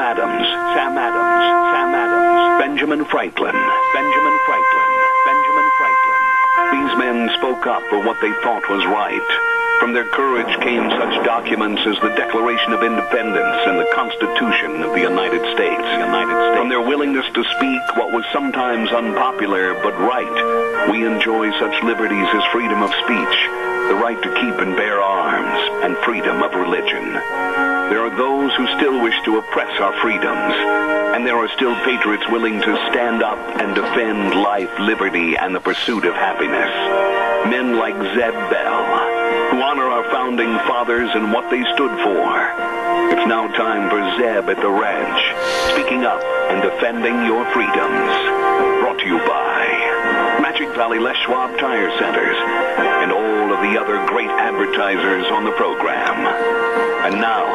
Adams, Sam Adams, Sam Adams, Benjamin Franklin, Benjamin Franklin, Benjamin Franklin. These men spoke up for what they thought was right. From their courage came such documents as the Declaration of Independence and the Constitution of the United States. From their willingness to speak what was sometimes unpopular but right, we enjoy such liberties as freedom of speech, the right to keep and bear arms, and freedom of religion. There are those who still wish to oppress our freedoms, and there are still patriots willing to stand up and defend life, liberty, and the pursuit of happiness. Men like Zeb Bell, who honor our founding fathers and what they stood for. It's now time for Zeb at the ranch, speaking up and defending your freedoms. Brought to you by Magic Valley Les Schwab Tire Centers and all of the other great advertisers on the program. And now,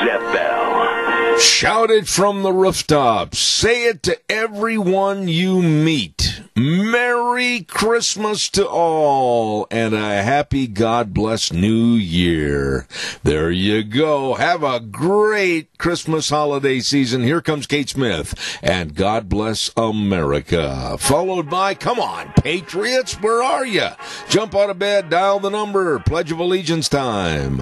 Zeb Bell. Shout it from the rooftops. Say it to everyone you meet. Merry Christmas to all and a happy God bless New Year. There you go. Have a great Christmas holiday season. Here comes Kate Smith and God Bless America. Followed by, come on, Patriots, where are you? Jump out of bed, dial the number, Pledge of Allegiance time.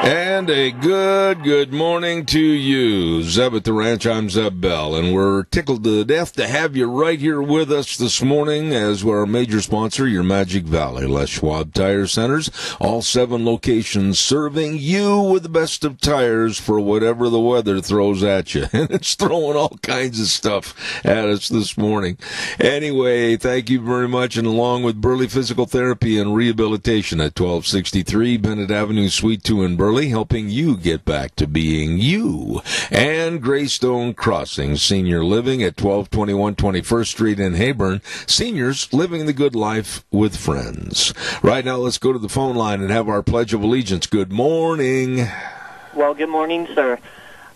And a good morning to you. Zeb at the Ranch, I'm Zeb Bell, and we're tickled to death to have you right here with us this morning as we're our major sponsor, your Magic Valley Les Schwab Tire Centers. All 7 locations serving you with the best of tires for whatever the weather throws at you. And it's throwing all kinds of stuff at us this morning. Anyway, thank you very much, and along with Burley Physical Therapy and Rehabilitation at 1263 Bennett Avenue, Suite 2 in Burley, helping you get back to being you. And Greystone Crossing Senior Living at 1221 21st Street in Heyburn. Seniors living the good life with friends. Right now, let's go to the phone line and have our Pledge of Allegiance. Good morning. Well, good morning, sir.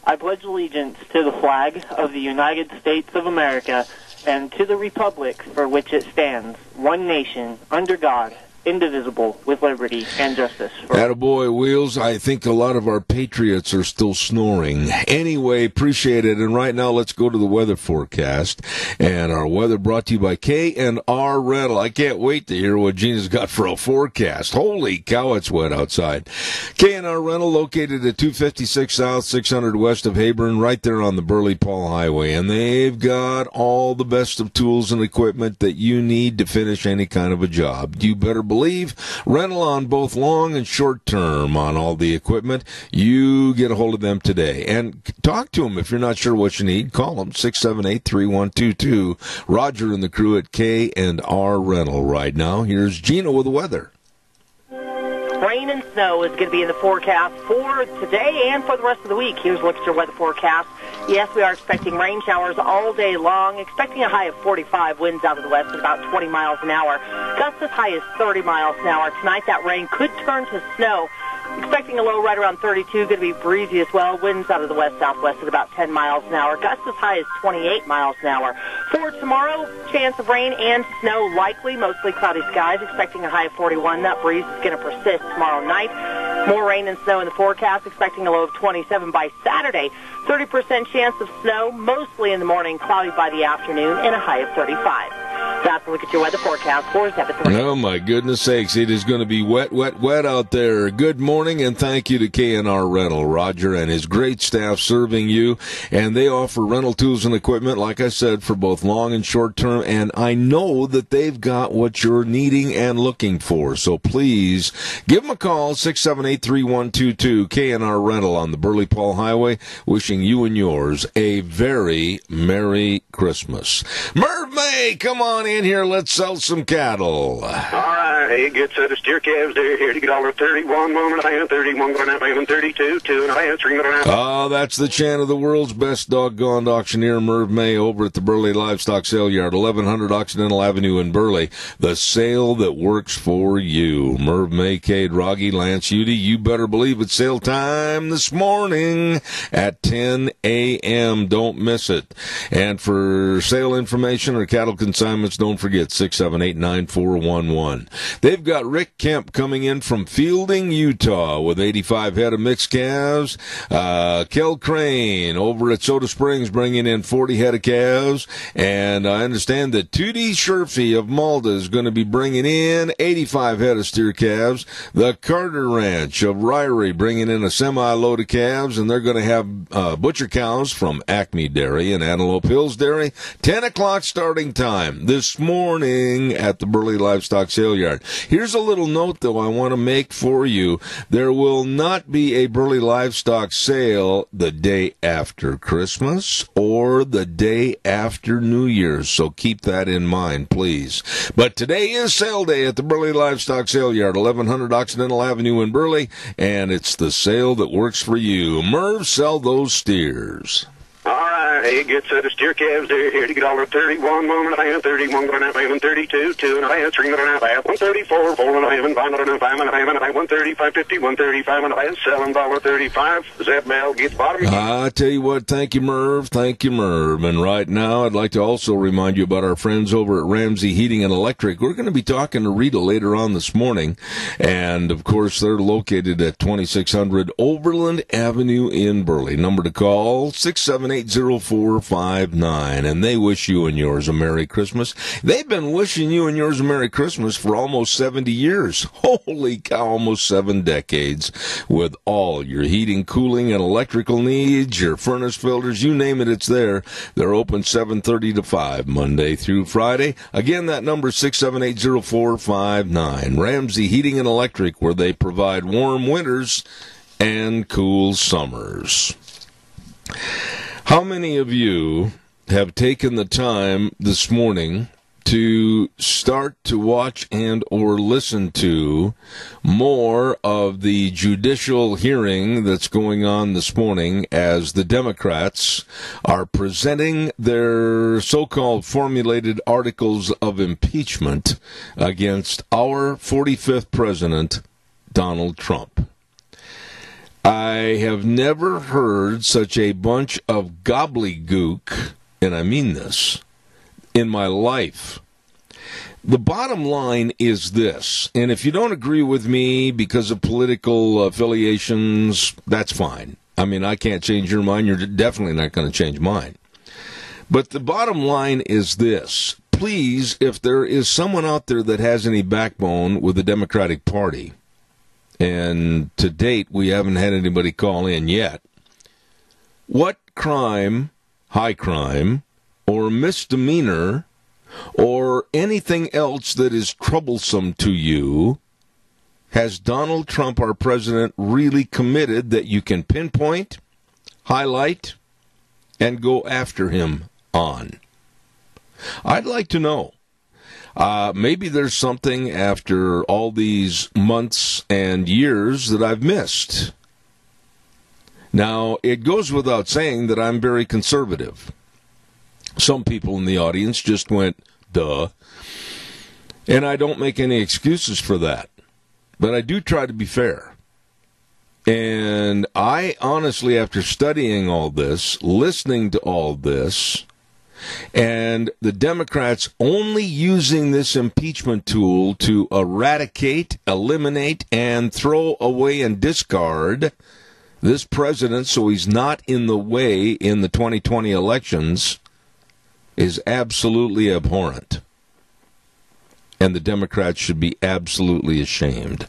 I pledge allegiance to the flag of the United States of America and to the republic for which it stands, one nation, under God, indivisible, with liberty and justice. Attaboy, Wheels. I think a lot of our patriots are still snoring. Anyway, appreciate it. And right now, let's go to the weather forecast. And our weather brought to you by K&R Rental. I can't wait to hear what Gina's got for a forecast. Holy cow, it's wet outside. K&R Rental, located at 256 South, 600 West of Heyburn, right there on the Burley-Paul Highway. And they've got all the best of tools and equipment that you need to finish any kind of a job. You better believe rental on both long and short term on all the equipment. You get a hold of them today and talk to them. If you're not sure what you need, call them 678-3122. Roger and the crew at K&R Rental. Right now, here's Gina with the weather. Rain and snow is going to be in the forecast for today and for the rest of the week. Here's a look at your weather forecast. Yes, we are expecting rain showers all day long, expecting a high of 45, winds out of the west at about 20 miles an hour. Gusts as high as 30 miles an hour. Tonight, that rain could turn to snow. Expecting a low right around 32, going to be breezy as well. Winds out of the west-southwest at about 10 miles an hour. Gusts as high as 28 miles an hour. For tomorrow, chance of rain and snow likely, mostly cloudy skies. Expecting a high of 41. That breeze is going to persist tomorrow night. More rain and snow in the forecast. Expecting a low of 27 by Saturday. 30% chance of snow, mostly in the morning, cloudy by the afternoon, and a high of 35. That's a look at your weather forecast for Zeb at the Ranch. Oh, my goodness sakes. It is going to be wet, wet, wet out there. Good morning, and thank you to K&R Rental. Roger and his great staff serving you. And they offer rental tools and equipment, like I said, for both long and short term. And I know that they've got what you're needing and looking for. So please give them a call, 678-3122, K&R Rental on the Burley-Paul Highway. Wishing you and yours a very Merry Christmas. Merv May, come on in here. Let's sell some cattle. All right. Hey, good set of steer calves there. Here, $31, 1.5, 31, 1.5, 32, 2.5, 3.5. Oh, that's the chant of the world's best doggone auctioneer, Merv May, over at the Burley Livestock Sale Yard, 1100 Occidental Avenue in Burley. The sale that works for you. Merv May, Cade, Rogge, Lance, Udy, you better believe it's sale time this morning at 10 a.m. Don't miss it. And for sale information or cattle consignments, don't forget 678-9411. They've got Rick Kemp coming in from Fielding, Utah with 85 head of mixed calves. Kel Crane over at Soda Springs bringing in 40 head of calves. And I understand that Tootie Sherfy of Malda is going to be bringing in 85 head of steer calves. The Carter Ranch of Ryrie bringing in a semi-load of calves, and they're going to have butcher cows from Acme Dairy and Antelope Hills Dairy. 10 o'clock starting time this morning at the Burley Livestock Sale Yard. Here's a little note, though, I want to make for you. There will not be a Burley Livestock Sale the day after Christmas or the day after New Year's, so keep that in mind, please. But today is sale day at the Burley Livestock Sale Yard, 1100 Occidental Avenue in Burley, and it's the sale that works for you. Merv, sell those steers. All right, he gets the steer calves there here to get $1.31, 1.5, 31, 1.5, 32, 2.5, 3.5, 134, 4.5, 5.5, 130, 550, 135, 7, $1.35. Zeb Bell gets bottom. I tell you what, thank you, Merv. Thank you, Merv. And right now, I'd like to also remind you about our friends over at Ramsey Heating and Electric. We're going to be talking to Rita later on this morning, and of course, they're located at 2600 Overland Avenue in Burley. Number to call 678-0459, and they wish you and yours a Merry Christmas. They've been wishing you and yours a Merry Christmas for almost 70 years. Holy cow, almost 7 decades. With all your heating, cooling, and electrical needs, your furnace filters, you name it, it's there. They're open 7:30 to 5, Monday through Friday. Again, that number is 678-0459. Ramsey Heating and Electric, where they provide warm winters and cool summers. How many of you have taken the time this morning to start to watch and or listen to more of the judicial hearing that's going on this morning as the Democrats are presenting their so-called formulated articles of impeachment against our 45th president, Donald Trump? I have never heard such a bunch of gobbledygook, and I mean this, in my life. The bottom line is this, and if you don't agree with me because of political affiliations, that's fine. I mean, I can't change your mind. You're definitely not going to change mine. But the bottom line is this. Please, if there is someone out there that has any backbone with the Democratic Party, and to date, we haven't had anybody call in yet, what crime, high crime, or misdemeanor, or anything else that is troublesome to you has Donald Trump, our president, really committed that you can pinpoint, highlight, and go after him on? I'd like to know. Maybe there's something after all these months and years that I've missed. Now, it goes without saying that I'm very conservative. Some people in the audience just went, duh. And I don't make any excuses for that. But I do try to be fair. And I honestly, after studying all this, listening to all this, and the Democrats only using this impeachment tool to eradicate, eliminate, and throw away and discard this president so he's not in the way in the 2020 elections, is absolutely abhorrent. And the Democrats should be absolutely ashamed.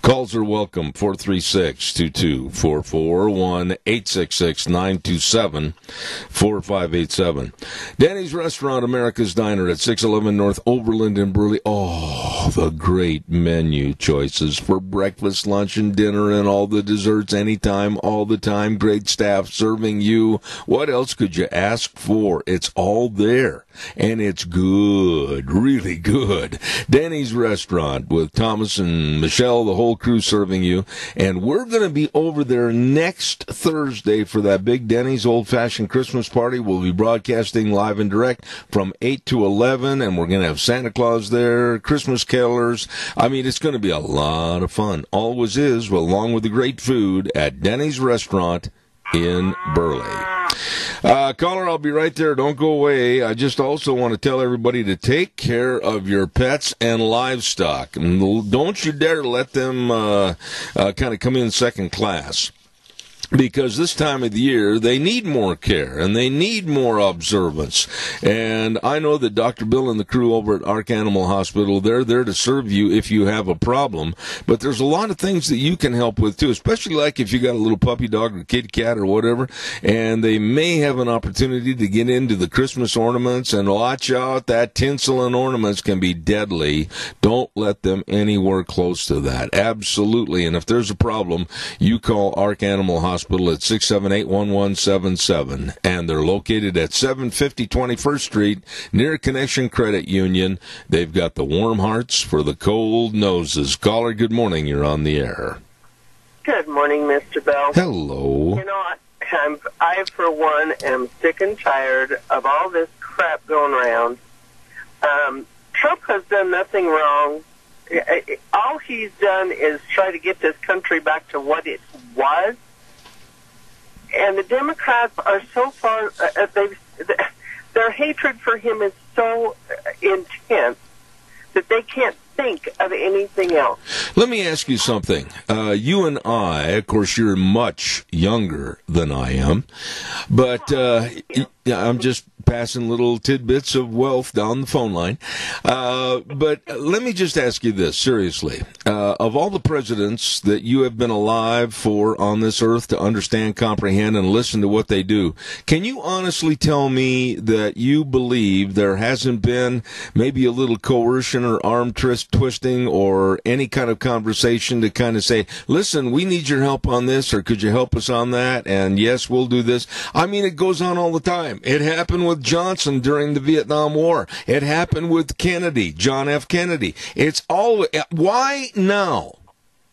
Calls are welcome, 436-2244, 1-866-927-4587. Danny's Restaurant, America's Diner at 611 North Overland in Burley. Oh, the great menu choices for breakfast, lunch, and dinner, and all the desserts anytime, all the time. Great staff serving you. What else could you ask for? It's all there, and it's good, really good. Danny's Restaurant with Thomas and Michelle, the whole crew serving you. And we're going to be over there next Thursday for that big Denny's old-fashioned Christmas party. We'll be broadcasting live and direct from 8 to 11, and we're going to have Santa Claus there, Christmas carolers. I mean, it's going to be a lot of fun. Always is, along with the great food at Denny's Restaurant in Burley. Caller, I'll be right there. Don't go away. I just also want to tell everybody to take care of your pets and livestock. And don't you dare let them kind of come in second class. Because this time of the year, they need more care and they need more observance. And I know that Dr. Bill and the crew over at Ark Animal Hospital, they're there to serve you if you have a problem. But there's a lot of things that you can help with, too, especially like if you got a little puppy dog or kitty cat or whatever, and they may have an opportunity to get into the Christmas ornaments. And watch out, that tinsel and ornaments can be deadly. Don't let them anywhere close to that. Absolutely. And if there's a problem, you call Ark Animal Hospital at 678-1177, and they're located at 750 21st Street near Connection Credit Union. They've got the warm hearts for the cold noses. Caller, good morning. You're on the air. Good morning, Mr. Bell. Hello. You know, I for one, am sick and tired of all this crap going around. Trump has done nothing wrong. All he's done is try to get this country back to what it was. And the Democrats are so far, their hatred for him is so intense that they can't think of anything else. Let me ask you something. You and I, of course, you're much younger than I am, but I'm just passing little tidbits of wealth down the phone line. But let me just ask you this, seriously. Of all the presidents that you have been alive for on this earth to understand, comprehend, and listen to what they do, can you honestly tell me that you believe there hasn't been maybe a little coercion or arm twisting or any kind of conversation to kind of say, listen, we need your help on this, or could you help us on that? And yes, we'll do this. I mean, it goes on all the time. It happened with Johnson during the Vietnam War. It happened with Kennedy, John F. Kennedy. It's all, why now?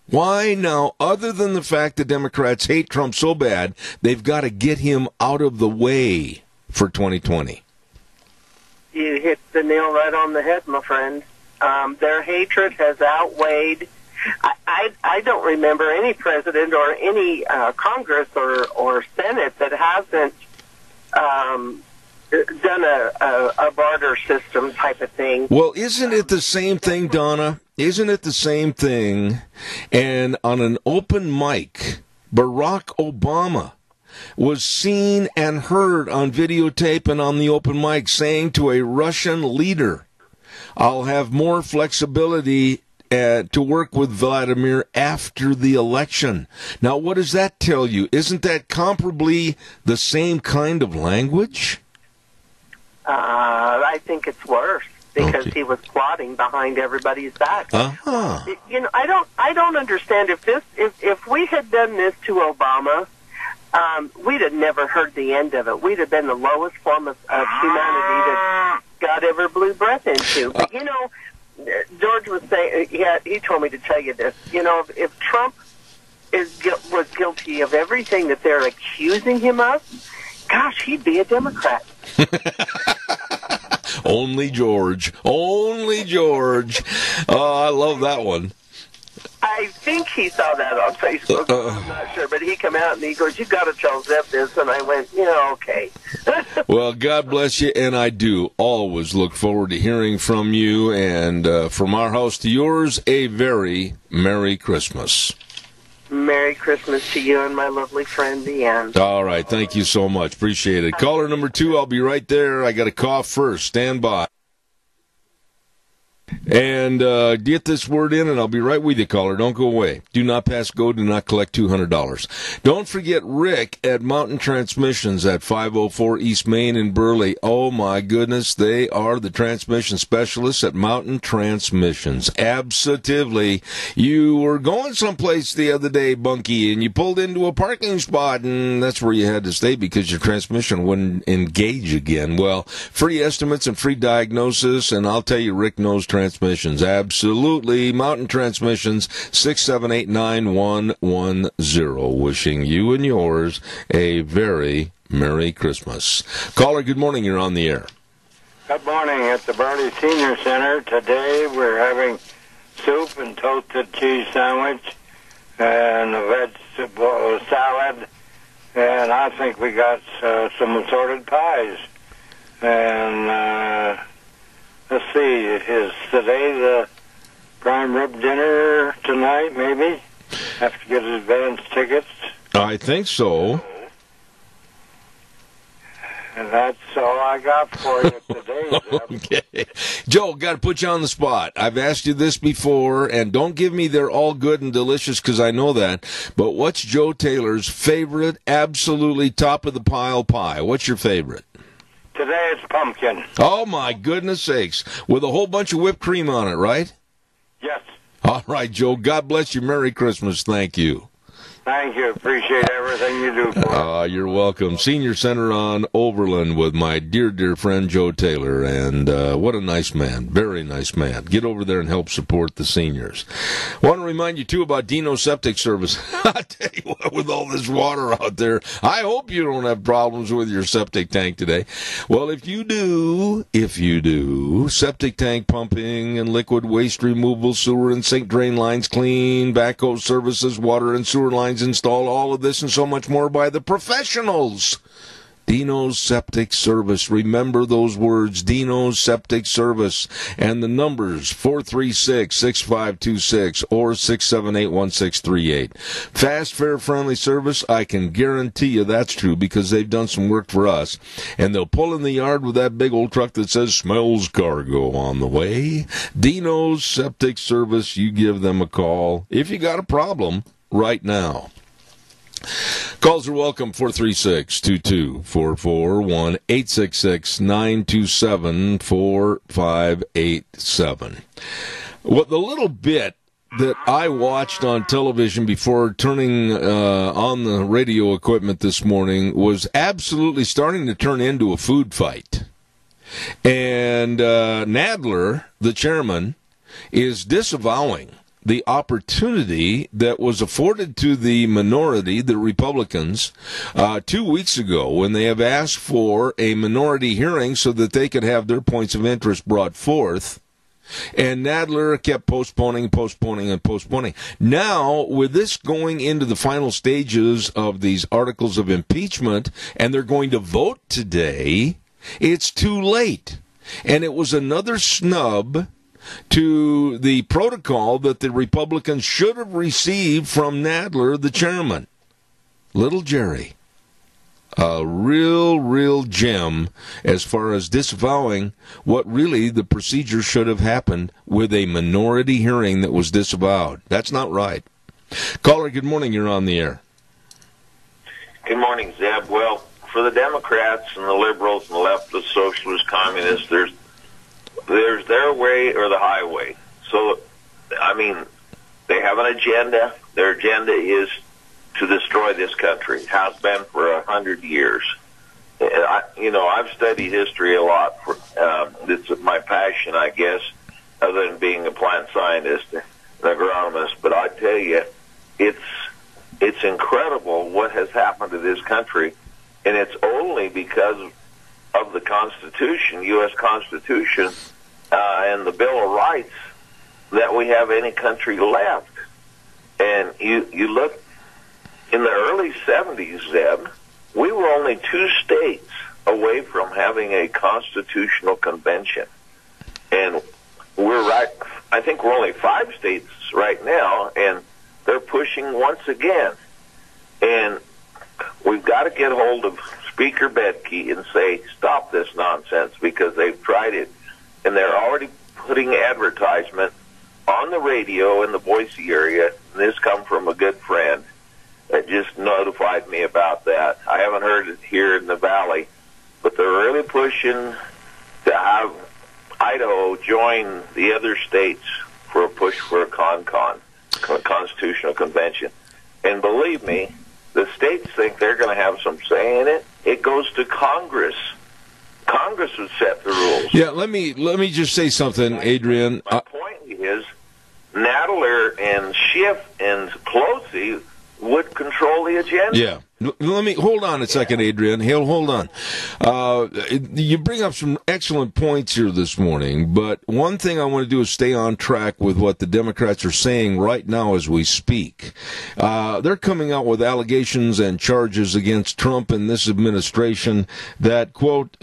Why now, other than the fact that Democrats hate Trump so bad, they've got to get him out of the way for 2020? You hit the nail right on the head, my friend. Their hatred has outweighed. I don't remember any president or any Congress or Senate that hasn't done a barter system type of thing. Well, isn't it the same thing, Donna? Isn't it the same thing? And on an open mic, Barack Obama was seen and heard on videotape and on the open mic saying to a Russian leader, I'll have more flexibility to work with Vladimir after the election. Now, what does that tell you? Isn't that comparably the same kind of language? I think it's worse because he was plotting behind everybody's back. Uh-huh. You know, I don't understand if we had done this to Obama, we'd have never heard the end of it. We'd have been the lowest form of humanity that God ever blew breath into. But you know, George was saying, he told me to tell you this. You know, if Trump was guilty of everything that they're accusing him of, gosh, he'd be a Democrat. Only George. Only George. Oh, I love that one. I think he saw that on Facebook. I'm not sure, but he came out and he goes, "You got to tell Zeb this," and I went, "Yeah, okay." Well, God bless you, and I do always look forward to hearing from you, and from our house to yours, a very Merry Christmas. Merry Christmas to you and my lovely friend, Deanne. All right, thank you so much. Appreciate it. Caller number 2, I'll be right there. I got a cough first. Stand by. And get this word in, and I'll be right with you, caller. Don't go away. Do not pass go. Do not collect $200. Don't forget Rick at Mountain Transmissions at 504 East Main in Burley. Oh, my goodness. They are the transmission specialists at Mountain Transmissions. Absolutely. You were going someplace the other day, Bunky, and you pulled into a parking spot, and that's where you had to stay because your transmission wouldn't engage again. Well, free estimates and free diagnosis, and I'll tell you, Rick knows transmissions. Absolutely. Mountain Transmissions, 678-9110. Wishing you and yours a very Merry Christmas. Caller, good morning. You're on the air. Good morning. At the Burley Senior Center today, we're having soup and toasted cheese sandwich and a vegetable salad And I think we got some assorted pies. And let's see, is today the prime rib dinner tonight, maybe? Have to get advance tickets. I think so. And that's all I got for you today, Zeb. Okay. Joe, got to put you on the spot. I've asked you this before, and don't give me they're all good and delicious because I know that. But what's Joe Taylor's favorite, absolutely top-of-the-pile pie? What's your favorite? Today it's pumpkin. Oh, my goodness sakes. With a whole bunch of whipped cream on it, right? Yes. All right, Joe. God bless you. Merry Christmas. Thank you. Thank you. Appreciate everything you do for us. You're welcome. Senior Center on Overland with my dear, dear friend Joe Taylor. And what a nice man. Very nice man. Get over there and help support the seniors. Want to remind you, too, about Dino Septic Service. I tell you what, with all this water out there, I hope you don't have problems with your septic tank today. Well, if you do, septic tank pumping and liquid waste removal, sewer and sink drain lines clean, backhoe services, water and sewer lines installed, all of this and so much more by the professionals. Dino's Septic Service. Remember those words, Dino's Septic Service. And the numbers, 436-6526 or 678-1638. Fast, fair, friendly service. I can guarantee you that's true because they've done some work for us. And they'll pull in the yard with that big old truck that says smells cargo on the way. Dino's Septic Service. You give them a call if you got a problem right now. Calls are welcome, 436-2244, 1-866-927-4587. Well, the little bit that I watched on television before turning on the radio equipment this morning was absolutely starting to turn into a food fight. And Nadler, the chairman, is disavowing the opportunity that was afforded to the minority, the Republicans, 2 weeks ago when they have asked for a minority hearing so that they could have their points of interest brought forth. And Nadler kept postponing. Now, with this going into the final stages of these articles of impeachment, and they're going to vote today, it's too late. And it was another snub to the protocol that the Republicans should have received from Nadler, the chairman. Little Jerry. A real gem as far as disavowing what really the procedure should have happened with a minority hearing that was disavowed. That's not right. Caller, good morning. You're on the air. Good morning, Zeb. Well, for the Democrats and the liberals and the leftist, socialist, communists, there's their way or the highway. So, I mean, they have an agenda. Their agenda is to destroy this country. It has been for 100 years. I've studied history a lot. It's my passion, I guess, other than being a plant scientist and agronomist. But I tell you, it's incredible what has happened to this country, and it's only because of the Constitution, U.S. Constitution, and the Bill of Rights that we have any country left. And you look in the early 70s, Zeb, we were only 2 states away from having a constitutional convention. And I think we're only 5 states right now, and they're pushing once again. And we've got to get hold of Speaker Bedke and say, stop this nonsense, because they've tried it. And they're already putting advertisement on the radio in the Boise area. And this come from a good friend that just notified me about that. I haven't heard it here in the Valley, but they're really pushing to have Idaho join the other states for a push for a constitutional convention. And believe me, the states think they're going to have some say in it. It goes to Congress. Congress would set the rules. Yeah, let me just say something, Adrian. My point is, Nadler and Schiff and Pelosi would control the agenda. Yeah, Let me hold on a second, Adrian. Hold on. You bring up some excellent points here this morning, but one thing I want to do is stay on track with what the Democrats are saying right now as we speak. They're coming out with allegations and charges against Trump and this administration that, quote,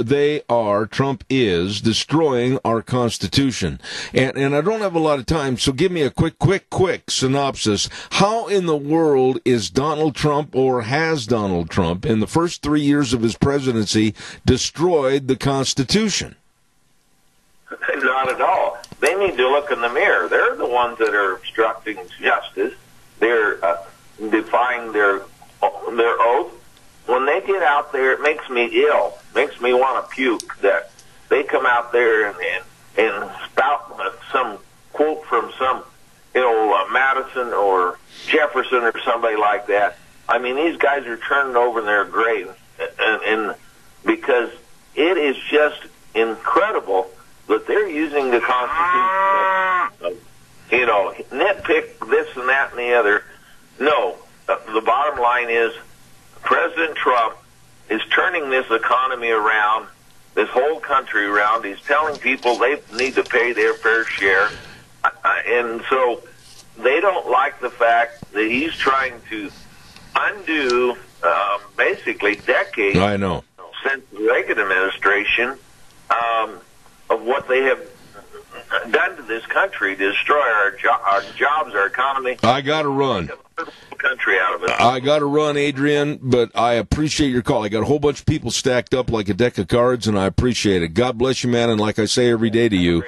Trump is destroying our Constitution. And I don't have a lot of time, so give me a quick synopsis. How in the world is Donald Trump, or has Donald Trump, in the first 3 years of his presidency, destroyed the Constitution? Not at all. They need to look in the mirror. They're the ones that are obstructing justice. They're defying their oath. When they get out there, it makes me ill. Makes me want to puke that they come out there and spout some quote from some, Madison or Jefferson or somebody like that. I mean, these guys are turning over in their grave, and because it is just incredible that they're using the Constitution, nitpick this and that and the other. No, the bottom line is President Trump is turning this economy around, this whole country around. He's telling people they need to pay their fair share, and so they don't like the fact that he's trying to undo basically decades since the Reagan administration of what they have done to this country to destroy our jobs, our economy. I got to run. Country out of it. I got to run, Adrian, but I appreciate your call. I got a whole bunch of people stacked up like a deck of cards, and I appreciate it. God bless you, man, and like I say every day to you,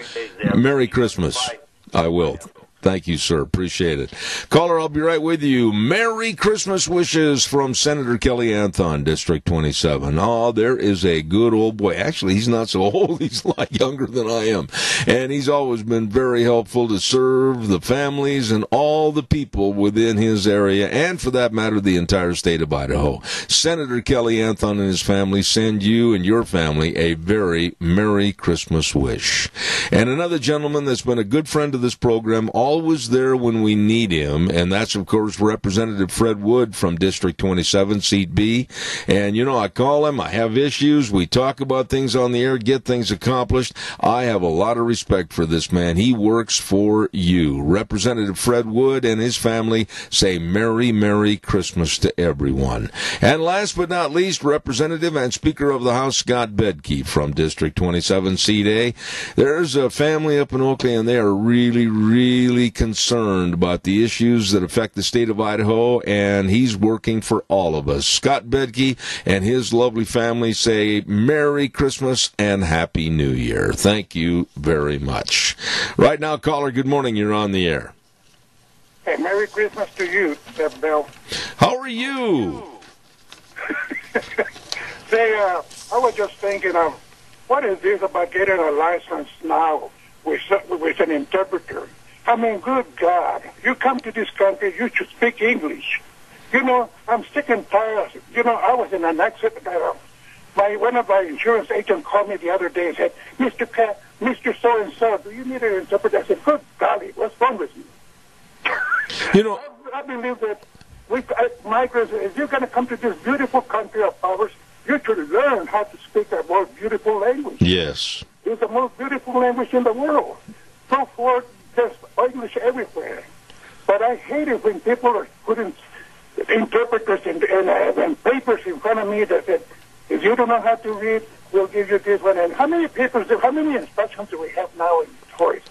Merry Christmas. Bye. I will. Thank you, sir. Appreciate it. Caller, I'll be right with you. Merry Christmas wishes from Senator Kelly Anthon, District 27. Oh, there is a good old boy. Actually, he's not so old. He's a lot younger than I am. And he's always been very helpful to serve the families and all the people within his area, and for that matter, the entire state of Idaho. Senator Kelly Anthon and his family send you and your family a very Merry Christmas wish. And another gentleman that's been a good friend of this program, always there when we need him, and that's, of course, Representative Fred Wood from District 27, Seat B. And, I call him, I have issues, we talk about things on the air, get things accomplished. I have a lot of respect for this man. He works for you. Representative Fred Wood and his family say Merry, Merry Christmas to everyone. And last but not least, Representative and Speaker of the House Scott Bedke from District 27, Seat A. There's a family up in Oakley, and they are really, really concerned about the issues that affect the state of Idaho, and he's working for all of us. Scott Bedke and his lovely family say Merry Christmas and Happy New Year. Thank you very much. Right now, caller, good morning. You're on the air. Hey, Merry Christmas to you, Zeb Bell. How are you? Say, I was just thinking of what is this about getting a license now with an interpreter? I mean, good God, you come to this country, you should speak English. I'm sick and tired. I was in an accident. One of my insurance agents called me the other day and said, Mr. So-and-so, do you need an interpreter? I said, good golly, what's wrong with you? I believe that migrants, if you're going to come to this beautiful country of ours, you should learn how to speak a more beautiful language. Yes. It's the most beautiful language in the world. So forth, there's English everywhere. But I hate it when people are putting interpreters and papers in front of me that said, if you don't know how to read, we'll give you this one. And how many instructions do we have now in toys?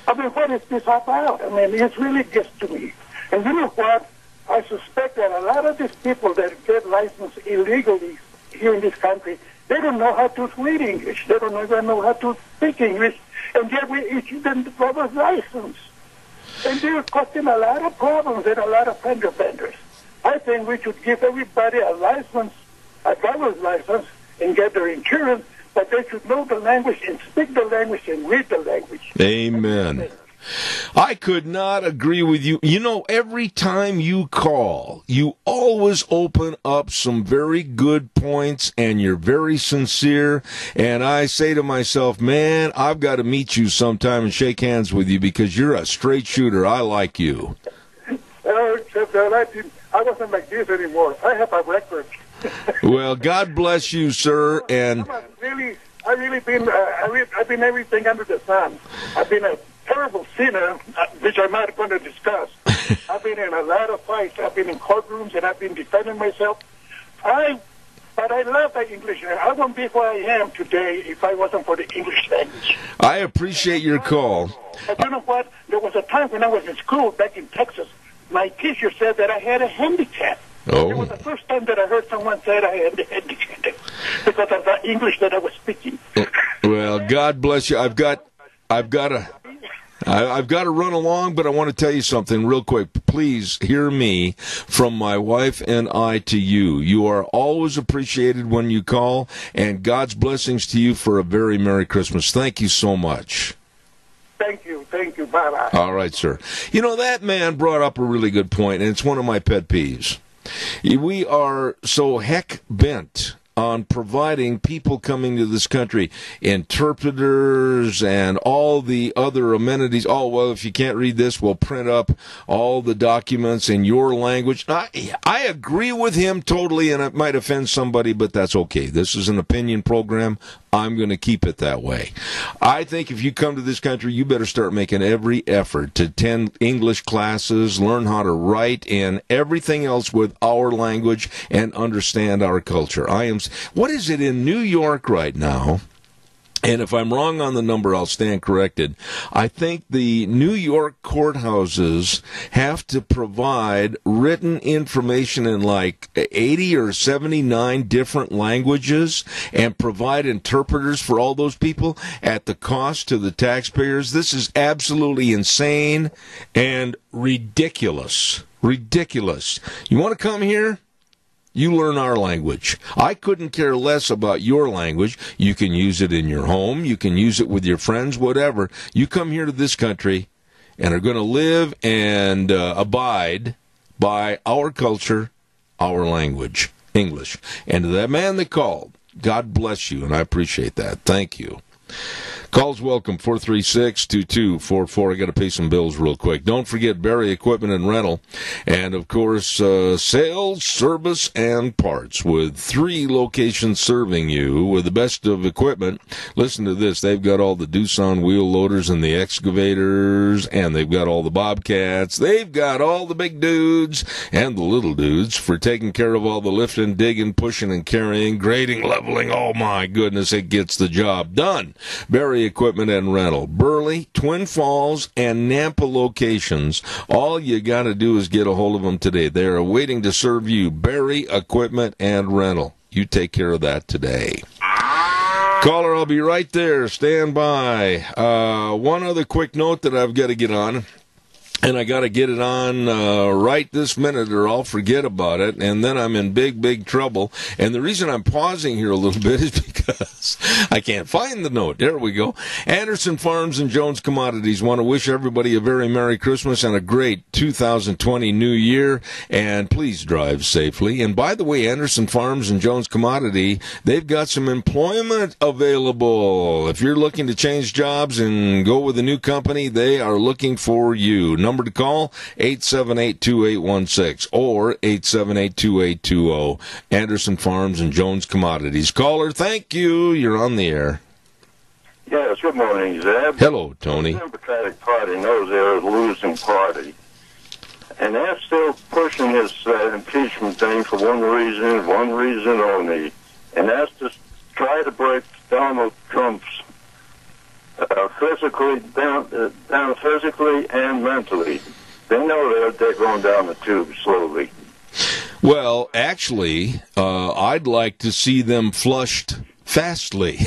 I mean, what is this about? I mean, it really gets to me. And you know what? I suspect that a lot of these people that get licensed illegally here in this country, they don't know how to read English. They don't even know how to speak English. And yet we issue them the driver's license. And they're causing a lot of problems and a lot of fender benders. I think we should give everybody a license, a driver's license, and get their insurance, but they should know the language and speak the language and read the language. Amen. I could not agree with you. Every time you call, you always open up some very good points, and you're very sincere. And I say to myself, man, I've got to meet you sometime and shake hands with you because you're a straight shooter. I like you. that I wasn't like this anymore. I have a record. Well, God bless you, sir. And I've been everything under the sun. I've been a terrible sinner, which I'm not going to discuss. I've been in a lot of fights. I've been in courtrooms, and I've been defending myself. But I love the English. I wouldn't be where I am today if I wasn't for the English language. I appreciate your call. But you know what? There was a time when I was in school back in Texas. My teacher said that I had a handicap. Oh. It was the first time that I heard someone say I had a handicap because of the English that I was speaking. Well, God bless you. I've got to run along, but I want to tell you something real quick. Please hear me from my wife and I to you. You are always appreciated when you call, and God's blessings to you for a very Merry Christmas. Thank you so much. Thank you. Bye-bye. All right, sir. You know, that man brought up a really good point, and it's one of my pet peeves. We are so heck bent on providing people coming to this country interpreters and all the other amenities. Oh, well, if you can't read this, we'll print up all the documents in your language. I agree with him totally, and it might offend somebody, but that's okay. This is an opinion program. I'm going to keep it that way. I think if you come to this country, you better start making every effort to attend English classes, learn how to write, and everything else with our language and understand our culture. What is it in New York right now? And if I'm wrong on the number, I'll stand corrected. I think the New York courthouses have to provide written information in like 80 or 79 different languages and provide interpreters for all those people at the cost to the taxpayers. This is absolutely insane and ridiculous. Ridiculous. You want to come here? You learn our language. I couldn't care less about your language. You can use it in your home. You can use it with your friends, whatever. You come here to this country and are going to live and abide by our culture, our language, English. And to that man that called, God bless you, and I appreciate that. Thank you. Calls welcome, 436-2244. I got to pay some bills real quick. Don't forget Barry Equipment and Rental. And, of course, sales, service, and parts with 3 locations serving you with the best of equipment. Listen to this. They've got all the Doosan wheel loaders and the excavators, and they've got all the Bobcats. They've got all the big dudes and the little dudes for taking care of all the lifting, digging, pushing, and carrying, grading, leveling. Oh, my goodness, it gets the job done. Barry Equipment and Rental. Burley, Twin Falls, and Nampa locations. All you got to do is get a hold of them today. They are waiting to serve you. Barry Equipment and Rental. You take care of that today. Caller, I'll be right there. Stand by. One other quick note that I've got to get on. And I got to get it on right this minute or I'll forget about it, and then I'm in big, big trouble. And the reason I'm pausing here a little bit is because I can't find the note. There we go. Anderson Farms and Jones Commodities want to wish everybody a very Merry Christmas and a great 2020 New Year, and please drive safely. And by the way, Anderson Farms and Jones Commodity, they've got some employment available. If you're looking to change jobs and go with a new company, they are looking for you. Number to call, 878-2816 or 878-2820. Anderson Farms and Jones Commodities. Caller, thank you. You're on the air. Yes, good morning, Zeb. Hello, Tony. The Democratic Party knows they're a losing party. And they're still pushing this impeachment thing for one reason only. And that's to try to break Donald Trump's down physically and mentally. They know they're going down the tube slowly. Well, actually, I'd like to see them flushed fastly.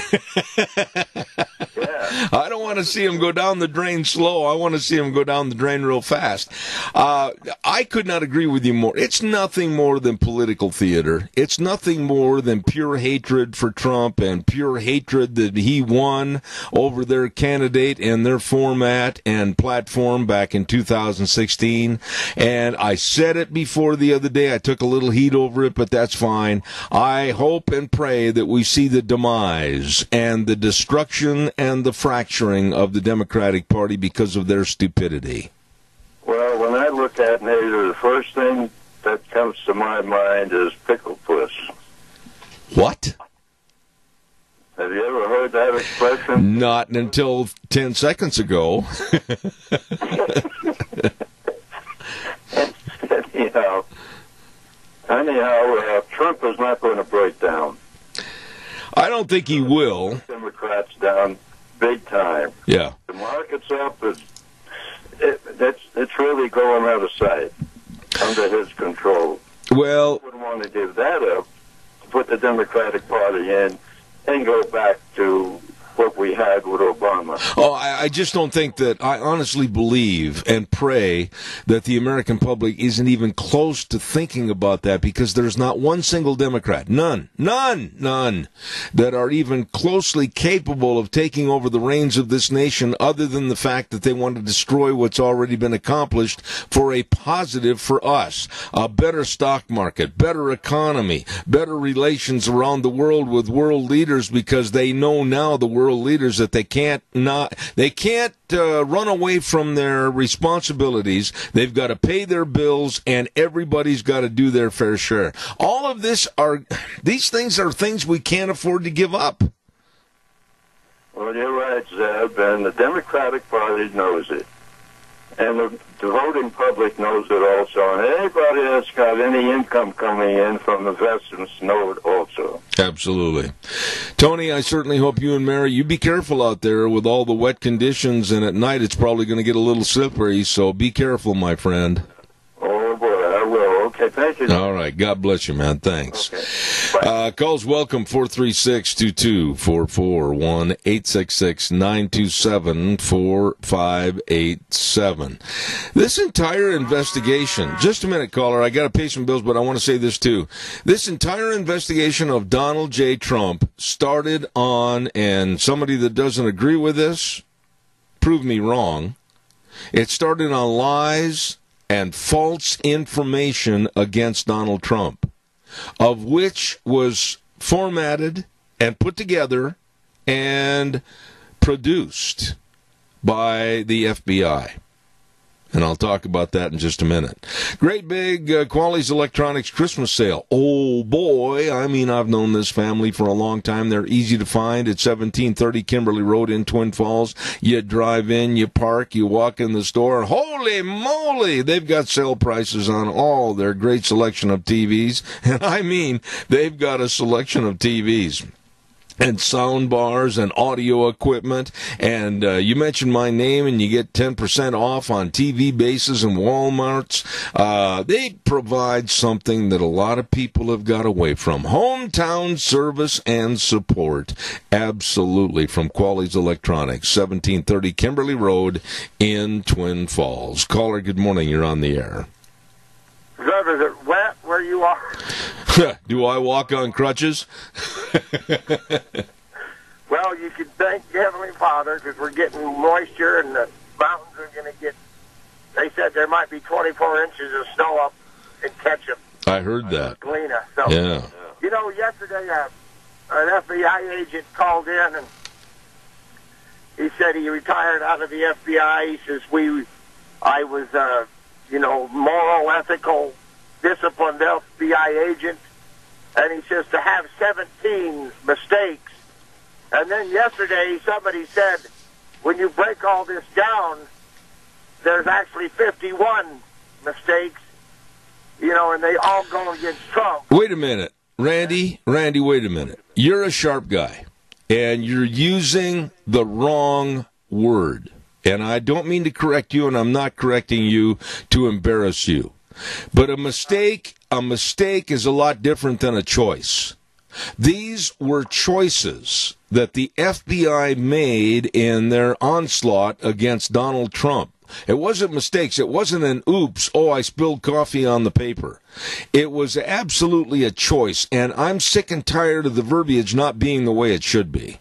Yeah. I don't want to see them go down the drain slow. I want to see them go down the drain real fast. I could not agree with you more. It's nothing more than political theater. It's nothing more than pure hatred for Trump and pure hatred that he won over their candidate and their format and platform back in 2016. And I said it before the other day. I took a little heat over it, but that's fine. I hope and pray that we see the demise and the destruction and the fracturing of the Democratic Party because of their stupidity. Well, when that look at Nader, the first thing that comes to my mind is pickle puss. What? Have you ever heard that expression? Not until 10 seconds ago. Anyhow, Trump is not going to break down. I don't think he will. Democrats down big time. Yeah. The market's up. It's really going out of sight under his control. Well, I wouldn't want to give that up, put the Democratic Party in, and go back to what we had with Obama. Oh, I just don't think that. I honestly believe and pray that the American public isn't even close to thinking about that, because there's not one single Democrat, none, that are even closely capable of taking over the reins of this nation, other than the fact that they want to destroy what's already been accomplished for a positive for us. A better stock market, better economy, better relations around the world with world leaders, because they know now, the world leaders, that they can't run away from their responsibilities. They've got to pay their bills, and everybody's got to do their fair share. All of these things are things we can't afford to give up. Well, you're right, Zeb, and the Democratic Party knows it. And the voting public knows it also. And anybody that's got any income coming in from investments know it also. Absolutely. Tony, I certainly hope you and Mary, you be careful out there with all the wet conditions, and at night it's probably going to get a little slippery, so be careful, my friend. Oh, boy, I will. Okay, thank you. All right. God bless you, man. Thanks. Okay. Calls welcome, 436-2244, 1-866-927-4587. This entire investigation, just a minute, caller, I got to pay some bills, but I want to say this too. This entire investigation of Donald J. Trump started on, and somebody that doesn't agree with this, prove me wrong, it started on lies and false information against Donald Trump, of which was formatted and put together and produced by the FBI. And I'll talk about that in just a minute. Great big Quali's Electronics Christmas sale. Oh, boy. I mean, I've known this family for a long time. They're easy to find at 1730 Kimberly Road in Twin Falls. You drive in, you park, you walk in the store. Holy moly! They've got sale prices on all their great selection of TVs. And I mean, they've got a selection of TVs and sound bars and audio equipment, and you mention my name and you get 10% off on TV bases and Walmarts. They provide something that a lot of people have got away from. Hometown service and support. Absolutely. From Quali's Electronics, 1730 Kimberly Road in Twin Falls. Caller, good morning. You're on the air. Is it wet where you are? Do I walk on crutches? Well, you could thank Heavenly Father, because we're getting moisture, and the mountains are going to get, they said there might be 24 inches of snow up in Ketchum. I heard that. Galena. So, yeah. You know, yesterday an FBI agent called in, and he said he retired out of the FBI. He says, I was moral, ethical, disciplined FBI agent, and he says to have 17 mistakes. And then yesterday somebody said, when you break all this down, there's actually 51 mistakes, and they all go against Trump. Wait a minute. Randy, wait a minute. You're a sharp guy, and you're using the wrong word. And I don't mean to correct you, and I'm not correcting you to embarrass you. But a mistake is a lot different than a choice. These were choices that the FBI made in their onslaught against Donald Trump. It wasn't mistakes. It wasn't an oops, I spilled coffee on the paper. It was absolutely a choice, and I'm sick and tired of the verbiage not being the way it should be.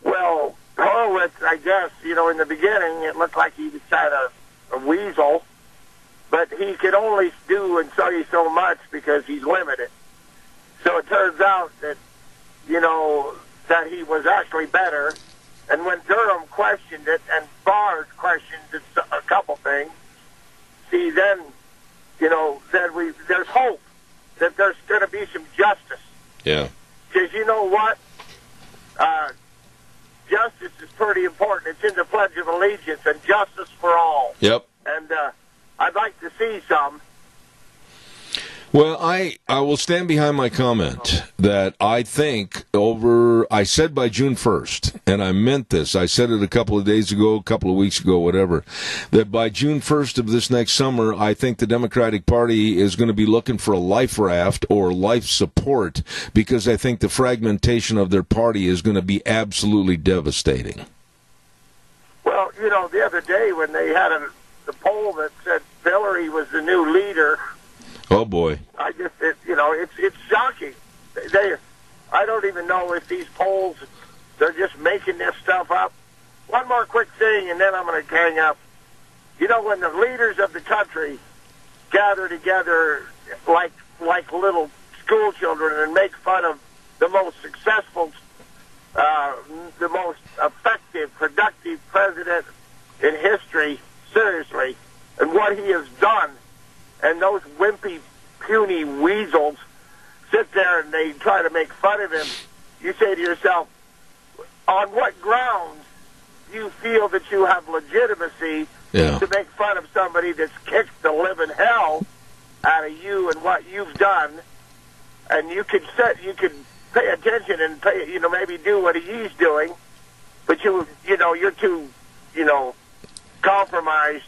Well, Horowitz, I guess, in the beginning, it looked like he was kind of a weasel, but he could only do and say so much because he's limited. So it turns out that, that he was actually better. And when Durham questioned it, and Barr questioned it a couple thing, see, then, there's hope that there's going to be some justice. Yeah. Because you know what? Justice is pretty important. It's in the Pledge of Allegiance, and justice for all. Yep. And I'd like to see some. Well, I will stand behind my comment that I think I said by June 1st, and I meant this. I said it a couple of days ago, a couple of weeks ago, whatever, that by June 1st of this next summer, I think the Democratic Party is going to be looking for a life raft or life support, because I think the fragmentation of their party is going to be absolutely devastating. Well, the other day when they had the poll that said Hillary was the new leader. Oh boy! It's shocking. I don't even know if these polls, they're just making this stuff up. One more quick thing, and then I'm going to hang up. When the leaders of the country gather together like little school children and make fun of the most successful, the most effective, productive president in history, seriously, and what he has done. And those wimpy, puny weasels sit there and they try to make fun of him. You say to yourself, on what grounds do you feel that you have legitimacy to make fun of somebody that's kicked the living hell out of you and what you've done? And you could pay attention and maybe do what he's doing, but you're too, compromised.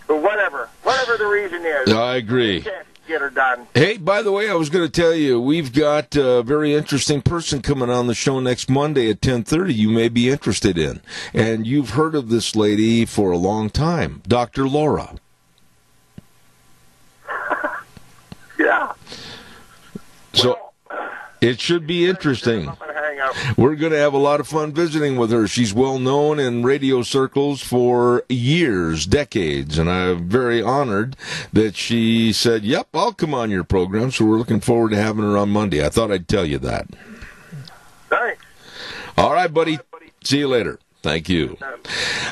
Or whatever the reason is. I agree. You can't get her done. Hey, by the way, I was going to tell you, we've got a very interesting person coming on the show next Monday at 10:30 you may be interested in. And you've heard of this lady for a long time, Dr. Laura. Yeah. So it should be interesting. We're going to have a lot of fun visiting with her. She's well known in radio circles for years, decades, and I'm very honored that she said, yep, I'll come on your program, so we're looking forward to having her on Monday. I thought I'd tell you that. Thanks. All right, buddy. See you later. Thank you.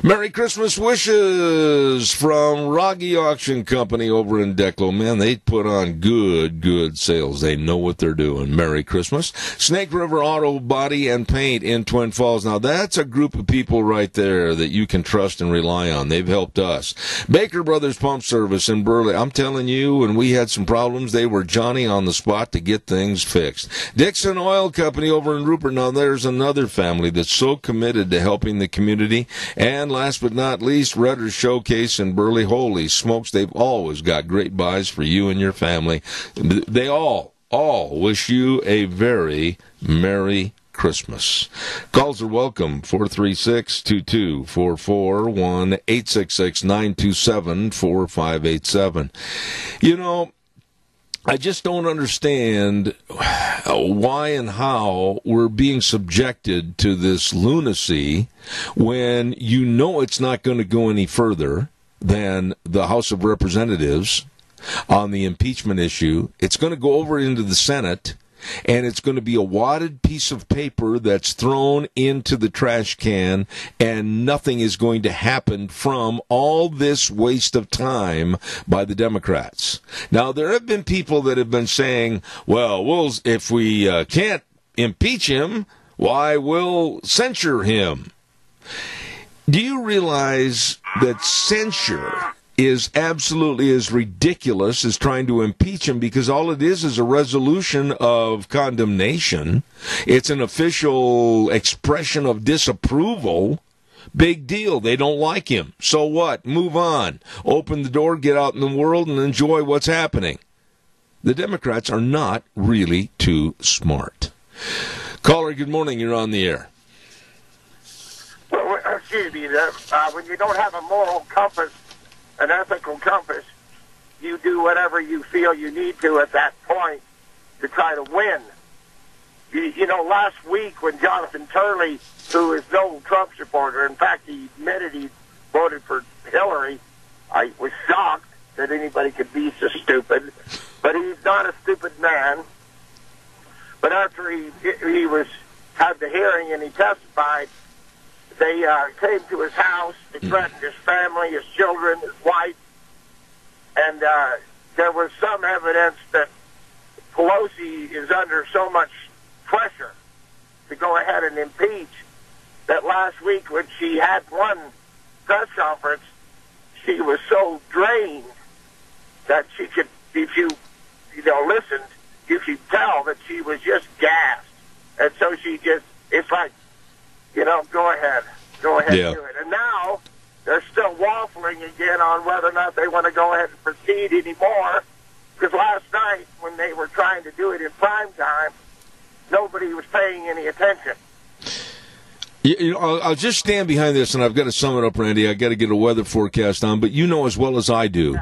Merry Christmas wishes from Rogge Auction Company over in Declo. Man, they put on good sales. They know what they're doing. Merry Christmas. Snake River Auto Body and Paint in Twin Falls. Now, that's a group of people right there that you can trust and rely on. They've helped us. Baker Brothers Pump Service in Burley. I'm telling you, when we had some problems, they were Johnny on the spot to get things fixed. Dixon Oil Company over in Rupert. Now, there's another family that's so committed to helping the community. And last but not least, Rudder's Showcase in Burley. Holy smokes, they've always got great buys for you and your family. They all wish you a very Merry Christmas. Calls are welcome, 436-2244, 1-866-927-4587. I just don't understand why and how we're being subjected to this lunacy when you know it's not going to go any further than the House of Representatives on the impeachment issue. It's going to go over into the Senate, and it's going to be a wadded piece of paper that's thrown into the trash can, and nothing is going to happen from all this waste of time by the Democrats. Now, there have been people that have been saying, well, if we can't impeach him, why, we'll censure him. Do you realize that censure is absolutely as ridiculous as trying to impeach him, because all it is a resolution of condemnation. It's an official expression of disapproval. Big deal. They don't like him. So what? Move on. Open the door, get out in the world, and enjoy what's happening. The Democrats are not really too smart. Caller, good morning. You're on the air. Well, excuse me. When you don't have a moral compass, an ethical compass, you do whatever you feel you need to at that point to try to win. Last week when Jonathan Turley, who is no Trump supporter, in fact, he admitted he voted for Hillary, I was shocked that anybody could be so stupid. But he's not a stupid man. But after he had the hearing and he testified, They came to his house. They threatened his family, his children, his wife. And there was some evidence that Pelosi is under so much pressure to go ahead and impeach that last week when she had one press conference, she was so drained that she could, if you listened, you could tell that she was just gassed. And so she just, it's like, go ahead, Yeah. do it. And now they're still waffling again on whether or not they want to go ahead and proceed anymore. Because last night, when they were trying to do it in prime time, nobody was paying any attention. I'll just stand behind this, and I've got to sum it up, Randy. I've got to get a weather forecast on, but you know as well as I do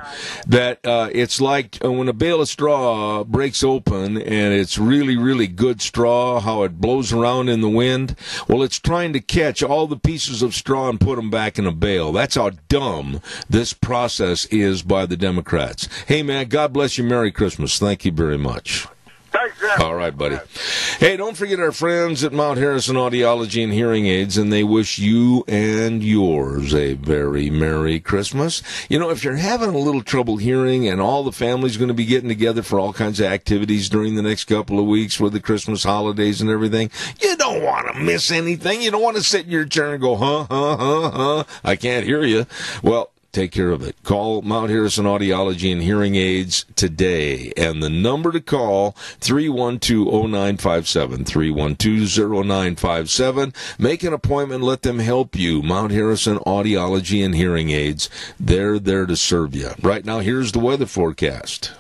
that it's like when a bale of straw breaks open, and it's really, really good straw, how it blows around in the wind. Well, it's trying to catch all the pieces of straw and put them back in a bale. That's how dumb this process is by the Democrats. Hey, man, God bless you. Merry Christmas. Thank you very much. Thanks, Jeff. All right, buddy. Hey, don't forget our friends at Mount Harrison Audiology and Hearing Aids, and they wish you and yours a very Merry Christmas. If you're having a little trouble hearing and all the family's going to be getting together for all kinds of activities during the next couple of weeks with the Christmas holidays and everything, you don't want to miss anything. You don't want to sit in your chair and go, huh, I can't hear you. Well, take care of it. Call Mount Harrison Audiology and Hearing Aids today. And the number to call, 312-0957, 312-0957. Make an appointment. Let them help you. Mount Harrison Audiology and Hearing Aids. They're there to serve you. Right now, here's the weather forecast.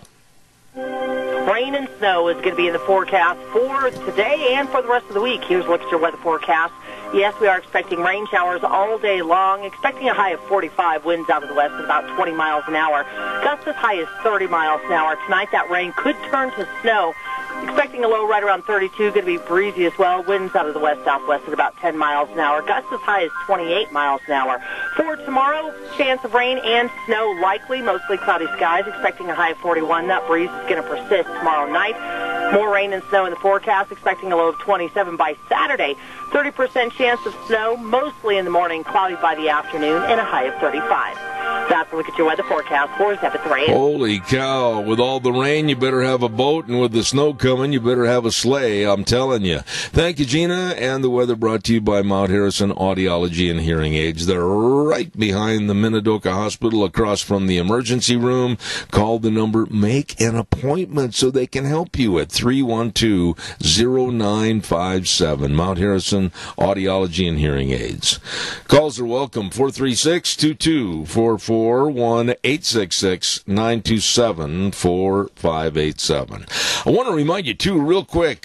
Rain and snow is going to be in the forecast for today and for the rest of the week. Here's a look at your weather forecast. Yes, we are expecting rain showers all day long, expecting a high of 45, winds out of the west at about 20 miles an hour. Gusts as high as 30 miles an hour. Tonight, that rain could turn to snow. Expecting a low right around 32, going to be breezy as well. Winds out of the west-southwest at about 10 miles an hour. Gusts as high as 28 miles an hour. For tomorrow, chance of rain and snow likely, mostly cloudy skies. Expecting a high of 41. That breeze is going to persist tomorrow night. More rain and snow in the forecast. Expecting a low of 27 by Saturday. 30% chance of snow, mostly in the morning, cloudy by the afternoon, and a high of 35. That's a look at your weather forecast for Zeb at 3. Holy cow. With all the rain, you better have a boat, and with the snow coming, you better have a sleigh, I'm telling you. Thank you, Gina, and the weather brought to you by Mount Harrison Audiology and Hearing Aids. They're right behind the Minidoka Hospital, across from the emergency room. Call the number, make an appointment so they can help you at 312-0957. Mount Harrison Audiology and Hearing Aids. Calls are welcome, 436-2244. 1-866-927-4587. I want to remind you, too, real quick,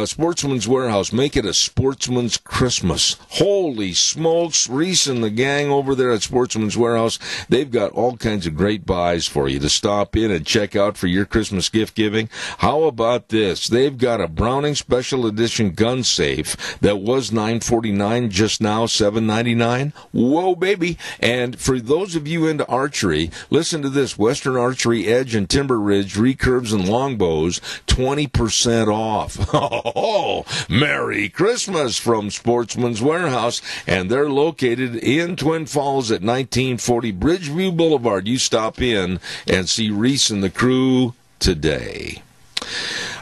Sportsman's Warehouse, make it a Sportsman's Christmas. Holy smokes, Reese and the gang over there at Sportsman's Warehouse, they've got all kinds of great buys for you to stop in and check out for your Christmas gift giving. How about this? They've got a Browning Special Edition gun safe that was $949, just now $799. Whoa, baby. And for those of you into archery, listen to this. Western Archery Edge and Timber Ridge recurves and longbows, 20% off. Oh, Merry Christmas from Sportsman's Warehouse. And they're located in Twin Falls at 1940 Bridgeview Boulevard. You stop in and see Reese and the crew today.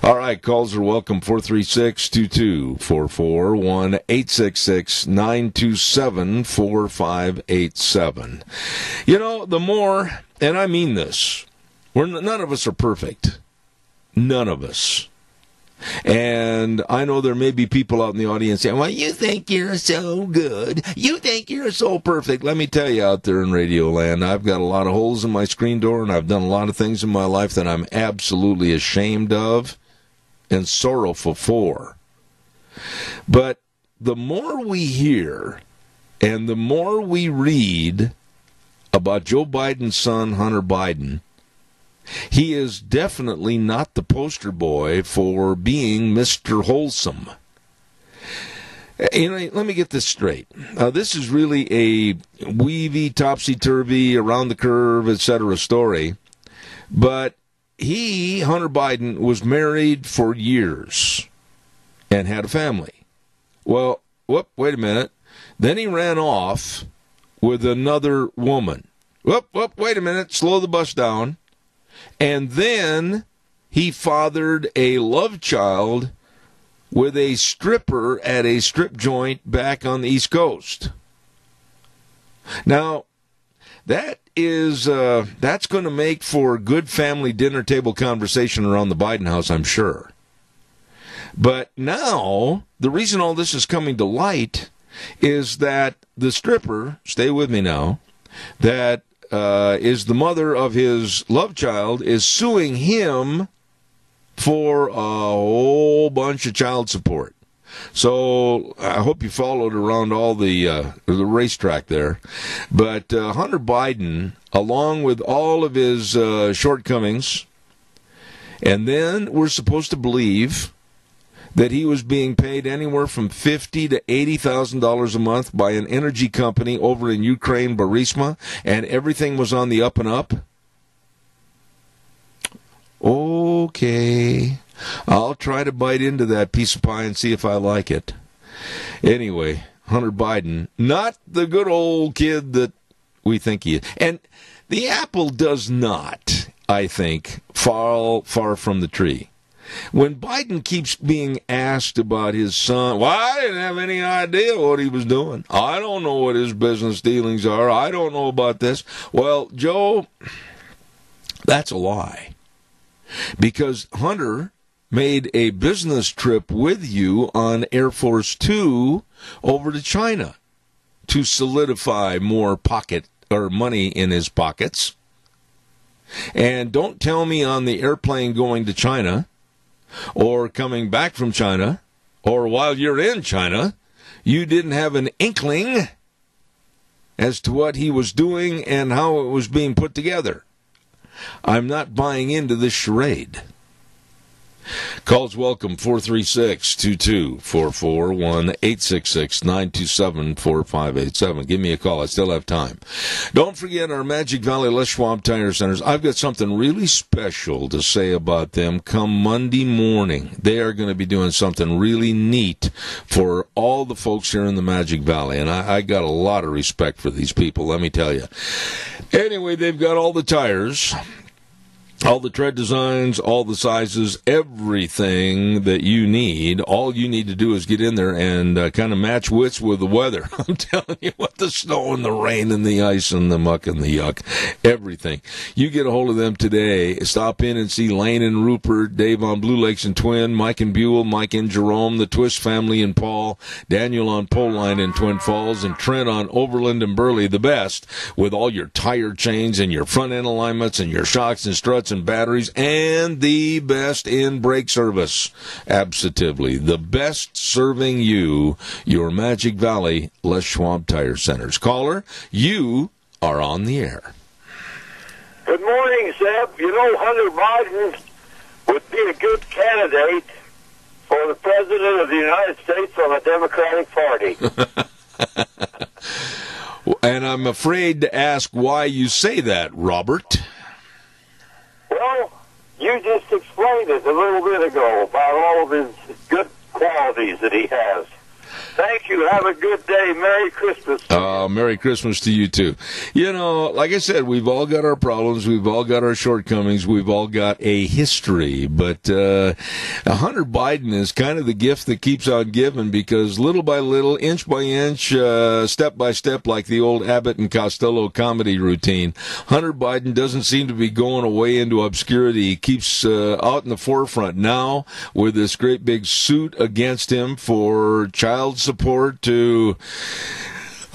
All right, calls are welcome, 436-2244, 1-866-927-4587. The more, and I mean this, none of us are perfect. None of us. And I know there may be people out in the audience saying, well, you think you're so good. You think you're so perfect. Let me tell you, out there in Radio Land, I've got a lot of holes in my screen door, and I've done a lot of things in my life that I'm absolutely ashamed of and sorrowful for. But the more we hear and the more we read about Joe Biden's son, Hunter Biden, he is definitely not the poster boy for being Mr. Wholesome. Let me get this straight. This is really a weavy, topsy-turvy, around the curve, etc. story. But Hunter Biden, was married for years and had a family. Well, wait a minute. Then he ran off with another woman. Whoop, wait a minute, slow the bus down. And then he fathered a love child with a stripper at a strip joint back on the East Coast. Now, that's going to make for good family dinner table conversation around the Biden house, I'm sure. But now, the reason all this is coming to light is that the stripper, stay with me now, that is the mother of his love child, is suing him for a whole bunch of child support. So I hope you followed around all the racetrack there. But Hunter Biden, along with all of his shortcomings, and then we're supposed to believe that he was being paid anywhere from $50,000 to $80,000 a month by an energy company over in Ukraine, Burisma, and everything was on the up and up. Okay, I'll try to bite into that piece of pie and see if I like it. Anyway, Hunter Biden, not the good old kid that we think he is. And the apple does not, I think, fall far from the tree. When Biden keeps being asked about his son, well, I didn't have any idea what he was doing. I don't know what his business dealings are. I don't know about this. Well, Joe, that's a lie. Because Hunter made a business trip with you on Air Force Two over to China to solidify more pocket or money in his pockets. And don't tell me on the airplane going to China or coming back from China, or while you're in China, you didn't have an inkling as to what he was doing and how it was being put together. I'm not buying into this charade. Calls welcome, 436-2244, 1-866-927-4587. Give me a call. I still have time. Don't forget our Magic Valley Les Schwab Tire Centers. I've got something really special to say about them come Monday morning. They are going to be doing something really neat for all the folks here in the Magic Valley, and I got a lot of respect for these people, let me tell you. Anyway, they've got all the tires, all the tread designs, all the sizes, everything that you need. All you need to do is get in there and kind of match wits with the weather. I'm telling you what, the snow and the rain and the ice and the muck and the yuck, everything. You get a hold of them today. Stop in and see Lane and Rupert, Dave on Blue Lakes and Twin, Mike and Buell, Mike and Jerome, the Twist family and Paul, Daniel on Pole Line in Twin Falls, and Trent on Overland and Burley, the best, with all your tire chains and your front end alignments and your shocks and struts and batteries, and the best in brake service. Absolutely. The best serving you, your Magic Valley Les Schwab Tire Centers. Caller, you are on the air. Good morning, Zeb. You know, Hunter Biden would be a good candidate for the President of the United States on the Democratic Party. And I'm afraid to ask why you say that, Robert. Well, you just explained it a little bit ago about all of his good qualities that he has. Thank you. Have a good day. Merry Christmas. Merry Christmas to you, too. You know, like I said, we've all got our problems. We've all got our shortcomings. We've all got a history. But Hunter Biden is kind of the gift that keeps on giving, because little by little, inch by inch, step by step, like the old Abbott and Costello comedy routine, Hunter Biden doesn't seem to be going away into obscurity. He keeps out in the forefront now with this great big suit against him for child support to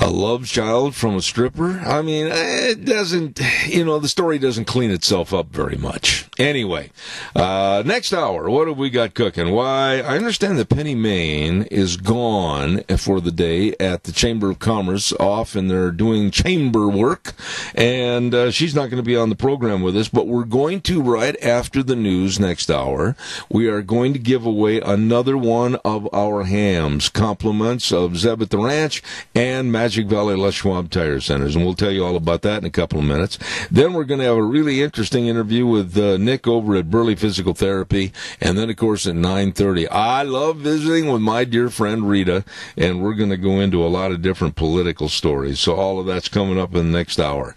a love child from a stripper. I mean, it doesn't, the story doesn't clean itself up very much. Anyway, next hour, what have we got cooking? Why, I understand that Penny Main is gone for the day at the Chamber of Commerce, off, and they're doing chamber work, and she's not going to be on the program with us, but we're going to, right after the news next hour, we are going to give away another one of our hams, compliments of Zeb at the Ranch and Magic Valley Les Schwab Tire Centers, and we'll tell you all about that in a couple of minutes. Then we're going to have a really interesting interview with Nick over at Burley Physical Therapy, and then, of course, at 9:30. I love visiting with my dear friend Rita, and we're going to go into a lot of different political stories, so all of that's coming up in the next hour.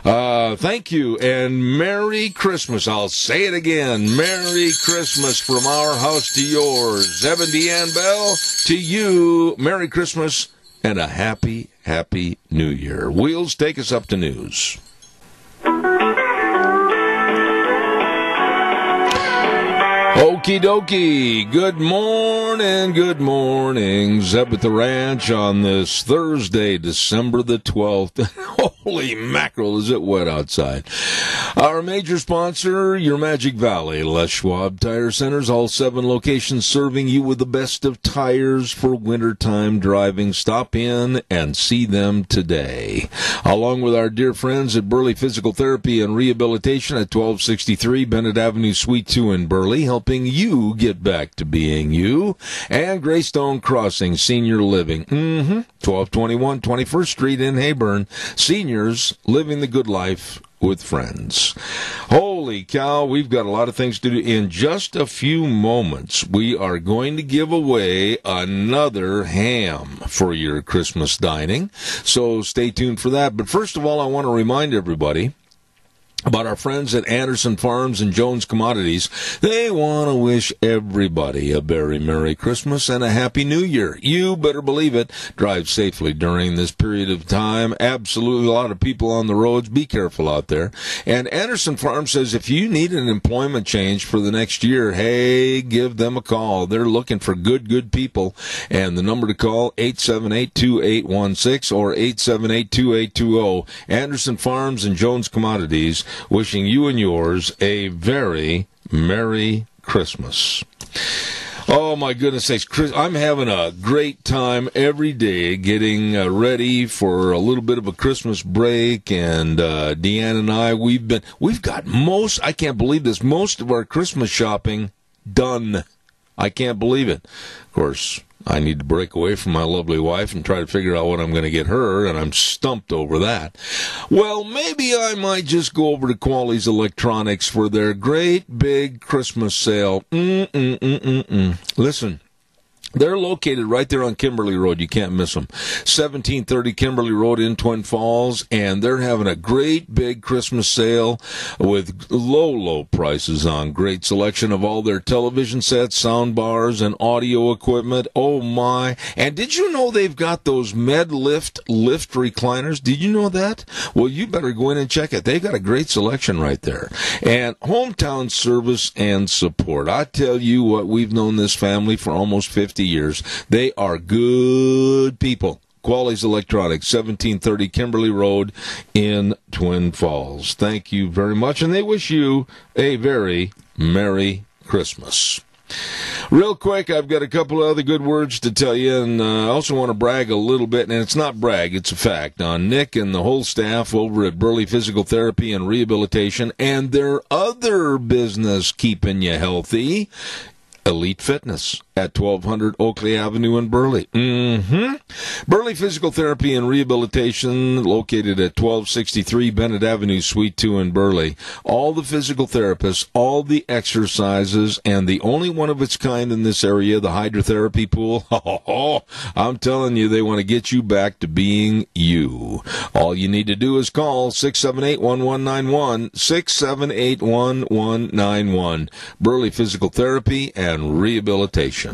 Thank you, and Merry Christmas. I'll say it again. Merry Christmas from our house to yours. Zeb and Deanne Bell, to you, Merry Christmas and a happy, happy New Year. Wheels, take us up to news. Okie dokie. Good morning. Zeb at the Ranch on this Thursday, December the 12th. Holy mackerel, is it wet outside. Our major sponsor, your Magic Valley Les Schwab Tire Centers, all 7 locations serving you with the best of tires for wintertime driving. Stop in and see them today. Along with our dear friends at Burley Physical Therapy and Rehabilitation at 1263 Bennett Avenue, Suite 2 in Burley, helping you get back to being you. And Greystone Crossing Senior Living, 1221 21st Street in Hayburn. Seniors living the good life with friends. Holy cow, we've got a lot of things to do. In just a few moments, we are going to give away another ham for your Christmas dining. So stay tuned for that. But first of all, I want to remind everybody about our friends at Anderson Farms and Jones Commodities. They want to wish everybody a very Merry Christmas and a Happy New Year. You better believe it. Drive safely during this period of time. Absolutely a lot of people on the roads. Be careful out there. And Anderson Farms says if you need an employment change for the next year, hey, give them a call. They're looking for good people. And the number to call, 878-2816 or 878-2820. Anderson Farms and Jones Commodities, wishing you and yours a very Merry Christmas. Oh, my goodness sakes. I'm having a great time every day getting ready for a little bit of a Christmas break. And Deanne and I, we've got I can't believe this, most of our Christmas shopping done. I can't believe it. Of course, I need to break away from my lovely wife and try to figure out what I'm going to get her, and I'm stumped over that. Well, maybe I might just go over to Quali's Electronics for their great big Christmas sale. Listen. They're located right there on Kimberly Road. You can't miss them. 1730 Kimberly Road in Twin Falls, and they're having a great big Christmas sale with low prices on great selection of all their television sets, sound bars, and audio equipment. Oh, my. And did you know they've got those MedLift lift recliners? Did you know that? Well, you better go in and check it. They've got a great selection right there. And hometown service and support. I tell you what, we've known this family for almost 50 years. They are good people. Quali's Electronics, 1730 Kimberly Road in Twin Falls. Thank you very much, and they wish you a very Merry Christmas. Real quick, I've got a couple of other good words to tell you, and I also want to brag a little bit, and it's not brag, it's a fact, on Nick and the whole staff over at Burley Physical Therapy and Rehabilitation and their other business keeping you healthy, Elite Fitness at 1200 Oakley Avenue in Burley. Burley Physical Therapy and Rehabilitation, located at 1263 Bennett Avenue, Suite 2 in Burley. All the physical therapists, all the exercises, and the only one of its kind in this area, the hydrotherapy pool. I'm telling you, they want to get you back to being you. All you need to do is call 678-1191, 678-1191. Burley Physical Therapy and Rehabilitation.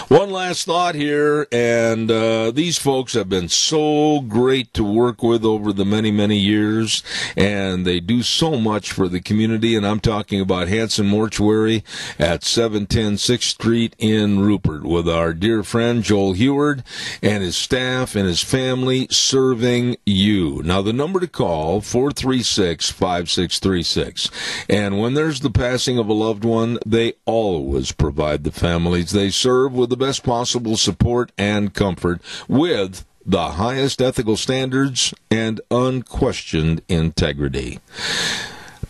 One last thought here, and these folks have been so great to work with over the many years, and they do so much for the community, and I'm talking about Hanson Mortuary at 710 6th Street in Rupert with our dear friend Joel Heward and his staff and his family serving you. Now, the number to call, 436-5636, and when there's the passing of a loved one, they always provide the families they serve with the best possible support and comfort with the highest ethical standards and unquestioned integrity.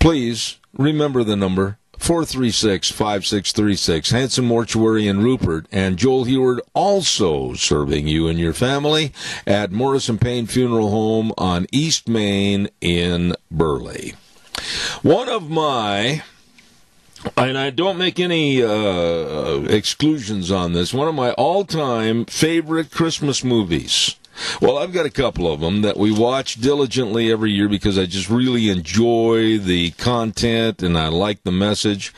Please remember the number 436-5636. Hanson Mortuary in Rupert, and Joel Heward also serving you and your family at Morrison Payne Funeral Home on East Main in Burley. One of my, and I don't make any exclusions on this, one of my all-time favorite Christmas movies. Well, I've got a couple of them that we watch diligently every year because I just really enjoy the content and I like the message.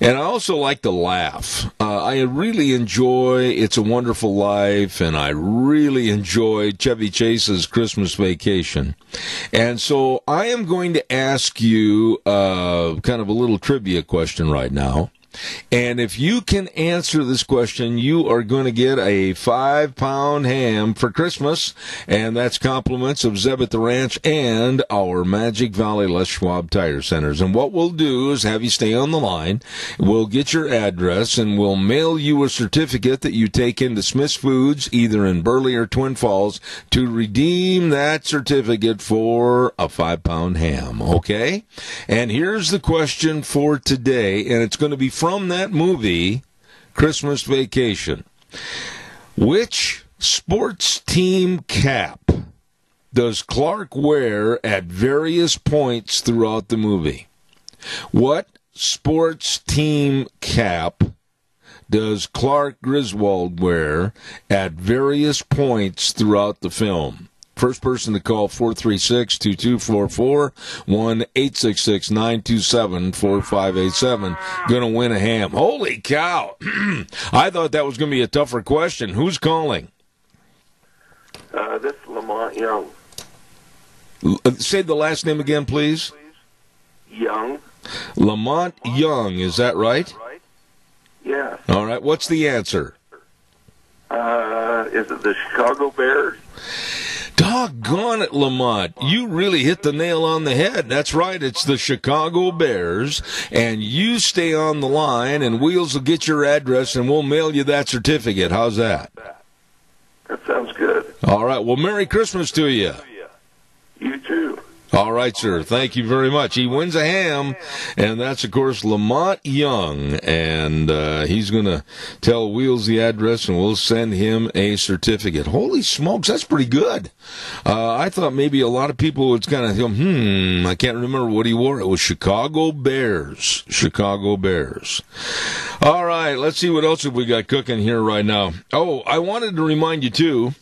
And I also like to laugh. I really enjoy It's a Wonderful Life, and I really enjoy Chevy Chase's Christmas Vacation. And so I am going to ask you kind of a little trivia question right now. And if you can answer this question, you are going to get a 5-pound ham for Christmas, and that's compliments of Zeb at the Ranch and our Magic Valley Les Schwab Tire Centers. And what we'll do is have you stay on the line. We'll get your address, and we'll mail you a certificate that you take into Smith's Foods, either in Burley or Twin Falls, to redeem that certificate for a 5-pound ham, okay? And here's the question for today, and it's going to be from that movie, Christmas Vacation. Which sports team cap does Clark wear at various points throughout the movie? What sports team cap does Clark Griswold wear at various points throughout the film? First person to call, 436-2244, 1-866-927-4587. Gonna win a ham. Holy cow! I thought that was gonna be a tougher question. Who's calling? This is Lamont Young. Say the last name again, please. Young. Lamont Young, is that right? Yeah. All right, what's the answer? Is it the Chicago Bears? Doggone it, Lamont. You really hit the nail on the head. That's right. It's the Chicago Bears. And you stay on the line, and Wheels will get your address, and we'll mail you that certificate. How's that? That sounds good. All right. Well, Merry Christmas to you. You too. All right, sir. Thank you very much. He wins a ham, and that's, of course, Lamont Young. And he's going to tell Wheels the address, and we'll send him a certificate. Holy smokes, that's pretty good. I thought maybe a lot of people would kind of, I can't remember what he wore. It was Chicago Bears. Chicago Bears. All right, let's see what else have we got cooking here right now. Oh, I wanted to remind you, too,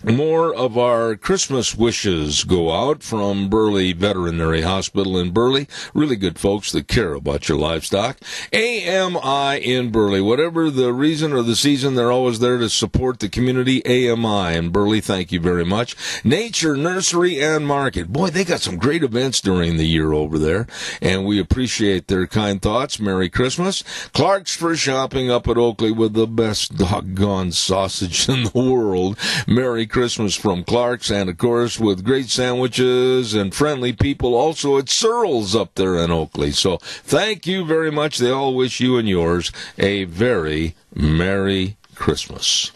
more of our Christmas wishes go out from Burley Veterinary Hospital in Burley. Really good folks that care about your livestock. AMI in Burley. Whatever the reason or the season, they're always there to support the community. AMI in Burley, thank you very much. Nature Nursery and Market. Boy, they got some great events during the year over there, and we appreciate their kind thoughts. Merry Christmas. Clark's for Shopping up at Oakley with the best doggone sausage in the world. Merry Christmas from Clark's, and of course with great sandwiches and friendly people also at Searles up there in Oakley. So thank you very much. They all wish you and yours a very Merry Christmas.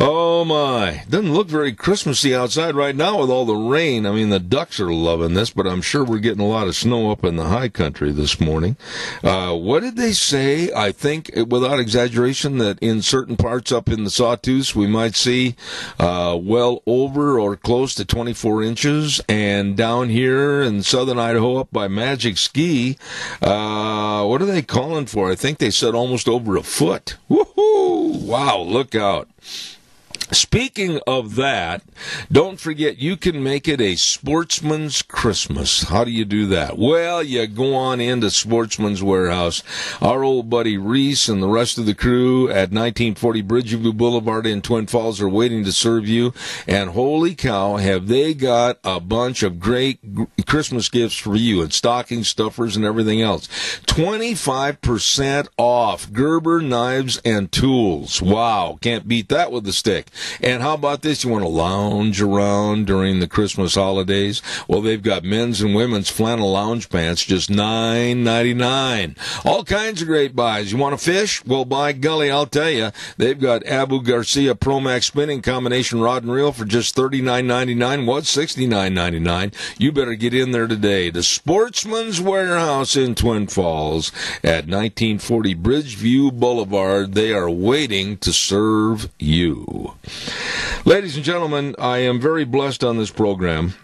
Oh my, doesn't look very Christmassy outside right now with all the rain. I mean, the ducks are loving this, but I'm sure we're getting a lot of snow up in the high country this morning. What did they say? I think, without exaggeration, that in certain parts up in the Sawtooth, we might see well over or close to 24 inches. And down here in southern Idaho up by Magic Ski, what are they calling for? I think they said almost over a foot. Woohoo! Wow, look out. Speaking of that, don't forget you can make it a Sportsman's Christmas. How do you do that? Well, you go on into Sportsman's Warehouse. Our old buddy Reese and the rest of the crew at 1940 Bridgeview Boulevard in Twin Falls are waiting to serve you. And holy cow, have they got a bunch of great Christmas gifts for you, and stocking stuffers and everything else. 25% off Gerber knives and tools. Wow, can't beat that with a stick. And how about this? You want to lounge around during the Christmas holidays? Well, they've got men's and women's flannel lounge pants, just $9.99. All kinds of great buys. You want to fish? Well, by golly, I'll tell you, they've got Abu Garcia Pro Max spinning combination rod and reel for just $39.99. What's $69.99? You better get in there today. The Sportsman's Warehouse in Twin Falls at 1940 Bridgeview Boulevard. They are waiting to serve you. Ladies and gentlemen, I am very blessed on this program.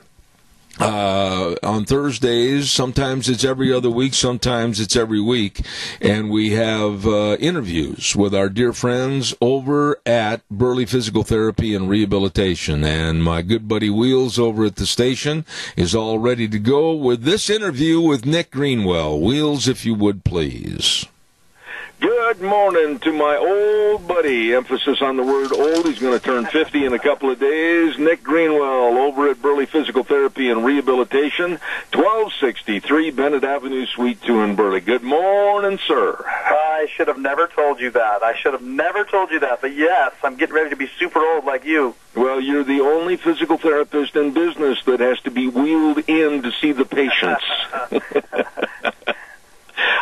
On Thursdays, sometimes it's every other week, sometimes it's every week, and we have interviews with our dear friends over at Burley Physical Therapy and Rehabilitation. And my good buddy Wheels over at the station is all ready to go with this interview with Nick Greenwell. Wheels, if you would, please. Good morning to my old buddy, emphasis on the word old. He's going to turn 50 in a couple of days. Nick Greenwell over at Burley Physical Therapy and Rehabilitation, 1263 Bennett Avenue, Suite 2 in Burley. Good morning, sir. I should have never told you that. But yes, I'm getting ready to be super old like you. Well, you're the only physical therapist in business that has to be wheeled in to see the patients.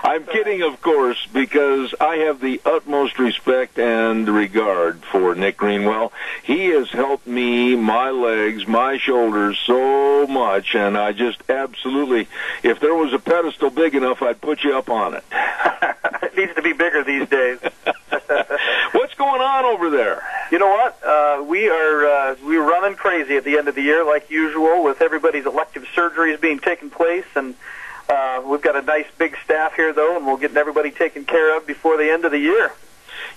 I'm kidding, of course, because I have the utmost respect and regard for Nick Greenwell. He has helped me, my legs, my shoulders so much, and I just absolutely, if there was a pedestal big enough, I'd put you up on it. It needs to be bigger these days. What's going on over there? You know what? We're running crazy at the end of the year, like usual, with everybody's elective surgeries being taken place, and we've got a nice big staff here, though, and we'll get everybody taken care of before the end of the year.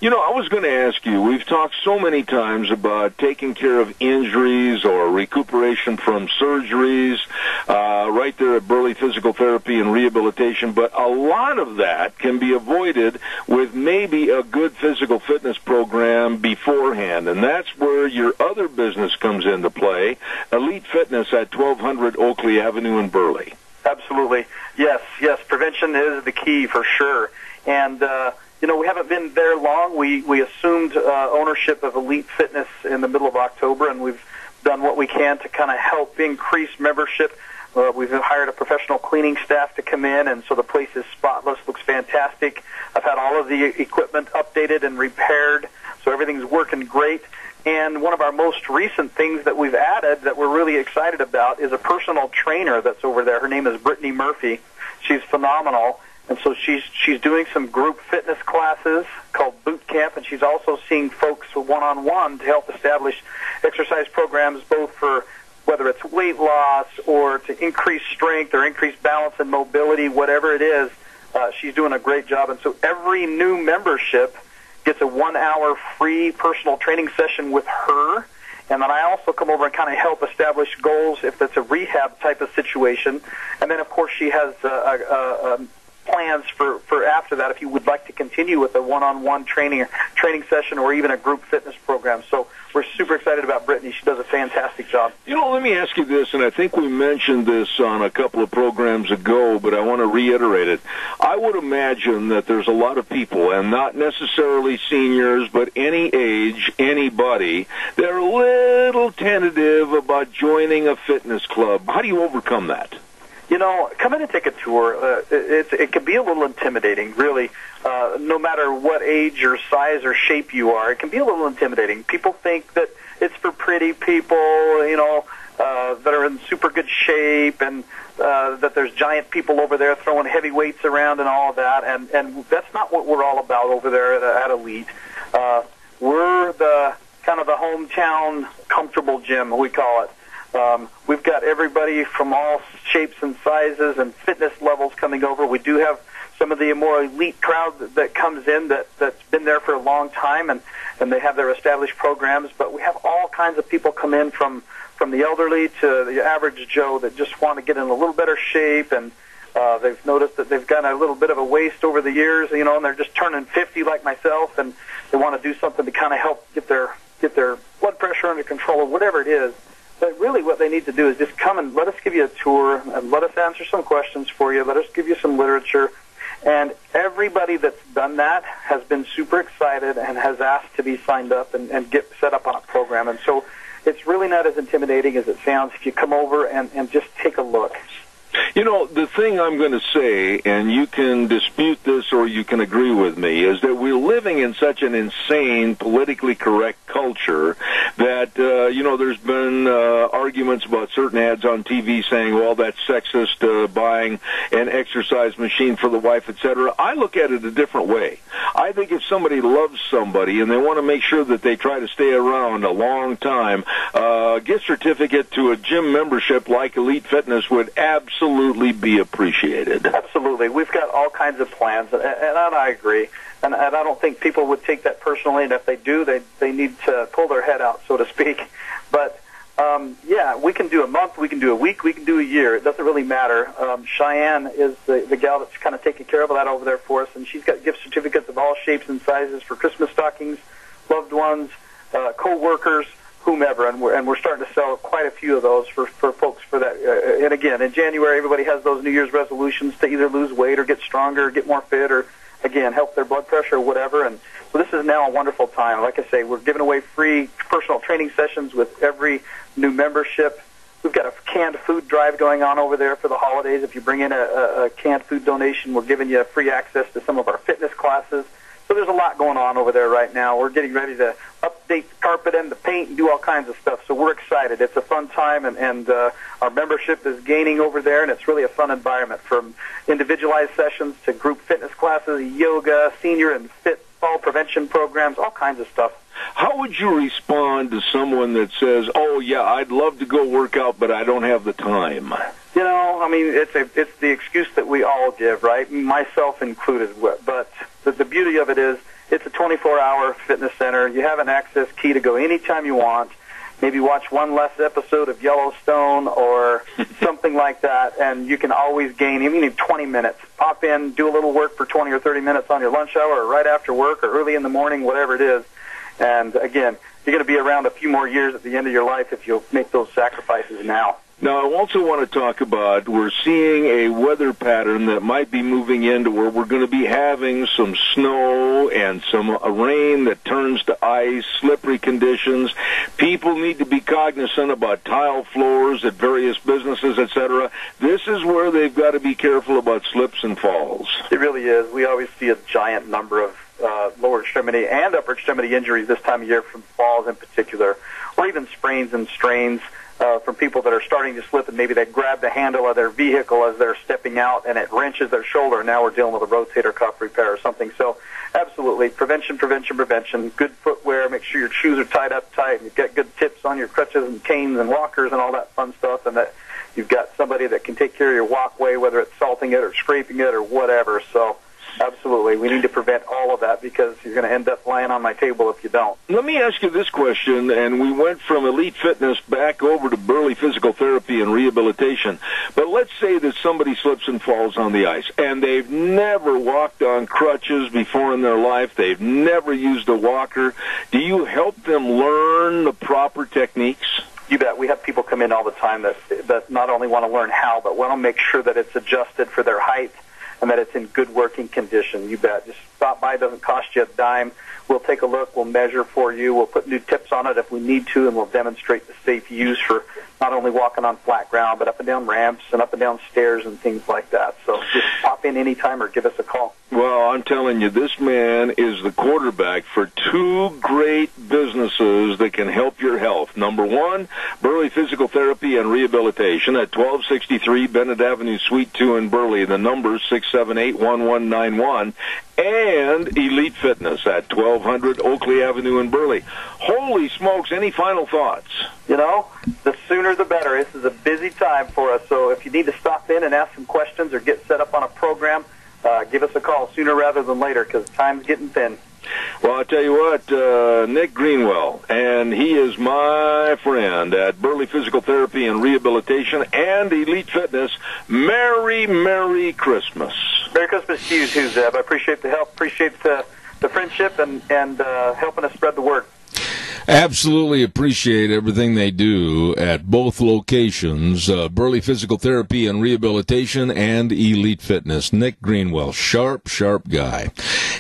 You know, I was going to ask you, we've talked so many times about taking care of injuries or recuperation from surgeries right there at Burley Physical Therapy and Rehabilitation, but a lot of that can be avoided with maybe a good physical fitness program beforehand, and that's where your other business comes into play, Elite Fitness at 1200 Oakley Avenue in Burley. Absolutely. Yes. Prevention is the key for sure. And, we haven't been there long. We assumed ownership of Elite Fitness in the middle of October, and we've done what we can to kind of help increase membership. We've hired a professional cleaning staff to come in, and so the place is spotless, looks fantastic. I've had all of the equipment updated and repaired, so everything's working great. And one of our most recent things that we've added that we're really excited about is a personal trainer that's over there. Her name is Brittany Murphy. She's phenomenal. And so she's doing some group fitness classes called Boot Camp, and she's also seeing folks one-on-one to help establish exercise programs both for whether it's weight loss or to increase strength or increase balance and mobility, whatever it is. She's doing a great job. And so every new membership gets a 1-hour free personal training session with her. And then I also come over and kind of help establish goals if it's a rehab type of situation. And then, of course, she has plans for after that if you would like to continue with a one-on-one training session or even a group fitness program. So we're super excited about Brittany. She does a fantastic job. Let me ask you this, and I think we mentioned this on a couple of programs ago, but I want to reiterate it. I would imagine that there's a lot of people, and not necessarily seniors, but any age, anybody, that are a little tentative about joining a fitness club. How do you overcome that? Come in and take a tour. It can be a little intimidating, really. No matter what age or size or shape you are, it can be a little intimidating. People think that it's for pretty people, that are in super good shape, and that there's giant people over there throwing heavy weights around and all of that. And that's not what we're all about over there at Elite. We're the kind of the hometown comfortable gym, we call it. We've got everybody from all shapes and sizes and fitness levels coming over. We do have some of the more elite crowd that comes in that's been there for a long time, and they have their established programs. But we have all kinds of people come in from the elderly to the average Joe that just want to get in a little better shape, and they've noticed that they've gotten a little bit of a waist over the years, and they're just turning 50 like myself, and they want to do something to kind of help get their blood pressure under control or whatever it is. But really what they need to do is just come and let us give you a tour and let us answer some questions for you. Let us give you some literature. And everybody that's done that has been super excited and has asked to be signed up and get set up on a program. And so it's really not as intimidating as it sounds if you come over and just take a look. You know, the thing I'm going to say, and you can dispute this or you can agree with me, is that we're living in such an insane, politically correct culture that, there's been arguments about certain ads on TV saying, well, that's sexist, buying an exercise machine for the wife, etc. I look at it a different way. I think if somebody loves somebody and they want to make sure that they try to stay around a long time, a gift certificate to a gym membership like Elite Fitness would absolutely be appreciated. Absolutely. We've got all kinds of plans, and I agree. And I don't think people would take that personally, and if they do, they need to pull their head out, so to speak. But, we can do a month, we can do a week, we can do a year. It doesn't really matter. Cheyenne is the gal that's kind of taking care of that over there for us, and she's got gift certificates of all shapes and sizes for Christmas stockings, loved ones, co-workers, whomever, and we're starting to sell quite a few of those for folks for that. And again, in January, everybody has those New Year's resolutions to either lose weight or get stronger or get more fit or, again, help their blood pressure or whatever. And so this is now a wonderful time. Like I say, we're giving away free personal training sessions with every new membership. We've got a canned food drive going on over there for the holidays. If you bring in a canned food donation, we're giving you free access to some of our fitness classes. So there's a lot going on over there right now. We're getting ready to update the carpet and the paint and do all kinds of stuff. So we're excited. It's a fun time, and our membership is gaining over there, and it's really a fun environment, from individualized sessions to group fitness classes, yoga, senior and fit fall prevention programs, all kinds of stuff. How would you respond to someone that says, oh, yeah, I'd love to go work out, but I don't have the time? You know, I mean, it's the excuse that we all give, right? Myself included. But the beauty of it is it's a 24-hour fitness center. You have an access key to go anytime you want. Maybe watch one less episode of Yellowstone or something like that, and you can always gain, even in 20 minutes. Pop in, do a little work for 20 or 30 minutes on your lunch hour or right after work or early in the morning, whatever it is. And, again, you're going to be around a few more years at the end of your life if you'll make those sacrifices now. Now, I also want to talk about, we're seeing a weather pattern that might be moving into where we're going to be having some snow and some rain that turns to ice, slippery conditions. People need to be cognizant about tile floors at various businesses, etc. This is where they've got to be careful about slips and falls. It really is. We always see a giant number of lower extremity and upper extremity injuries this time of year from falls in particular, or even sprains and strains. From people that are starting to slip and maybe they grab the handle of their vehicle as they're stepping out and it wrenches their shoulder, and now we're dealing with a rotator cuff repair or something. So absolutely, prevention. Good footwear, make sure your shoes are tied up tight, and you've got good tips on your crutches and canes and walkers and all that fun stuff, and that you've got somebody that can take care of your walkway, whether it's salting it or scraping it or whatever. So absolutely, we need to prevent all of that because you're going to end up lying on my table if you don't. Let me ask you this question, and we went from Elite Fitness back over to Burley Physical Therapy and Rehabilitation. But let's say that somebody slips and falls on the ice, and they've never walked on crutches before in their life. They've never used a walker. Do you help them learn the proper techniques? You bet. We have people come in all the time that not only want to learn how, but want to make sure that it's adjusted for their height and that it's in good working condition. You bet. Just stop by. It doesn't cost you a dime. We'll take a look. We'll measure for you. We'll put new tips on it if we need to, and we'll demonstrate the safe use for not only walking on flat ground, but up and down ramps and up and down stairs and things like that. So just pop in anytime or give us a call. Well, I'm telling you, this man is the quarterback for two great businesses that can help your health. Number one, Burley Physical Therapy and Rehabilitation at 1263 Bennett Avenue, Suite 2 in Burley. The number is 678-1191. And Elite Fitness at 1200 Oakley Avenue in Burley. Holy smokes, any final thoughts? You know, the sooner the better. This is a busy time for us, so if you need to stop in and ask some questions or get set up on a program, give us a call sooner rather than later because time's getting thin. Well, I'll tell you what, Nick Greenwell, and he is my friend at Burley Physical Therapy and Rehabilitation and Elite Fitness. Merry, Merry Christmas. Merry Christmas to you too, Zeb. I appreciate the help, appreciate the friendship, and helping us spread the word. Absolutely appreciate everything they do at both locations, Burley Physical Therapy and Rehabilitation and Elite Fitness. Nick Greenwell, sharp guy.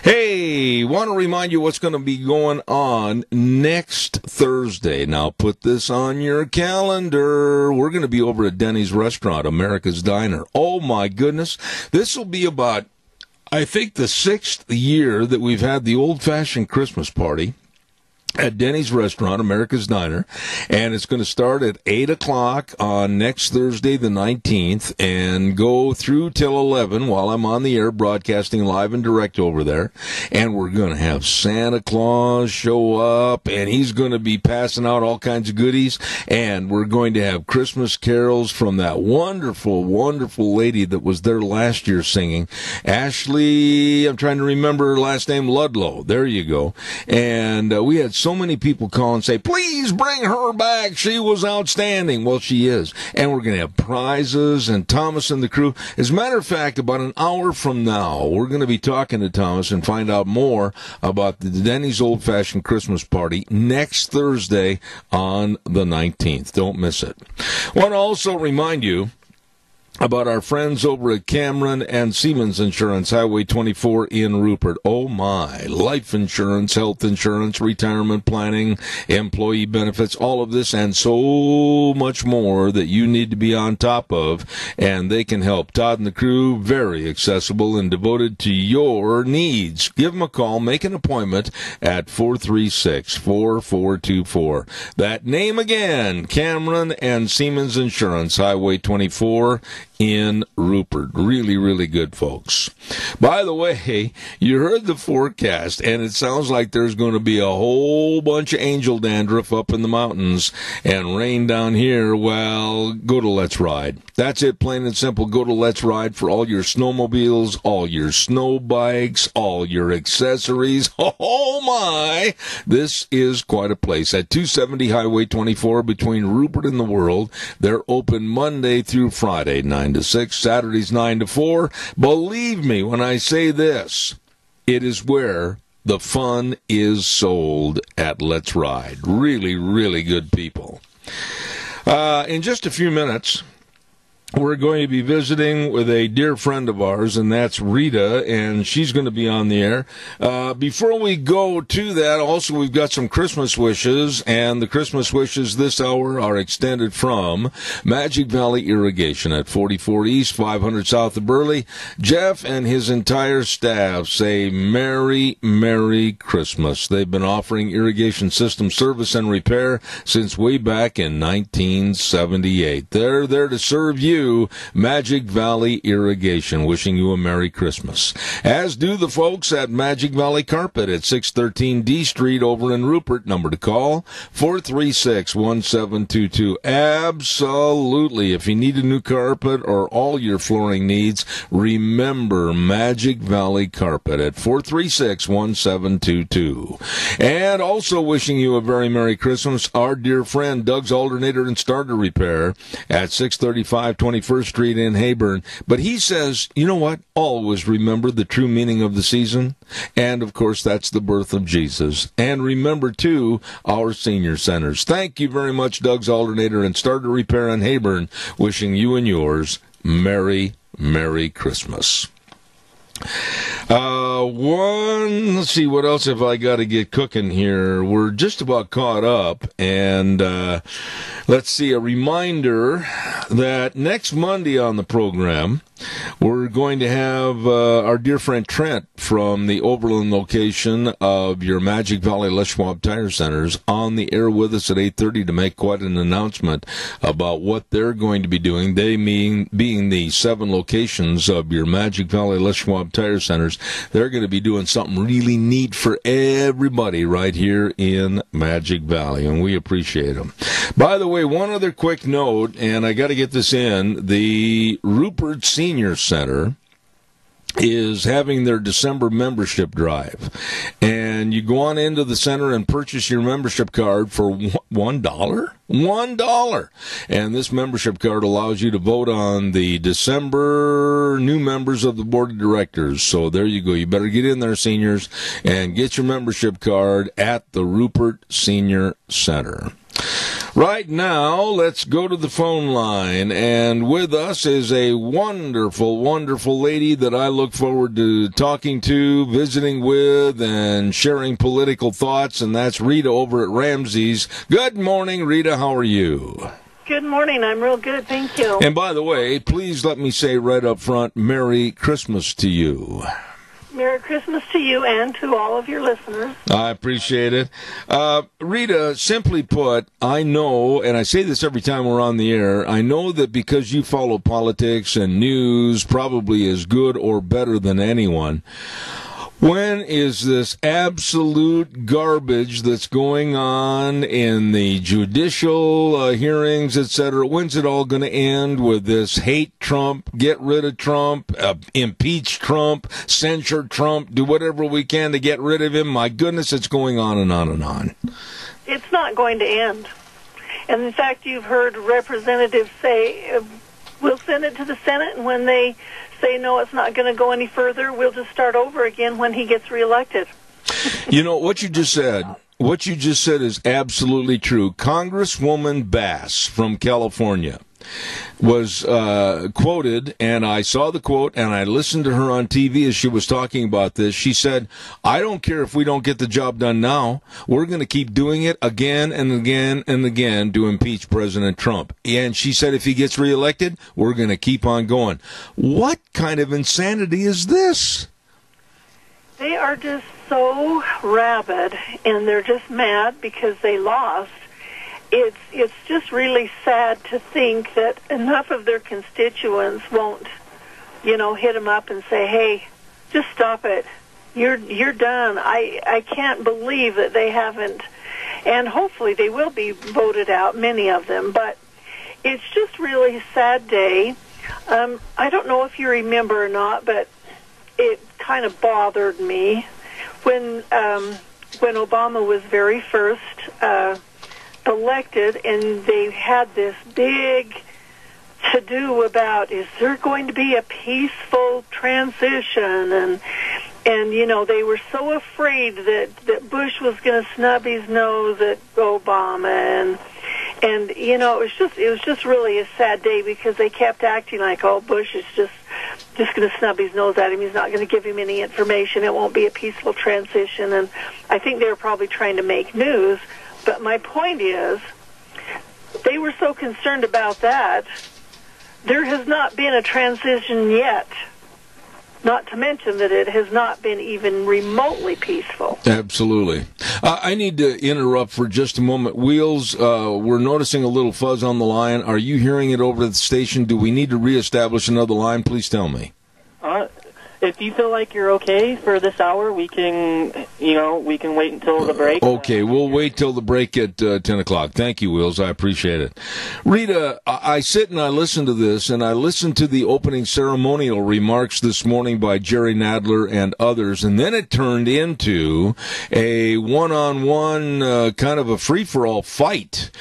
Hey, want to remind you what's going to be going on next Thursday. Now, put this on your calendar. We're going to be over at Denny's Restaurant, America's Diner. Oh, my goodness. This will be about, I think, the 6th year that we've had the old-fashioned Christmas party at Denny's Restaurant, America's Diner, and it's going to start at 8 o'clock on next Thursday, the 19th, and go through till 11 while I'm on the air broadcasting live and direct over there. And we're going to have Santa Claus show up, and he's going to be passing out all kinds of goodies, and we're going to have Christmas carols from that wonderful, wonderful lady that was there last year singing, Ashley, I'm trying to remember her last name, Ludlow. There you go. And we had so many people call and say, please bring her back. She was outstanding. Well, she is. And we're going to have prizes and Thomas and the crew. As a matter of fact, about an hour from now, we're going to be talking to Thomas and find out more about the Denny's Old-Fashioned Christmas Party next Thursday on the 19th. Don't miss it. I want to also remind you about our friends over at Cameron and Siemens Insurance, Highway 24 in Rupert. Oh, my. Life insurance, health insurance, retirement planning, employee benefits, all of this and so much more that you need to be on top of, and they can help. Todd and the crew, very accessible and devoted to your needs. Give them a call. Make an appointment at 436-4424. That name again, Cameron and Siemens Insurance, Highway 24 in Rupert. Really, really good folks. By the way, you heard the forecast, and it sounds like there's going to be a whole bunch of angel dandruff up in the mountains and rain down here. Well, go to Let's Ride. That's it, plain and simple. Go to Let's Ride for all your snowmobiles, all your snow bikes, all your accessories. Oh, my! This is quite a place. At 270 Highway 24 between Rupert and the World. They're open Monday through Friday, 9 to 6, Saturdays 9 to 4. Believe me when I say this, it is where the fun is sold at Let's Ride. Really, really good people. In just a few minutes, we're going to be visiting with a dear friend of ours, and that's Rita, and she's going to be on the air. Before we go to that, also we've got some Christmas wishes, and the Christmas wishes this hour are extended from Magic Valley Irrigation at 44 East, 500 South of Burley. Jeff and his entire staff say Merry, Merry Christmas. They've been offering irrigation system service and repair since way back in 1978. They're there to serve you. Magic Valley Irrigation, wishing you a Merry Christmas. As do the folks at Magic Valley Carpet at 613 D Street over in Rupert. Number to call, 436-1722. Absolutely. If you need a new carpet or all your flooring needs, remember Magic Valley Carpet at 436-1722. And also wishing you a very Merry Christmas, our dear friend Doug's Alternator and Starter Repair at 635 21st Street in Heyburn. But he says, you know what? Always remember the true meaning of the season. And, of course, that's the birth of Jesus. And remember, too, our senior centers. Thank you very much, Doug's Alternator and Starter Repair in Heyburn. Wishing you and yours Merry, Merry Christmas. Let's see, what else have I got to get cooking here? We're just about caught up, and let's see, a reminder that next Monday on the program, we're going to have our dear friend Trent from the Overland location of your Magic Valley Les Schwab Tire Centers on the air with us at 8:30 to make quite an announcement about what they're going to be doing. They being the 7 locations of your Magic Valley Les Schwab Tire Centers. They're going to be doing something really neat for everybody right here in Magic Valley, and we appreciate them. By the way, one other quick note, and I got to get this in, the Rupert Senior Center is having their December membership drive. And you go on into the center and purchase your membership card for $1? $1. And this membership card allows you to vote on the December new members of the board of directors. So there you go. You better get in there, seniors, and get your membership card at the Rupert Senior Center. Right now, let's go to the phone line, and with us is a wonderful, wonderful lady that I look forward to talking to, visiting with, and sharing political thoughts, and that's Rita over at Ramsey's. Good morning, Rita. How are you? Good morning. I'm real good. Thank you. And by the way, please let me say right up front, Merry Christmas to you. Merry Christmas to you and to all of your listeners. I appreciate it. Rita, simply put, I know, and I say this every time we're on the air, I know that because you follow politics and news probably as good or better than anyone, when is this absolute garbage that's going on in the judicial hearings, etc., when's it all going to end with this hate Trump, get rid of Trump, impeach Trump, censure Trump, do whatever we can to get rid of him? My goodness, it's going on and on and on. It's not going to end. And in fact, you've heard representatives say, we'll send it to the Senate, and when they say, no, it's not going to go any further, we'll just start over again when he gets reelected. You know, what you just said is absolutely true. Congresswoman Bass from California was quoted, and I saw the quote, and I listened to her on TV as she was talking about this. She said, I don't care if we don't get the job done now. We're going to keep doing it again and again and again to impeach President Trump. And she said if he gets reelected, we're going to keep on going. What kind of insanity is this? They are just so rabid, and they're just mad because they lost. It's just really sad to think that enough of their constituents won't, hit them up and say, hey, just stop it. You're done. I can't believe that they haven't, and hopefully they will be voted out, many of them, but it's just really a sad day. I don't know if you remember or not, but it kind of bothered me when Obama was very first elected, and they had this big to-do about, is there going to be a peaceful transition? And they were so afraid that Bush was going to snub his nose at Obama, and it was just really a sad day because they kept acting like, oh, Bush is just going to snub his nose at him. He's not going to give him any information. It won't be a peaceful transition. And I think they were probably trying to make news. But my point is, they were so concerned about that, there has not been a transition yet. Not to mention that it has not been even remotely peaceful. Absolutely. I need to interrupt for just a moment. Wheels, we're noticing a little fuzz on the line. Are you hearing it over the station? Do we need to reestablish another line? Please tell me. If you feel like you're okay for this hour, we can wait until the break. Okay, we'll wait till the break at 10 o'clock. Thank you, Wills. I appreciate it. Rita, I sit and I listen to this, and I listened to the opening ceremonial remarks this morning by Jerry Nadler and others, and then it turned into a one-on-one kind of a free-for-all fight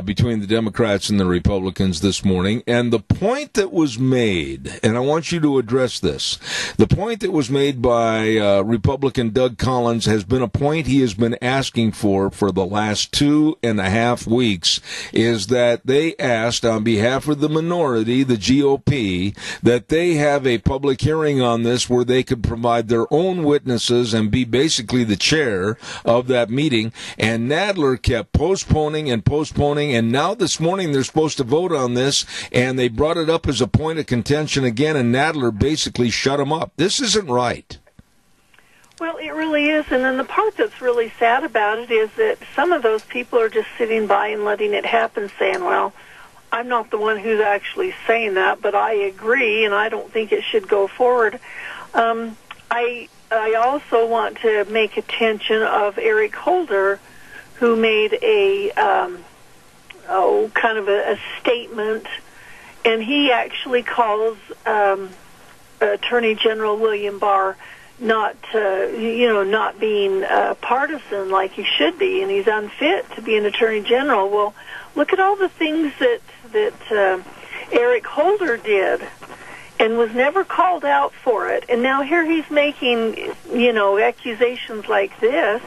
between the Democrats and the Republicans this morning. And the point that was made, and I want you to address this, the point that was made by Republican Doug Collins has been a point he has been asking for the last 2.5 weeks, is that they asked on behalf of the minority, the GOP, that they have a public hearing on this where they could provide their own witnesses and be basically the chair of that meeting. And Nadler kept postponing, and now this morning they're supposed to vote on this, and they brought it up as a point of contention again, and Nadler basically shut him up. This isn't right. Well, it really is, and then the part that's really sad about it is that some of those people are just sitting by and letting it happen, saying, well, I'm not the one who's actually saying that, but I agree, and I don't think it should go forward. I also want to make attention of Eric Holder, who made a kind of a statement, and he actually calls Attorney General William Barr not being partisan like he should be, and he's unfit to be an Attorney General. Well, look at all the things that Eric Holder did and was never called out for it. And now here he's making, accusations like this.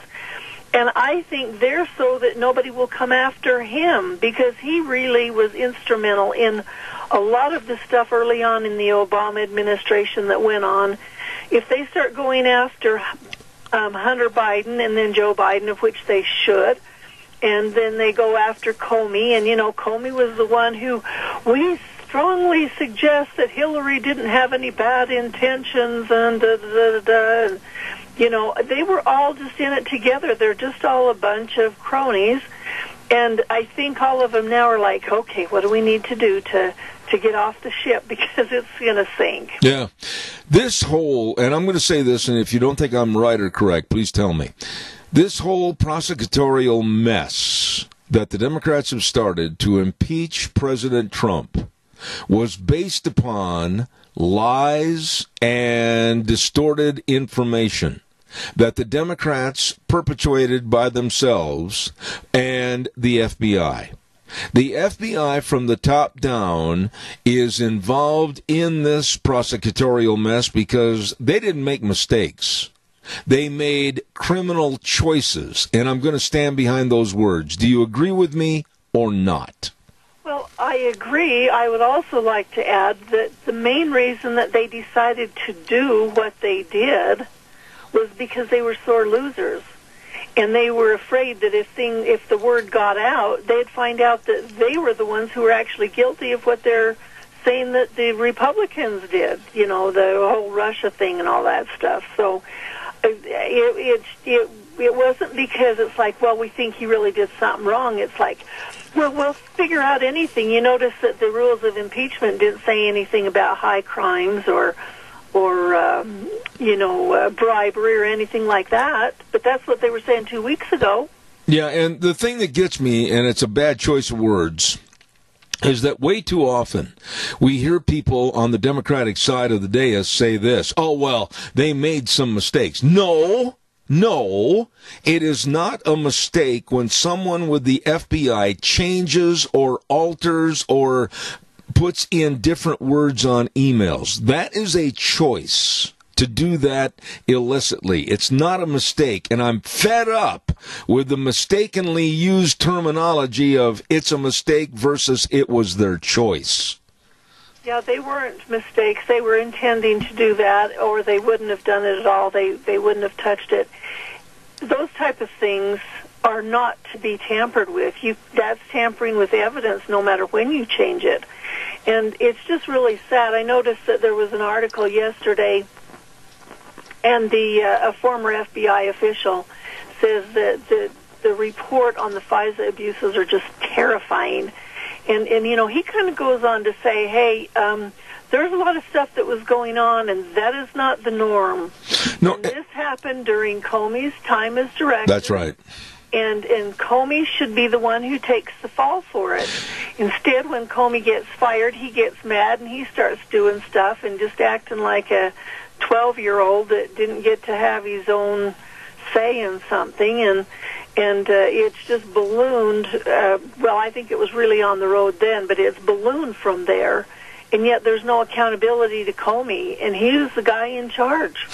And I think they're so that nobody will come after him, because he really was instrumental in a lot of the stuff early on in the Obama administration that went on. If they start going after Hunter Biden and then Joe Biden, of which they should, and then they go after Comey, and, Comey was the one who we strongly suggest that Hillary didn't have any bad intentions, and and they were all just in it together. They're just all a bunch of cronies. And I think all of them now are like, okay, what do we need to do to get off the ship, because it's going to sink. Yeah. This whole, and I'm going to say this, and if you don't think I'm right or correct, please tell me. This whole prosecutorial mess that the Democrats have started to impeach President Trump was based upon lies and distorted information that the Democrats perpetuated by themselves and the FBI. The FBI from the top down is involved in this prosecutorial mess because they didn't make mistakes. They made criminal choices, and I'm going to stand behind those words. Do you agree with me or not? Well, I agree. I would also like to add that the main reason that they decided to do what they did was because they were sore losers. And they were afraid that if the word got out, they'd find out that they were the ones who were actually guilty of what they're saying that the Republicans did, the whole Russia thing and all that stuff. So it wasn't because it's like, well, we think he really did something wrong. It's like, well, we'll figure out anything. You notice that the rules of impeachment didn't say anything about high crimes or bribery or anything like that. But that's what they were saying 2 weeks ago. Yeah, and the thing that gets me, and it's a bad choice of words, is that way too often we hear people on the Democratic side of the dais say this, oh, well, they made some mistakes. No, it is not a mistake when someone with the FBI changes or alters or puts in different words on emails. That is a choice to do that illicitly. It's not a mistake, and I'm fed up with the mistakenly used terminology of it's a mistake versus it was their choice. Yeah, they weren't mistakes. They were intending to do that, or they wouldn't have done it at all. They wouldn't have touched it. Those type of things are not to be tampered with. That's tampering with evidence no matter when you change it. And it's just really sad. I noticed that there was an article yesterday, and a former FBI official says that the report on the FISA abuses are just terrifying. And he kind of goes on to say, hey, there's a lot of stuff that was going on, and that is not the norm. No, and this happened during Comey's time as director. That's right. And Comey should be the one who takes the fall for it. Instead, when Comey gets fired, he gets mad and he starts doing stuff and just acting like a 12-year-old that didn't get to have his own say in something, and it's just ballooned. Well, I think it was really on the road then, but it's ballooned from there, and yet there's no accountability to Comey, and he's the guy in charge.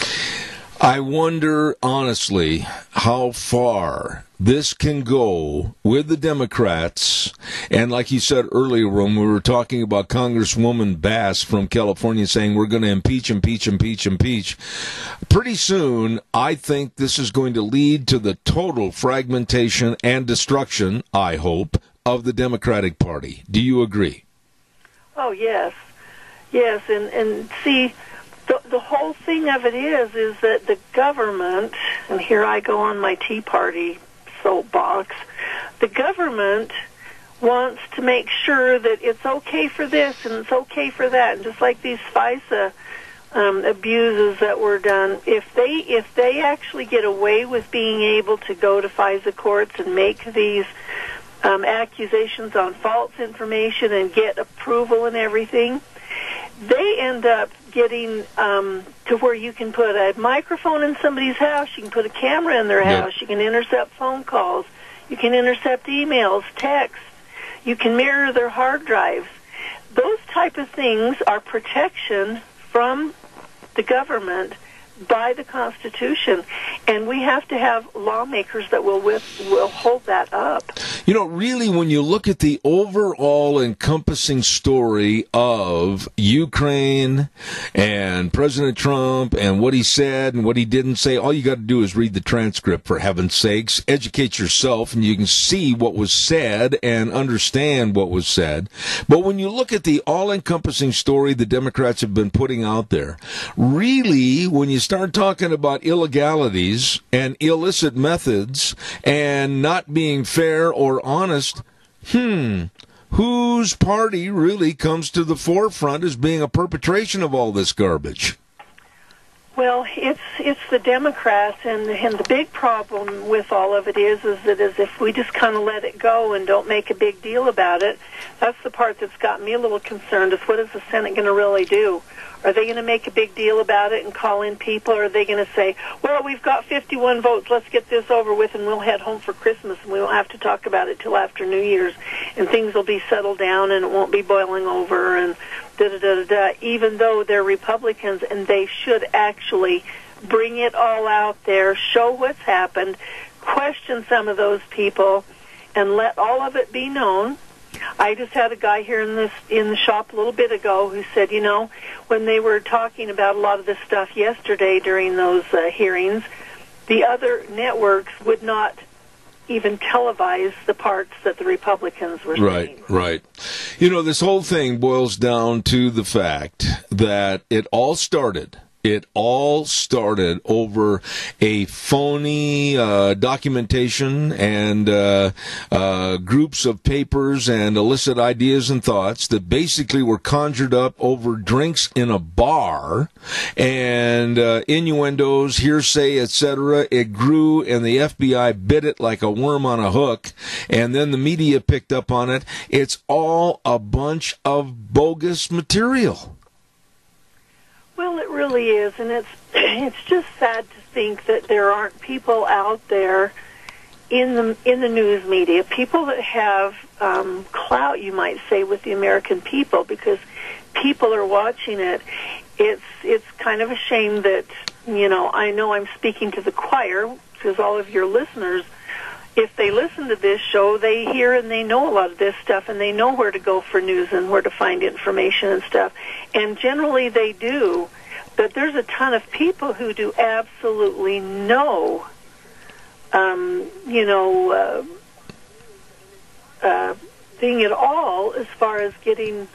I wonder, honestly, how far this can go with the Democrats. And like you said earlier when we were talking about Congresswoman Bass from California saying we're going to impeach. Pretty soon, I think this is going to lead to the total fragmentation and destruction, I hope, of the Democratic Party. Do you agree? Oh, yes. Yes, and see, the whole thing of it is that the government, and here I go on my Tea Party soapbox, the government wants to make sure that it's okay for this and it's okay for that. And just like these FISA abuses that were done, if they actually get away with being able to go to FISA courts and make these accusations on false information and get approval and everything, they end up getting to where you can put a microphone in somebody's house, you can put a camera in their house, you can intercept phone calls, you can intercept emails, texts, you can mirror their hard drives. Those type of things are protection from the government by the Constitution, and we have to have lawmakers that will hold that up. You know, really, when you look at the overall encompassing story of Ukraine and President Trump and what he said and what he didn't say, all you got to do is read the transcript, for heaven's sakes. Educate yourself, and you can see what was said and understand what was said. But when you look at the all-encompassing story the Democrats have been putting out there, really, when you start talking about illegalities and illicit methods and not being fair or honest, whose party really comes to the forefront as being a perpetration of all this garbage? Well, it's the Democrats, and the big problem with all of it is that if we just kind of let it go and don't make a big deal about it, that's the part that's got me a little concerned, is what is the Senate going to really do? Are they going to make a big deal about it and call in people, or are they going to say, well, we've got 51 votes, let's get this over with and we'll head home for Christmas and we won't have to talk about it till after New Year's and things will be settled down and it won't be boiling over and da-da-da-da-da, even though they're Republicans and they should actually bring it all out there, show what's happened, question some of those people, and let all of it be known. I just had a guy here in the shop a little bit ago who said, you know, when they were talking about a lot of this stuff yesterday during those hearings, the other networks would not even televise the parts that the Republicans were saying. Right. You know, this whole thing boils down to the fact that it all started over a phony documentation and groups of papers and illicit ideas and thoughts that basically were conjured up over drinks in a bar and innuendos, hearsay, etc. It grew, and the FBI bit it like a worm on a hook, and then the media picked up on it. It's all a bunch of bogus material. Well, it really is, and it's just sad to think that there aren't people out there in the news media, people that have clout, you might say, with the American people, because people are watching it. It's kind of a shame that, you know I'm speaking to the choir, because all of your listeners, if they listen to this show, they hear and they know a lot of this stuff, and they know where to go for news and where to find information and stuff. And generally they do. But there's a ton of people who do absolutely no, thing at all as far as getting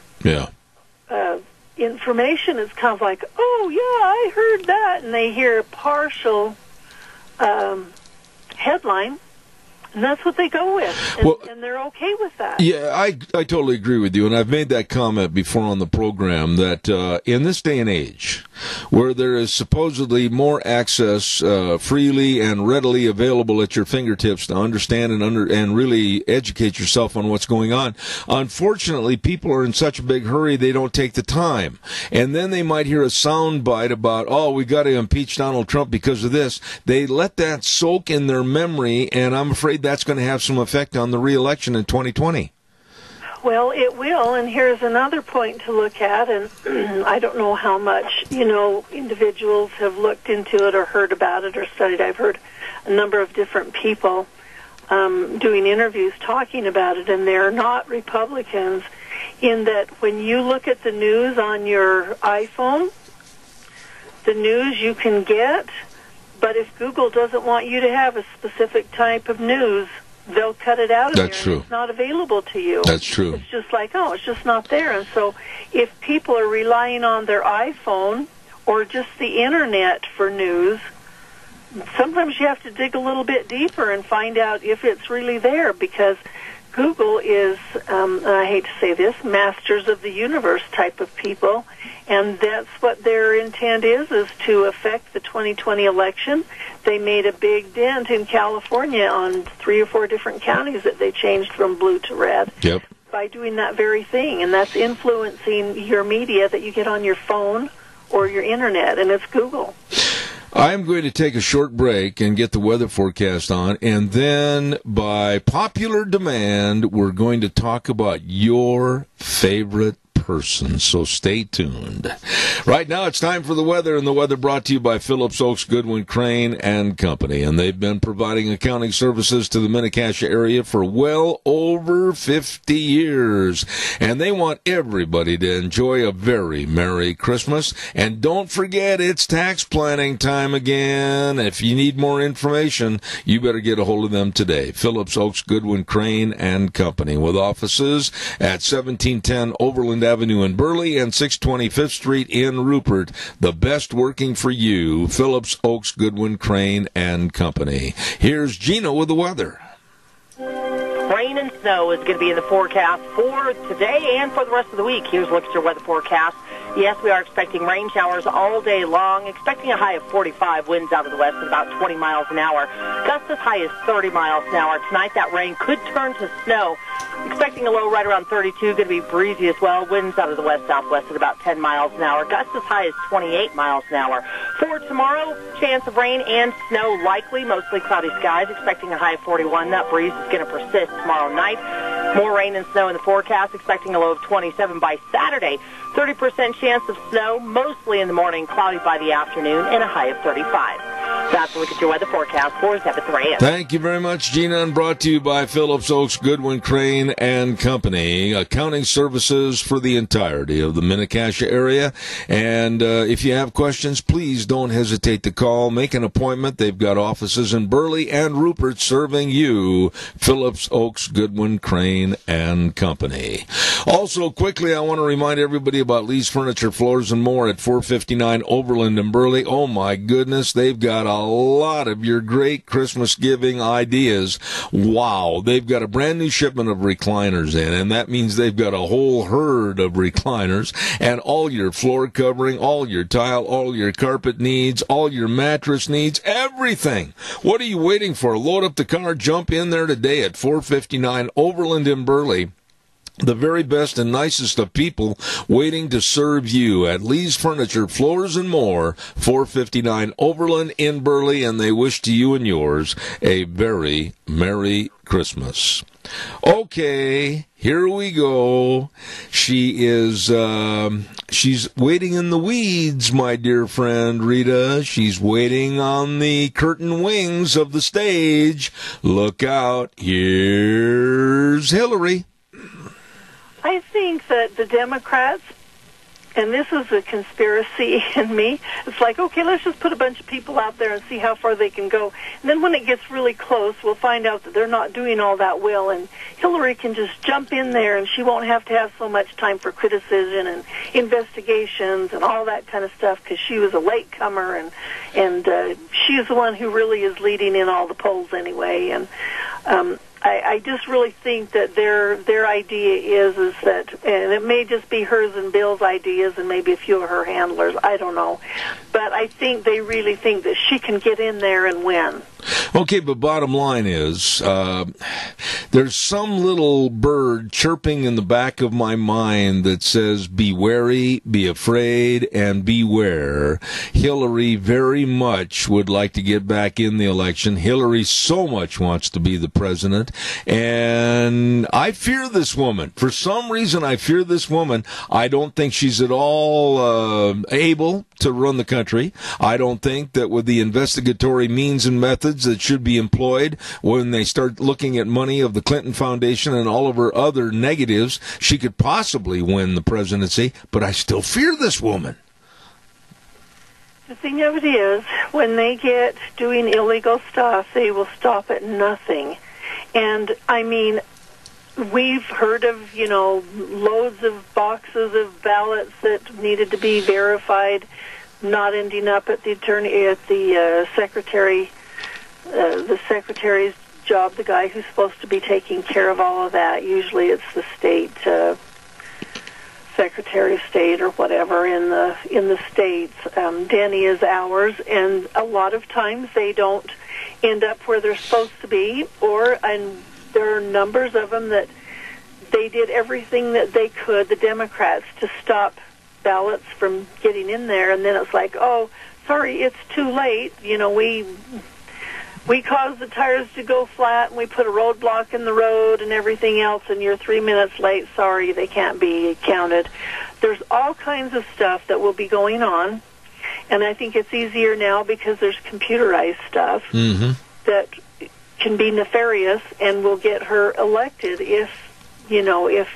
information. It's kind of like, oh, yeah, I heard that. And they hear a partial headline. And that's what they go with, and they're okay with that. Yeah, I totally agree with you, and I've made that comment before on the program that in this day and age, where there is supposedly more access freely and readily available at your fingertips to understand and really educate yourself on what's going on, unfortunately, people are in such a big hurry they don't take the time. And then they might hear a sound bite about, oh, we got to impeach Donald Trump because of this. They let that soak in their memory, and I'm afraid that's going to have some effect on the re-election in 2020. Well, it will, and here's another point to look at, and I don't know how much, individuals have looked into it or heard about it or studied. I've heard a number of different people doing interviews talking about it, and they're not Republicans, in that when you look at the news on your iPhone, the news you can get, but if Google doesn't want you to have a specific type of news, they'll cut it out of there. That's true. It's not available to you. That's true. It's just like, oh, it's just not there. And so if people are relying on their iPhone or just the Internet for news, sometimes you have to dig a little bit deeper and find out if it's really there, because Google is, I hate to say this, masters of the universe type of people, and that's what their intent is to affect the 2020 election. They made a big dent in California on 3 or 4 different counties that they changed from blue to red. Yep. by doing that very thing, and that's influencing your media that you get on your phone or your internet, and it's Google. I'm going to take a short break and get the weather forecast on, and then by popular demand, we're going to talk about your favorite person, so stay tuned. Right now, it's time for the weather, and the weather brought to you by Phillips Oaks Goodwin Crane and Company, and they've been providing accounting services to the Mini-Cassia area for well over 50 years, and they want everybody to enjoy a very Merry Christmas. And don't forget, it's tax planning time again. If you need more information, you better get a hold of them today. Phillips Oaks Goodwin Crane and Company, with offices at 1710 Overland Avenue in Burley and 625th Street in Rupert. The best working for you, Phillips Oaks Goodwin Crane and Company. Here's Gina with the weather. Rain and snow is going to be in the forecast for today and for the rest of the week. Here's a look at your weather forecast. Yes, we are expecting rain showers all day long, expecting a high of 45, winds out of the west at about 20 miles an hour. Gusts as high as 30 miles an hour. Tonight, that rain could turn to snow. Expecting a low right around 32, going to be breezy as well. Winds out of the west-southwest at about 10 miles an hour. Gusts as high as 28 miles an hour. For tomorrow, chance of rain and snow likely, mostly cloudy skies. Expecting a high of 41. That breeze is going to persist tomorrow night. More rain and snow in the forecast. Expecting a low of 27 by Saturday. 30% chance of snow, mostly in the morning, cloudy by the afternoon, and a high of 35. That's a look at your weather forecast for 7:03 a.m. Thank you very much, Gina, and brought to you by Phillips Oaks Goodwin Crane and Company, accounting services for the entirety of the Mini-Cassia area. And if you have questions, please don't hesitate to call. Make an appointment. They've got offices in Burley and Rupert serving you. Phillips Oaks Goodwin Crane and Company. Also, quickly, I want to remind everybody about Lee's Furniture, Floors, and More at 459 Overland in Burley. Oh, my goodness, they've got a lot of your great Christmas giving ideas. Wow, they've got a brand new shipment of recliners in, and that means they've got a whole herd of recliners, and all your floor covering, all your tile, all your carpet needs, all your mattress needs, everything. What are you waiting for? Load up the car, jump in there today at 459 Overland in Burley. The very best and nicest of people waiting to serve you at Lee's Furniture, Floors, and More, 459 Overland in Burley, and they wish to you and yours a very Merry Christmas. Okay, here we go. She is, she's waiting in the weeds, my dear friend Rita. She's waiting on the curtain wings of the stage. Look out. Here's Hillary. I think that the Democrats, and this is a conspiracy in me, it's like, okay, let's just put a bunch of people out there and see how far they can go. And then when it gets really close, we'll find out that they're not doing all that well, and Hillary can just jump in there, and she won't have to have so much time for criticism and investigations and all that kind of stuff, because she was a latecomer, and she's the one who really is leading in all the polls anyway. And I just really think that their idea is that, and it may just be hers and Bill's ideas and maybe a few of her handlers, I don't know. But I think they really think that she can get in there and win. Okay, but bottom line is, there's some little bird chirping in the back of my mind that says, be wary, be afraid, and beware. Hillary very much would like to get back in the election. Hillary so much wants to be the president. And I fear this woman. For some reason, I fear this woman. I don't think she's at all able to run the country. I don't think that with the investigatory means and methods that should be employed when they start looking at money of the Clinton Foundation and all of her other negatives, she could possibly win the presidency. But I still fear this woman. The thing of it is, when they get doing illegal stuff, they will stop at nothing. And, I mean, we've heard of, loads of boxes of ballots that needed to be verified, not ending up at the secretary's job, the guy who's supposed to be taking care of all of that. Usually it's the state Secretary of State or whatever in the states. Denny is ours, and a lot of times they don't end up where they're supposed to be, and there are numbers of them that they did everything that they could, the Democrats, to stop ballots from getting in there, and then it's like, oh, sorry, it's too late. You know, we caused the tires to go flat, and we put a roadblock in the road and everything else, and you're 3 minutes late. Sorry, they can't be counted. There's all kinds of stuff that will be going on, and I think it's easier now because there's computerized stuff that can be nefarious and will get her elected if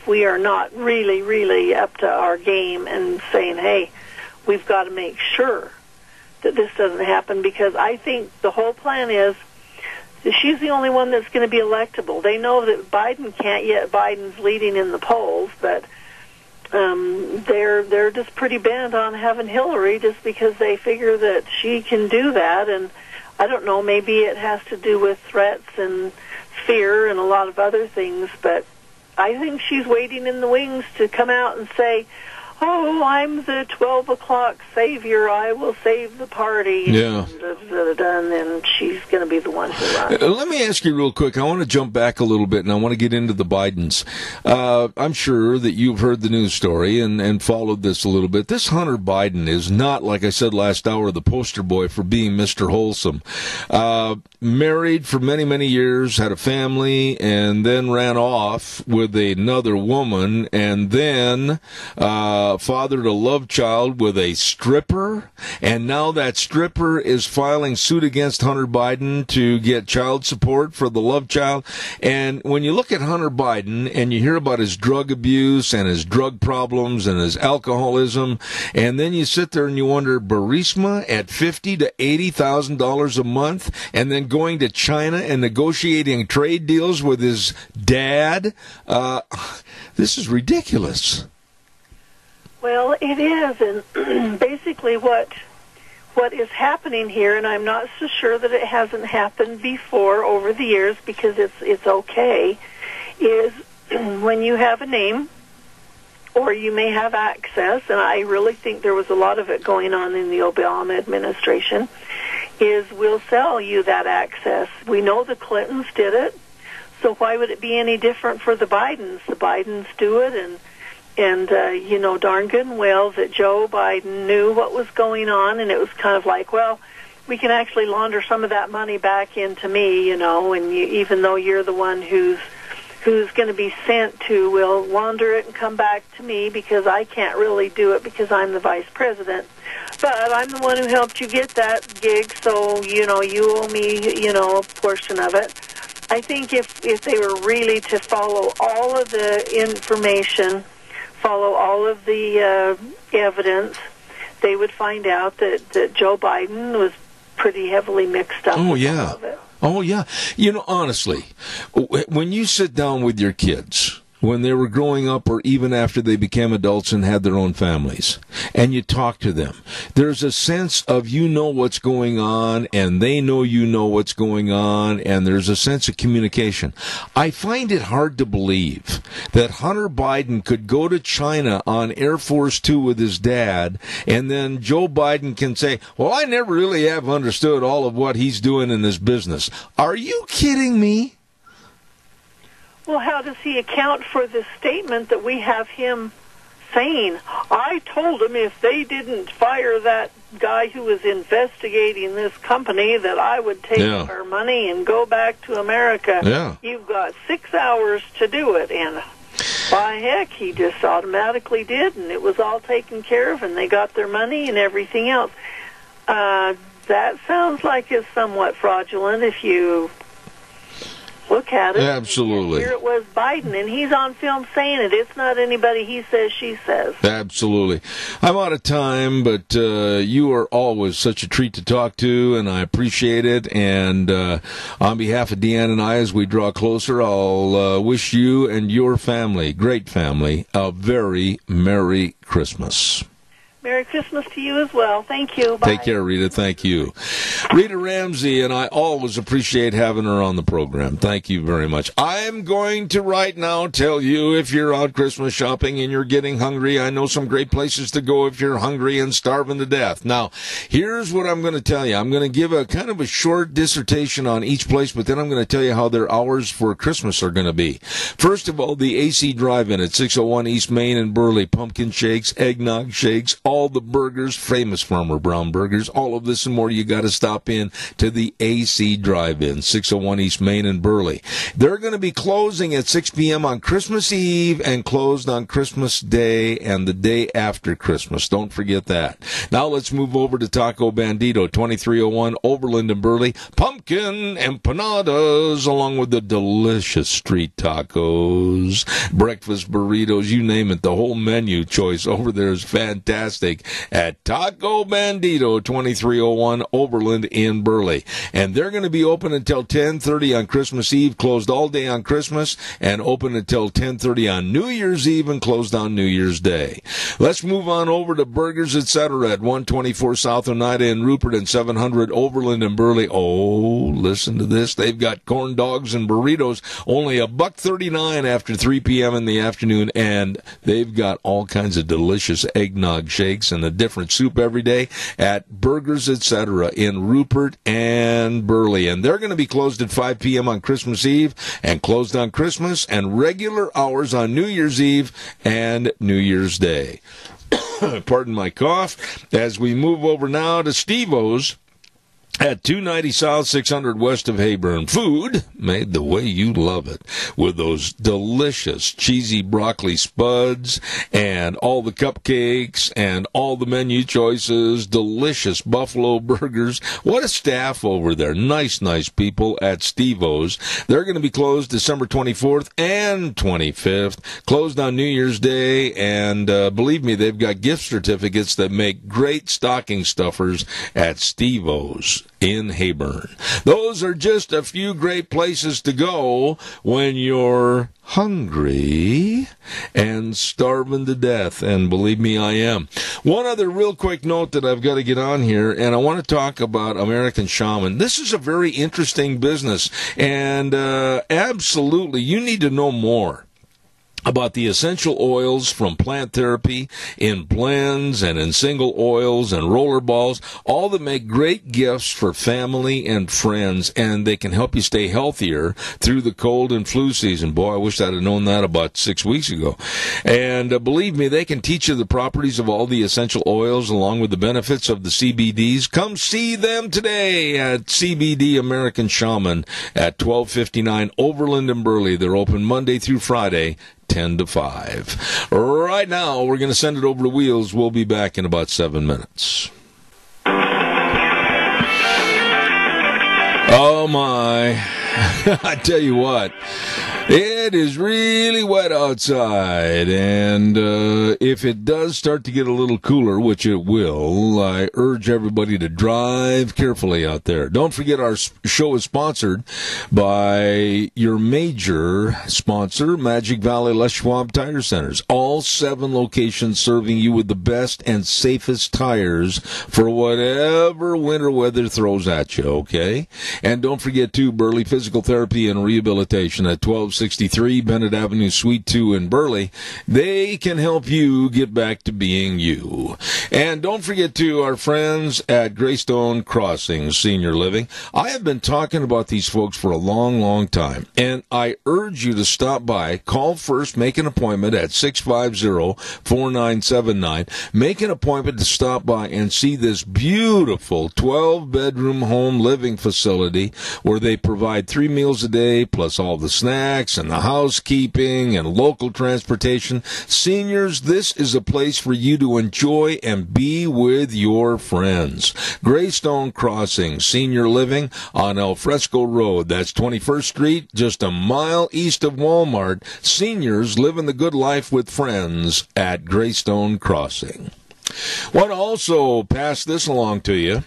we are not really, really up to our game and saying, hey, we've got to make sure that this doesn't happen, because I think the whole plan is that she's the only one that's going to be electable. They know that Biden can't yet. Biden's leading in the polls, but they're just pretty bent on having Hillary just because they figure that she can do that. And I don't know, maybe it has to do with threats and fear and a lot of other things, but I think she's waiting in the wings to come out and say, oh, I'm the 12 o'clock savior. I will save the party. Yeah. And then she's going to be the one to run. Let me ask you real quick. I want to jump back a little bit, and I want to get into the Bidens. I'm sure that you've heard the news story and followed this a little bit. This Hunter Biden is not, like I said last hour, the poster boy for being Mr. Wholesome. Married for many, many years, had a family, and then ran off with another woman, and then fathered a love child with a stripper, and now that stripper is filing suit against Hunter Biden to get child support for the love child. And when you look at Hunter Biden and you hear about his drug abuse and his drug problems and his alcoholism, and then you sit there and you wonder, Burisma at $50,000 to $80,000 a month, and then going to China and negotiating trade deals with his dad, this is ridiculous. Well, it is, and basically what is happening here, and I'm not so sure that it hasn't happened before over the years because it's okay, is when you have a name or you may have access, and I really think there was a lot of it going on in the Obama administration, is we'll sell you that access. We know the Clintons did it, so why would it be any different for the Bidens? The Bidens do it, and you know darn good and well that Joe Biden knew what was going on, and it was kind of like, well, we can actually launder some of that money back into me, you know, and even though you're the one who's going to be sent to, we'll launder it and come back to me because I can't really do it because I'm the vice president. But I'm the one who helped you get that gig, so, you know, you owe me, you know, a portion of it. I think if they were really to follow all of the information, follow all of the evidence, they would find out that Joe Biden was pretty heavily mixed up with all of it. Oh, yeah. You know, honestly, when you sit down with your kids, when they were growing up or even after they became adults and had their own families, and you talk to them, there's a sense of you know what's going on, and they know you know what's going on, and there's a sense of communication. I find it hard to believe that Hunter Biden could go to China on Air Force Two with his dad, and then Joe Biden can say, well, I never really have understood all of what he's doing in his business. Are you kidding me? Well, how does he account for the statement that we have him saying, I told him if they didn't fire that guy who was investigating this company that I would take our money and go back to America. Yeah. You've got 6 hours to do it. And by heck, he just automatically did, and it was all taken care of, and they got their money and everything else. That sounds like it's somewhat fraudulent if you look at it. Absolutely. Here it was Biden, and he's on film saying it. It's not anybody he says, she says. Absolutely. I'm out of time, but you are always such a treat to talk to, and I appreciate it. And on behalf of Deanne and I, as we draw closer, I'll wish you and your family, great family, a very Merry Christmas. Merry Christmas to you as well. Thank you. Bye. Take care, Rita. Thank you. Rita Ramsey, and I always appreciate having her on the program. Thank you very much. I'm going to right now tell you, if you're out Christmas shopping and you're getting hungry, I know some great places to go if you're hungry and starving to death. Now, here's what I'm going to tell you. I'm going to give a kind of a short dissertation on each place, but then I'm going to tell you how their hours for Christmas are going to be. First of all, the AC Drive-In at 601 East Main in Burley. Pumpkin shakes, eggnog shakes, all the burgers, famous Farmer Brown burgers, all of this and more. You got to stop in to the AC Drive-In, 601 East Main in Burley. They're going to be closing at 6 p.m. on Christmas Eve and closed on Christmas Day and the day after Christmas. Don't forget that. Now let's move over to Taco Bandito, 2301 Overland in Burley. Pumpkin empanadas along with the delicious street tacos, breakfast burritos, you name it. The whole menu choice over there is fantastic at Taco Bandito, 2301 Overland in Burley. And they're going to be open until 10:30 on Christmas Eve, closed all day on Christmas, and open until 10:30 on New Year's Eve and closed on New Year's Day. Let's move on over to Burgers Etc. at 124 South Oneida in Rupert and 700 Overland in Burley. Oh, listen to this. They've got corn dogs and burritos, only $1.39 after 3 p.m. in the afternoon, and they've got all kinds of delicious eggnog shakes and a different soup every day at Burgers Etc. in Rupert and Burley. And they're going to be closed at 5 p.m. on Christmas Eve and closed on Christmas and regular hours on New Year's Eve and New Year's Day. Pardon my cough. As we move over now to Steve-O's at 290 South, 600 West of Heyburn. Food made the way you love it, with those delicious cheesy broccoli spuds and all the cupcakes and all the menu choices, delicious buffalo burgers. What a staff over there. Nice people at Steve-O's. They're going to be closed December 24th and 25th, closed on New Year's Day, and believe me, they've got gift certificates that make great stocking stuffers at Steve-O's in Heyburn. Those are just a few great places to go when you're hungry and starving to death, and believe me, I am. One other real quick note that I've got to get on here, and I want to talk about American Shaman. This is a very interesting business, and absolutely, you need to know more about the essential oils from plant therapy in blends and in single oils and roller balls, all that make great gifts for family and friends, and they can help you stay healthier through the cold and flu season. Boy, I wish I'd have known that about 6 weeks ago. And believe me, they can teach you the properties of all the essential oils along with the benefits of the CBDs. Come see them today at CBD American Shaman at 1259 Overland in Burley. They're open Monday through Friday, 10 to 5. Right now, we're going to send it over to Wheels. We'll be back in about 7 minutes. Oh, my. I tell you what, it is really wet outside, and if it does start to get a little cooler, which it will, I urge everybody to drive carefully out there. Don't forget our show is sponsored by your major sponsor, Magic Valley Les Schwab Tire Centers. All 7 locations serving you with the best and safest tires for whatever winter weather throws at you, okay? And don't forget, too, Burley Physical Therapy and Rehabilitation at 1263 Bennett Avenue, Suite 2 in Burley. They can help you get back to being you. And don't forget, too, our friends at Greystone Crossing Senior Living. I have been talking about these folks for a long time, and I urge you to stop by. Call first, make an appointment at 650-4979. Make an appointment to stop by and see this beautiful 12-bedroom home living facility where they provide 3 meals a day, plus all the snacks and the housekeeping and local transportation. Seniors, this is a place for you to enjoy and be with your friends. Greystone Crossing Senior Living on El Fresco Road. That's 21st Street, just a mile east of Walmart. Seniors living the good life with friends at Greystone Crossing. Want to also pass this along to you.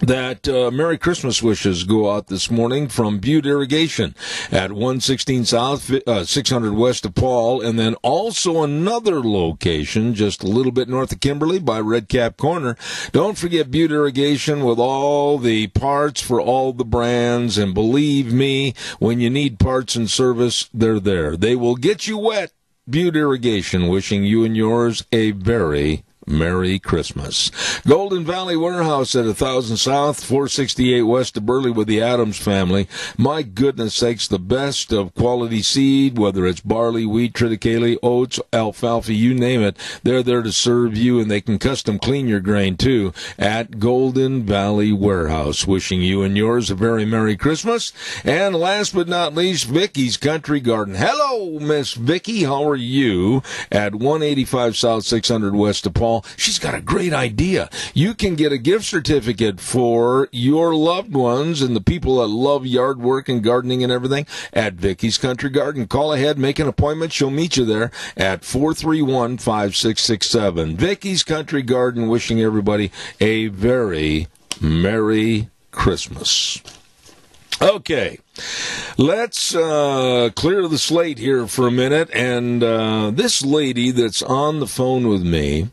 that Merry Christmas wishes go out this morning from Butte Irrigation at 116 South, 600 West of Paul, and then also another location just a little bit north of Kimberly by Red Cap Corner. Don't forget Butte Irrigation with all the parts for all the brands, and believe me, when you need parts and service, they're there. They will get you wet. Butte Irrigation, wishing you and yours a very Merry Christmas. Golden Valley Warehouse at 1000 South, 468 West of Burley with the Adams family. My goodness sakes, the best of quality seed, whether it's barley, wheat, triticale, oats, alfalfa, you name it. They're there to serve you, and they can custom clean your grain too at Golden Valley Warehouse. Wishing you and yours a very Merry Christmas. And last but not least, Vicky's Country Garden. Hello, Miss Vicky. How are you? At 185 South, 600 West of Paul. She's got a great idea. You can get a gift certificate for your loved ones and the people that love yard work and gardening and everything at Vicky's Country Garden. Call ahead, make an appointment. She'll meet you there at 431-5667. Vicky's Country Garden, wishing everybody a very Merry Christmas. Okay, let's clear the slate here for a minute. And this lady that's on the phone with me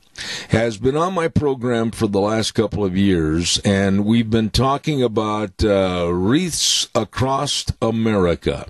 has been on my program for the last couple of years, and we've been talking about wreaths across America.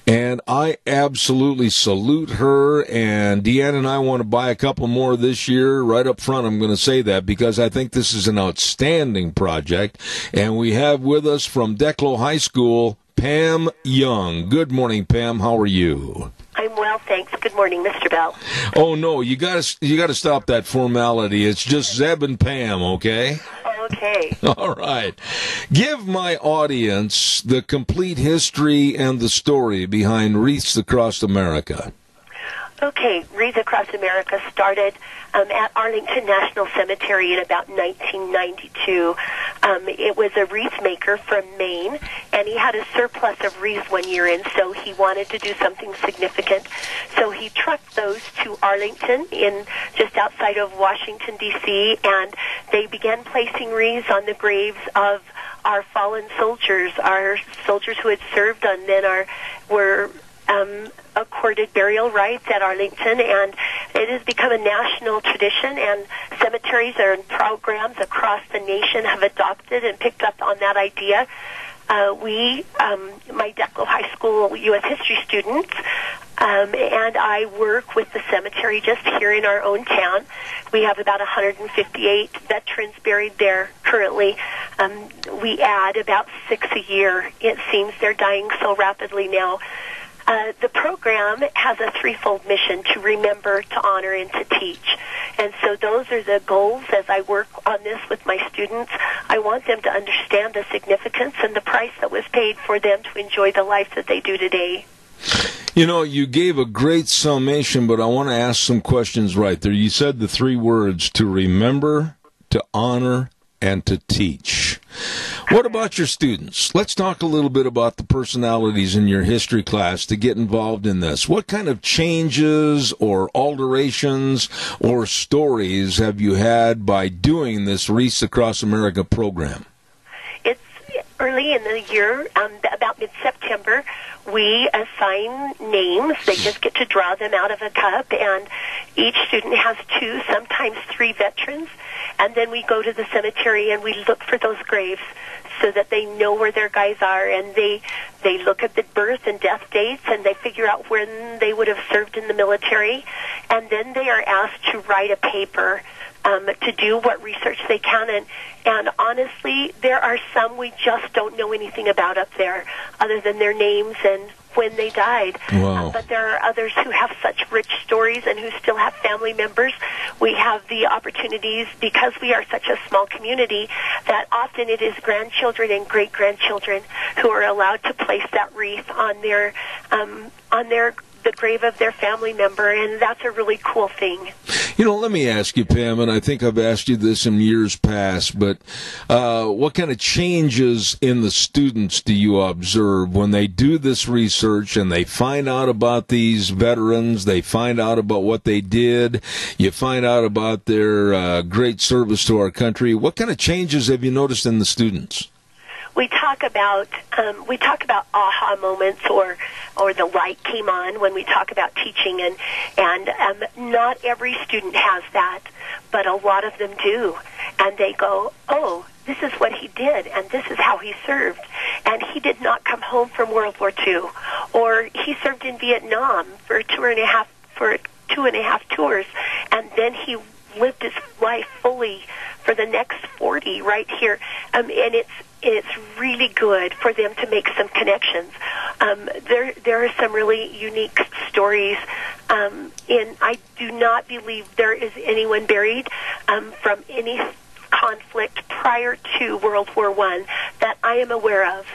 And I absolutely salute her, and Deanna and I want to buy a couple more this year. Right up front, I'm going to say that because I think this is an outstanding project. And we have with us from Declo High School, Pam Young. Good morning, Pam. How are you? I'm well, thanks. Good morning, Mr. Bell. Oh no, you got to stop that formality. It's just Zeb and Pam, okay? Okay. All right. Give my audience the complete history and the story behind Wreaths Across America. Okay, Wreaths Across America started at Arlington National Cemetery in about 1992. It was a wreath maker from Maine, and he had a surplus of wreaths one year in, so he wanted to do something significant. So he trucked those to Arlington, in just outside of Washington, D.C., and they began placing wreaths on the graves of our fallen soldiers, our soldiers who had served and then were accorded burial rights at Arlington, and it has become a national tradition, and cemeteries and programs across the nation have adopted and picked up on that idea. My Declo High School U.S. history students, and I work with the cemetery just here in our own town. We have about 158 veterans buried there currently. We add about 6 a year. It seems they're dying so rapidly now. The program has a threefold mission: to remember, to honor, and to teach. And so those are the goals as I work on this with my students. I want them to understand the significance and the price that was paid for them to enjoy the life that they do today. You know, you gave a great summation, but I want to ask some questions right there. You said the 3 words: to remember, to honor, and to teach. What about your students? Let's talk a little bit about the personalities in your history class to get involved in this. What kind of changes or alterations or stories have you had by doing this Wreaths Across America program? It's early in the year, about mid-September. We assign names. They just get to draw them out of a cup, and each student has 2, sometimes 3 veterans. And then we go to the cemetery and we look for those graves so that they know where their guys are, and they look at the birth and death dates, and they figure out when they would have served in the military. And then they are asked to write a paper to do what research they can. And honestly, there are some we just don't know anything about up there other than their names and when they died. Wow. But there are others who have such rich stories and who still have family members. We have the opportunities, because we are such a small community, that often it is grandchildren and great-grandchildren who are allowed to place that wreath on the grave of their family member, and that's a really cool thing. Let me ask you, Pam, and I think I've asked you this in years past, but what kind of changes in the students do you observe when they do this research and they find out about these veterans, they find out about what they did, you find out about their great service to our country? What kind of changes have you noticed in the students? We talk about aha moments or the light came on when we talk about teaching, and not every student has that, but a lot of them do, and they go, oh, this is what he did, and this is how he served, and he did not come home from World War II, or he served in Vietnam for two and a half tours, and then he lived his life fully for the next 40 right here, and it's really good for them to make some connections. There are some really unique stories, and I do not believe there is anyone buried from any conflict prior to World War I that I am aware of,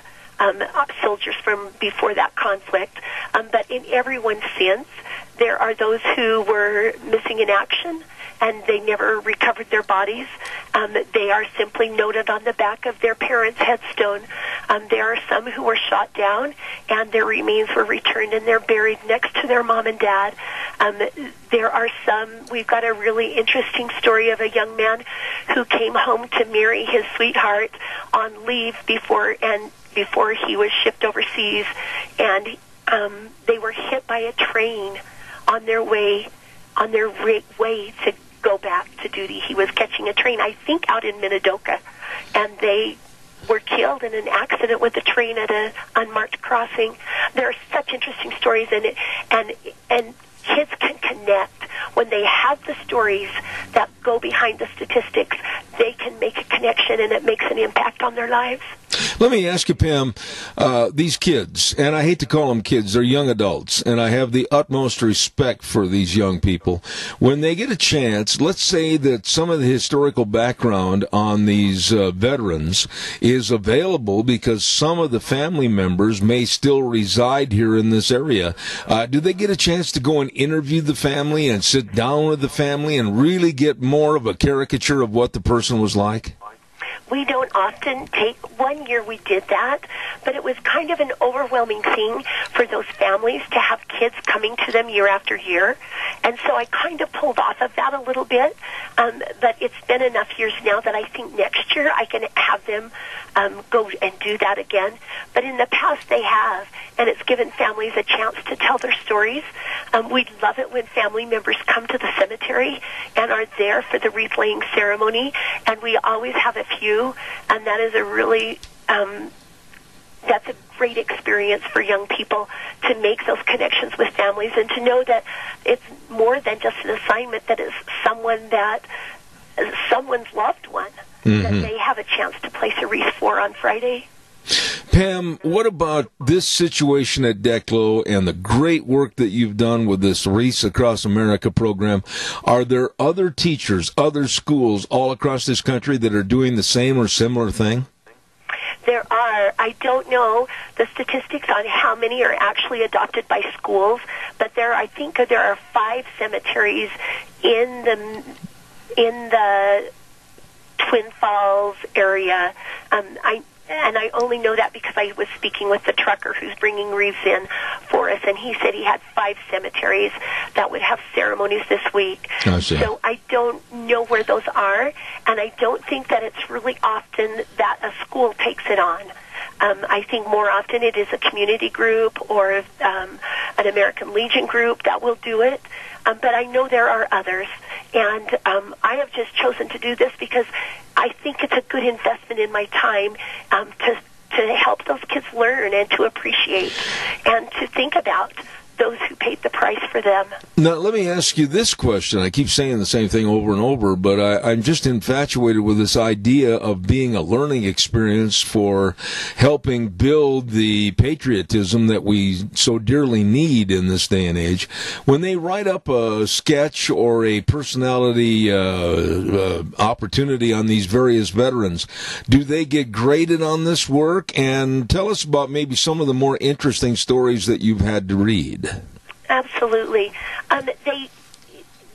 soldiers from before that conflict. But in everyone since, there are those who were missing in action, and they never recovered their bodies. They are simply noted on the back of their parents' headstone. There are some who were shot down, and their remains were returned, and they're buried next to their mom and dad. There are some, we've got a really interesting story of a young man who came home to marry his sweetheart on leave before he was shipped overseas, and they were hit by a train on their way to go back to duty. He was catching a train, I think, out in Minidoka, and they were killed in an accident with a train at an unmarked crossing. There are such interesting stories in it, and kids can connect when they have the stories that go behind the statistics. They can make a connection, and it makes an impact on their lives. Let me ask you, Pam, these kids, and I hate to call them kids, they're young adults, and I have the utmost respect for these young people. When they get a chance, let's say that some of the historical background on these veterans is available because some of the family members may still reside here in this area. Do they get a chance to go and interview the family and sit down with the family and really get more of a caricature of what the person was like? We don't often take, one year we did that, but it was kind of an overwhelming thing for those families to have kids coming to them year after year. And so I kind of pulled off of that a little bit, but it's been enough years now that I think next year I can have them go and do that again. But in the past they have, and it's given families a chance to tell their stories. We love it when family members come to the cemetery and are there for the wreath-laying ceremony, and we always have a few, and that is a really, that's a great experience for young people to make those connections with families and to know that it's more than just an assignment, that it's someone's loved one that they have a chance to place a wreath for on Friday. Pam, what about this situation at Declo and the great work that you've done with this Wreaths Across America program? Are there other teachers, other schools all across this country that are doing the same or similar thing? There are. I don't know the statistics on how many are actually adopted by schools, but I think there are 5 cemeteries in the Twin Falls area. I only know that because I was speaking with the trucker who's bringing wreaths in for us, and he said he had 5 cemeteries that would have ceremonies this week. So I don't know where those are, and I don't think that it's really often that a school takes it on. I think more often it is a community group or an American Legion group that will do it. But I know there are others, and I have just chosen to do this because I think it's a good investment in my time to help those kids learn and to appreciate and to think about those who paid the price for them. Now, let me ask you this question. I keep saying the same thing over and over, but I'm just infatuated with this idea of being a learning experience for helping build the patriotism that we so dearly need in this day and age. When they write up a sketch or a personality opportunity on these various veterans, do they get graded on this work? And tell us about maybe some of the more interesting stories that you've had to read. Absolutely.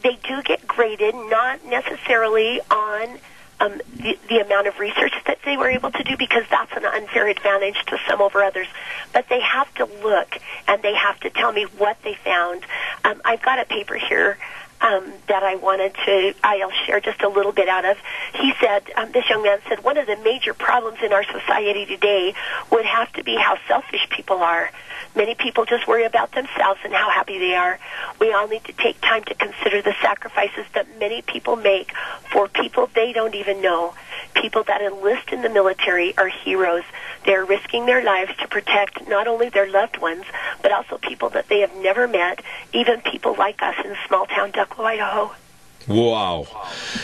they do get graded, not necessarily on the amount of research that they were able to do, because that's an unfair advantage to some over others. But they have to look, and they have to tell me what they found. I've got a paper here that I'll share just a little bit out of. He said, this young man said, one of the major problems in our society today would have to be how selfish people are. Many people just worry about themselves and how happy they are. We all need to take time to consider the sacrifices that many people make for people they don't even know. People that enlist in the military are heroes. They're risking their lives to protect not only their loved ones, but also people that they have never met, even people like us in small-town Ducklow, Idaho. Wow.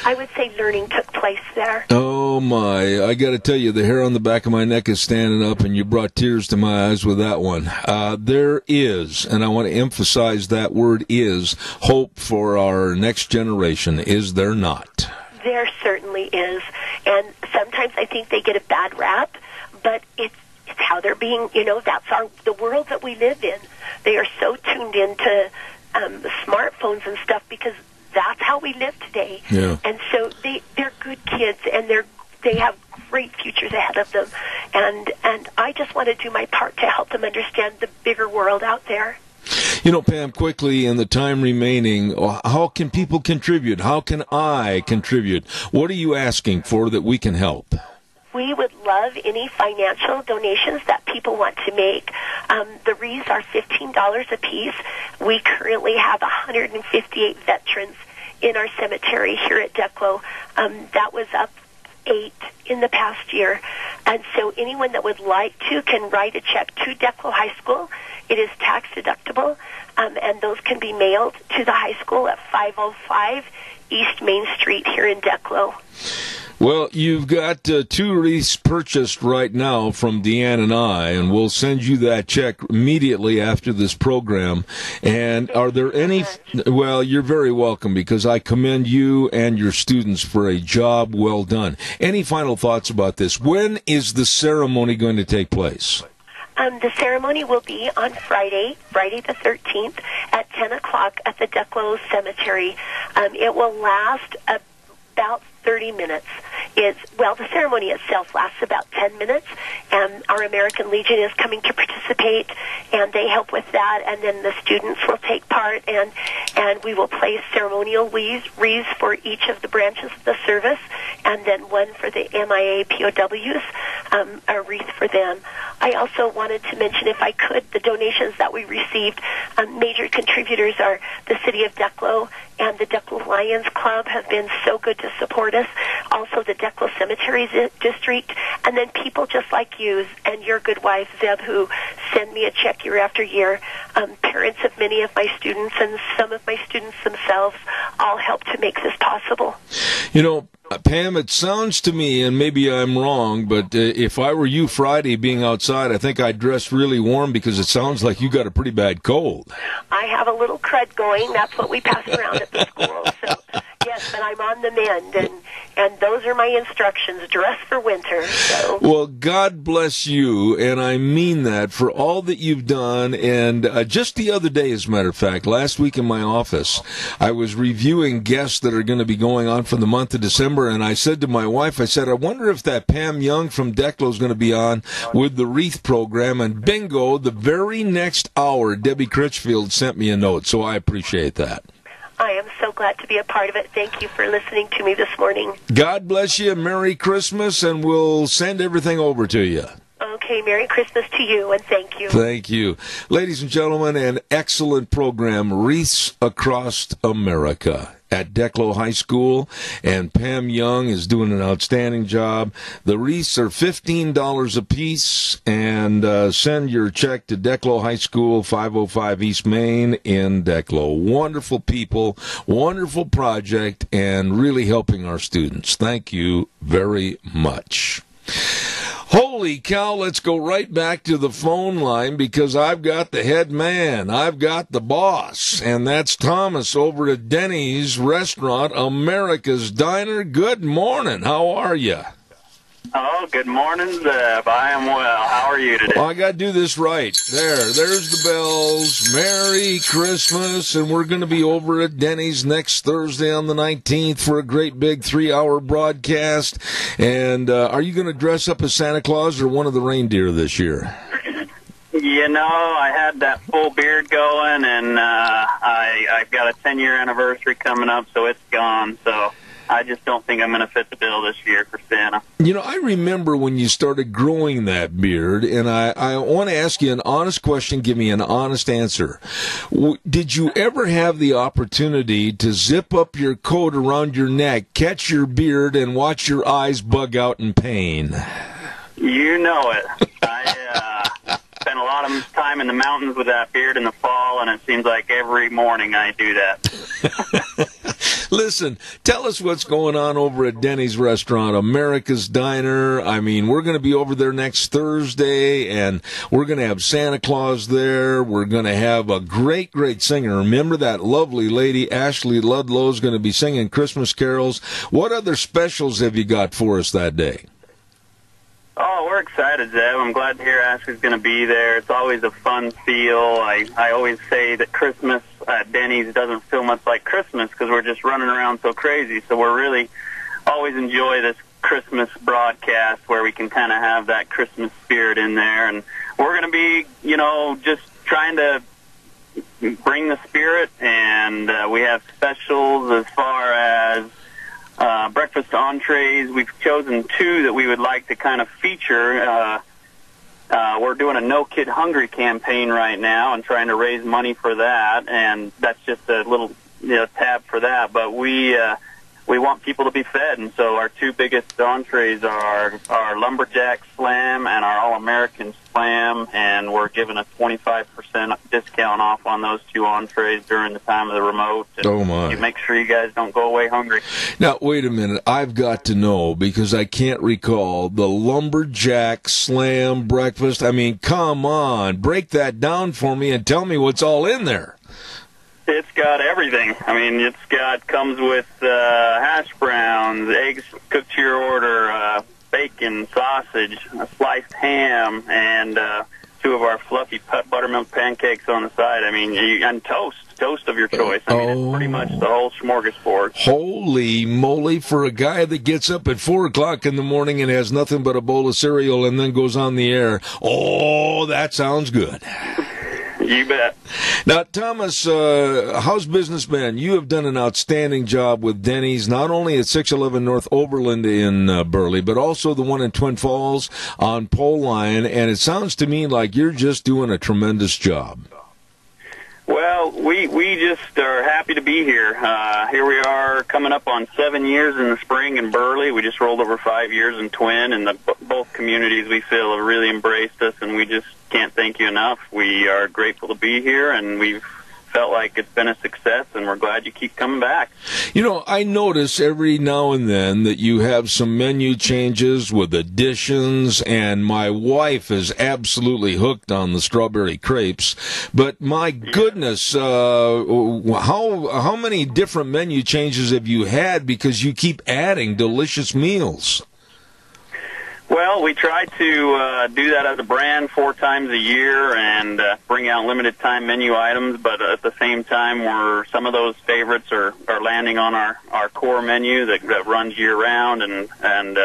I would say learning took place there. Oh, my. I got to tell you, the hair on the back of my neck is standing up, and you brought tears to my eyes with that one. There is, and I want to emphasize that word is, hope for our next generation, is there not? There certainly is. And sometimes I think they get a bad rap, but it's how they're being, that's the world that we live in. They are so tuned into smartphones and stuff because that's how we live today. Yeah. And so they're good kids, and they have great futures ahead of them. And I just want to do my part to help them understand the bigger world out there. Pam, quickly, in the time remaining, how can people contribute? How can I contribute? What are you asking for that we can help? We would love any financial donations that people want to make. The wreaths are $15 a piece. We currently have 158 veterans in our cemetery here at Ducklow. That was up 8 in the past year. And so anyone that would like to can write a check to Ducklow High School. It is tax deductible, and those can be mailed to the high school at 505 East Main Street here in Ducklow. Well, you've got 2 wreaths purchased right now from Deanne and I, and we'll send you that check immediately after this program. And are there any... Well, you're very welcome, because I commend you and your students for a job well done. Any final thoughts about this? When is the ceremony going to take place? The ceremony will be on Friday the 13th at 10 o'clock at the Ducklow Cemetery. It will last about 30 minutes. The ceremony itself lasts about 10 minutes, and our American Legion is coming to participate, and they help with that, and then the students will take part, and we will place ceremonial wreaths for each of the branches of the service, and then one for the MIA POWs, a wreath for them. I also wanted to mention, if I could, the donations that we received. Major contributors are the City of Ducklow and the Ducklow Lions Club have been so good to support us. Also the Ducklow Cemetery District, and then people just like you and your good wife, Zeb, who send me a check year after year. Parents of many of my students and some of my students themselves all help to make this possible. Pam, it sounds to me, and maybe I'm wrong, but if I were you Friday being outside, I think I'd dress really warm, because it sounds like you got a pretty bad cold. I have a little crud going. That's what we pass around at the school. So, yes, but I'm on the mend, and those are my instructions. Dress for winter. So. Well, God bless you, and I mean that, for all that you've done. And just the other day, as a matter of fact, last week in my office, I was reviewing guests that are going to be going on for the month of December, and I said to my wife, I wonder if that Pam Young from Ducklow is going to be on with the wreath program. And bingo, the very next hour, Debbie Critchfield sent me a note, so I appreciate that. I am so glad to be a part of it. Thank you for listening to me this morning. God bless you. Merry Christmas, and we'll send everything over to you. Okay, Merry Christmas to you, and thank you. Thank you. Ladies and gentlemen, an excellent program, Wreaths Across America at Ducklow High School, and Pam Young is doing an outstanding job. The wreaths are $15 a piece, and send your check to Ducklow High School, 505 East Main in Ducklow. Wonderful people, wonderful project, and really helping our students. Thank you very much. Holy cow, let's go right back to the phone line, because I've got the head man, I've got the boss, and that's Thomas over at Denny's Restaurant, America's Diner. Good morning. How are you? Oh, good morning, Zeb. I am well. How are you today? Well, I got to do this right. There's the bells. Merry Christmas. And we're going to be over at Denny's next Thursday on the 19th for a great big 3-hour broadcast. And are you going to dress up as Santa Claus or one of the reindeer this year? You know, I had that full beard going, and I've got a 10-year anniversary coming up, so it's gone. So I just don't think I'm going to fit the bill this year for Santa. You know, I remember when you started growing that beard, and I want to ask you an honest question. Give me an honest answer. Did you ever have the opportunity to zip up your coat around your neck, catch your beard, and watch your eyes bug out in pain? You know it. I spent a lot of time in the mountains with that beard in the fall, and it seems like every morning I do that. Listen, tell us what's going on over at Denny's Restaurant, America's Diner. I mean, we're going to be over there next Thursday, and we're going to have Santa Claus there. We're going to have a great, great singer. Remember that lovely lady, Ashley Ludlow, is going to be singing Christmas carols. What other specials have you got for us that day? Oh, we're excited, Zeb. I'm glad to hear Ashley's going to be there. It's always a fun feel. I always say that Christmas at Denny's doesn't feel much like Christmas because we're just running around so crazy. So we're really always enjoy this Christmas broadcast where we can kind of have that Christmas spirit in there. And we're going to be, you know, just trying to bring the spirit. And we have specials as far as breakfast entrees. We've chosen 2 that we would like to kind of feature. We're doing a No Kid Hungry campaign right now and trying to raise money for that, and that's just a little tab for that. But we want people to be fed, and so our 2 biggest entrees are our Lumberjack Slam and our All-American Slam, and we're giving a 25% discount off on those 2 entrees during the time of the remote. And oh, my. You make sure you guys don't go away hungry. Now, wait a minute. I've got to know, because I can't recall, the Lumberjack Slam breakfast. I mean, come on. Break that down for me and tell me what's all in there. It's got everything. I mean, comes with hash browns, eggs cooked to your order, bacon, sausage, a sliced ham, and 2 of our fluffy buttermilk pancakes on the side. I mean, and toast of your choice. I mean, it's pretty much the whole smorgasbord. Holy moly, for a guy that gets up at 4 o'clock in the morning and has nothing but a bowl of cereal and then goes on the air. Oh, that sounds good. You bet. Now, Thomas, how's business been? You have done an outstanding job with Denny's, not only at 611 North Overland in Burley, but also the one in Twin Falls on Pole Line, and it sounds to me like you're just doing a tremendous job. Well, we just are happy to be here. Here we are coming up on 7 years in the spring in Burley. We just rolled over 5 years in Twin, and both communities we feel have really embraced us, and we just can't thank you enough. We are grateful to be here, and we've felt like it's been a success, and we're glad you keep coming back. You know, I notice every now and then that you have some menu changes with additions, and my wife is absolutely hooked on the strawberry crepes. But my goodness, how many different menu changes have you had because you keep adding delicious meals? Well, we try to do that as a brand 4 times a year and bring out limited-time menu items, but at the same time, some of those favorites are landing on our core menu that runs year-round, and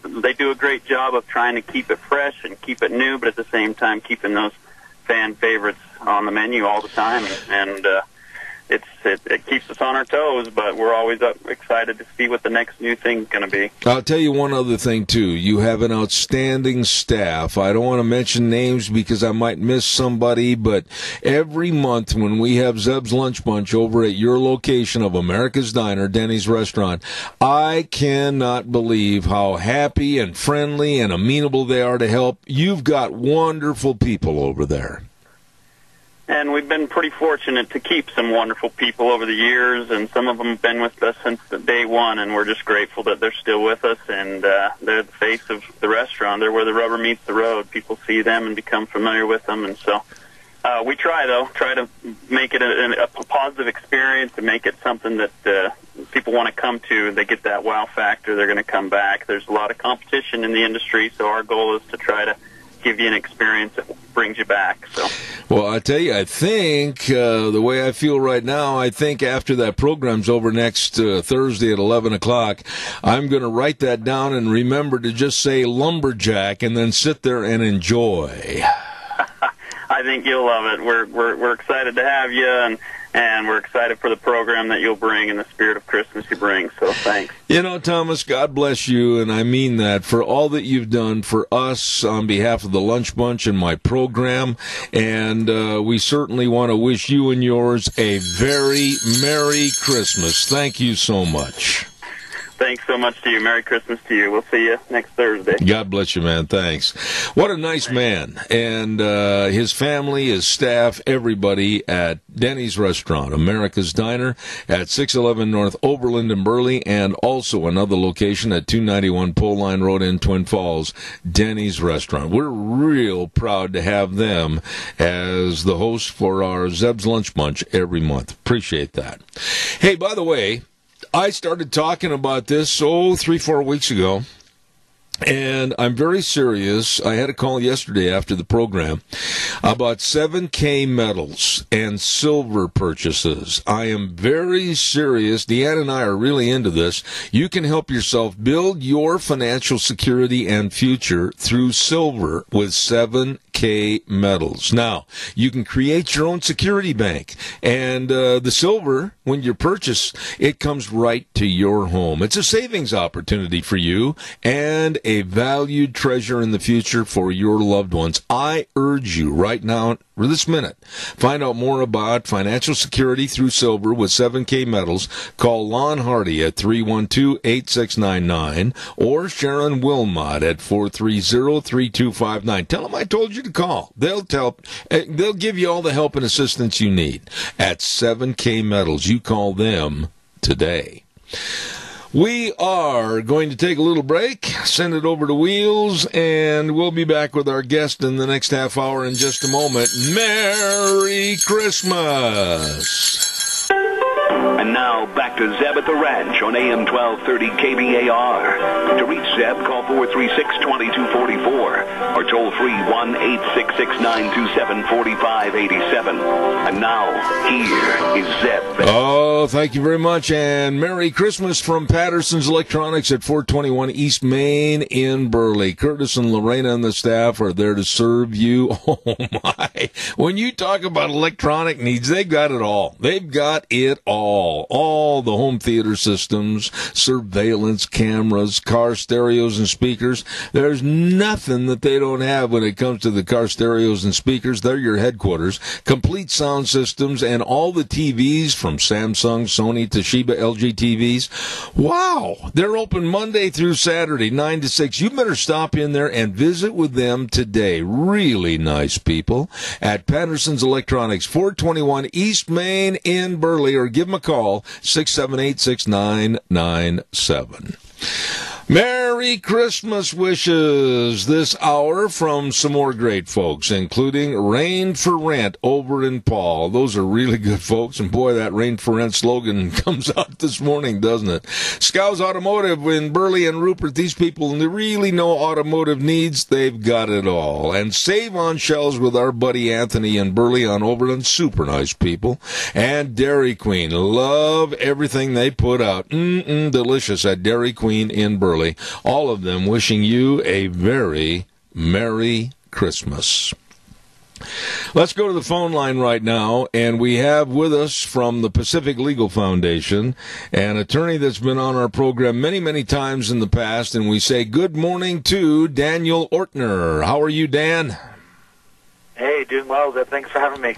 they do a great job of trying to keep it fresh and keep it new, but at the same time keeping those fan favorites on the menu all the time, and it keeps us on our toes, but we're always excited to see what the next new thing's going to be. I'll tell you one other thing, too. You have an outstanding staff. I don't want to mention names because I might miss somebody, but every month when we have Zeb's Lunch Bunch over at your location of America's Diner, Denny's Restaurant, I cannot believe how happy and friendly and amenable they are to help. You've got wonderful people over there. And we've been pretty fortunate to keep some wonderful people over the years, and some of them have been with us since day one, and we're just grateful that they're still with us, and they're the face of the restaurant. They're where the rubber meets the road. People see them and become familiar with them, and so We try to make it a positive experience, to make it something that people want to come to. They get that wow factor, they're going to come back. There's a lot of competition in the industry, so our goal is to try to give you an experience that brings you back. So, well, I tell you, I think the way I feel right now, I think after that program's over next Thursday at 11 o'clock, I'm going to write that down and remember to just say lumberjack and then sit there and enjoy. I think you'll love it. We're excited to have you, and we're excited for the program that you'll bring and the spirit of Christmas you bring. So thanks. You know, Thomas, God bless you, and I mean that, for all that you've done for us on behalf of the Lunch Bunch and my program. And we certainly want to wish you and yours a very Merry Christmas. Thank you so much. Thanks so much to you. Merry Christmas to you. We'll see you next Thursday. God bless you, man. Thanks. What a nice man. And his family, his staff, everybody at Denny's Restaurant, America's Diner at 611 North Oberlin in Burley, and also another location at 291 Pole Line Road in Twin Falls, Denny's Restaurant. We're real proud to have them as the host for our Zeb's Lunch Bunch every month. Appreciate that. Hey, by the way, I started talking about this, 3-4 weeks ago, and I'm very serious. I had a call yesterday after the program about 7K medals and silver purchases. I am very serious. Deanne and I are really into this. You can help yourself build your financial security and future through silver with 7K medals. Now, you can create your own security bank, and the silver, when you purchase, it comes right to your home. It's a savings opportunity for you and a valued treasure in the future for your loved ones. I urge you right now, for this minute, find out more about financial security through silver with 7K medals. Call Lon Hardy at 312-8699 or Sharon Wilmot at 430-3259. Tell them I told you to call. They'll give you all the help and assistance you need at 7K medals. You call them today. We are going to take a little break, send it over to Wheels, and we'll be back with our guest in the next half hour in just a moment. Merry Christmas! And now, back to Zeb at the Ranch on AM 1230 KBAR. To reach Zeb, call 436-2244 or toll free 1-866-927-4587. And now, here is Zeb. Oh, thank you very much, and Merry Christmas from Patterson's Electronics at 421 East Main in Burley. Curtis and Lorena and the staff are there to serve you. Oh, my. When you talk about electronic needs, they've got it all. They've got it all. All the home theater systems, surveillance cameras, car stereos and speakers. There's nothing that they don't have when it comes to the car stereos and speakers. They're your headquarters. Complete sound systems and all the TVs from Samsung, Sony, Toshiba, LG TVs. Wow. They're open Monday through Saturday, 9 to 6. You better stop in there and visit with them today. Really nice people at Patterson's Electronics, 421 East Main in Burley, or give them a call, 678-6997. Merry Christmas wishes this hour from some more great folks, including Rain for Rent over in Paul. Those are really good folks, and boy, that Rain for Rent slogan comes out this morning, doesn't it? Scows Automotive in Burley and Rupert. These people really know automotive needs. They've got it all. And Save on Shells with our buddy Anthony in Burley on Oberlin. Super nice people. And Dairy Queen. Love everything they put out. Delicious at Dairy Queen in Burley. All of them wishing you a very Merry Christmas. Let's go to the phone line right now, and we have with us from the Pacific Legal Foundation an attorney that's been on our program many, many times in the past, and we say good morning to Daniel Ortner. How are you, Dan? Hey, doing well, Zeb. Thanks for having me.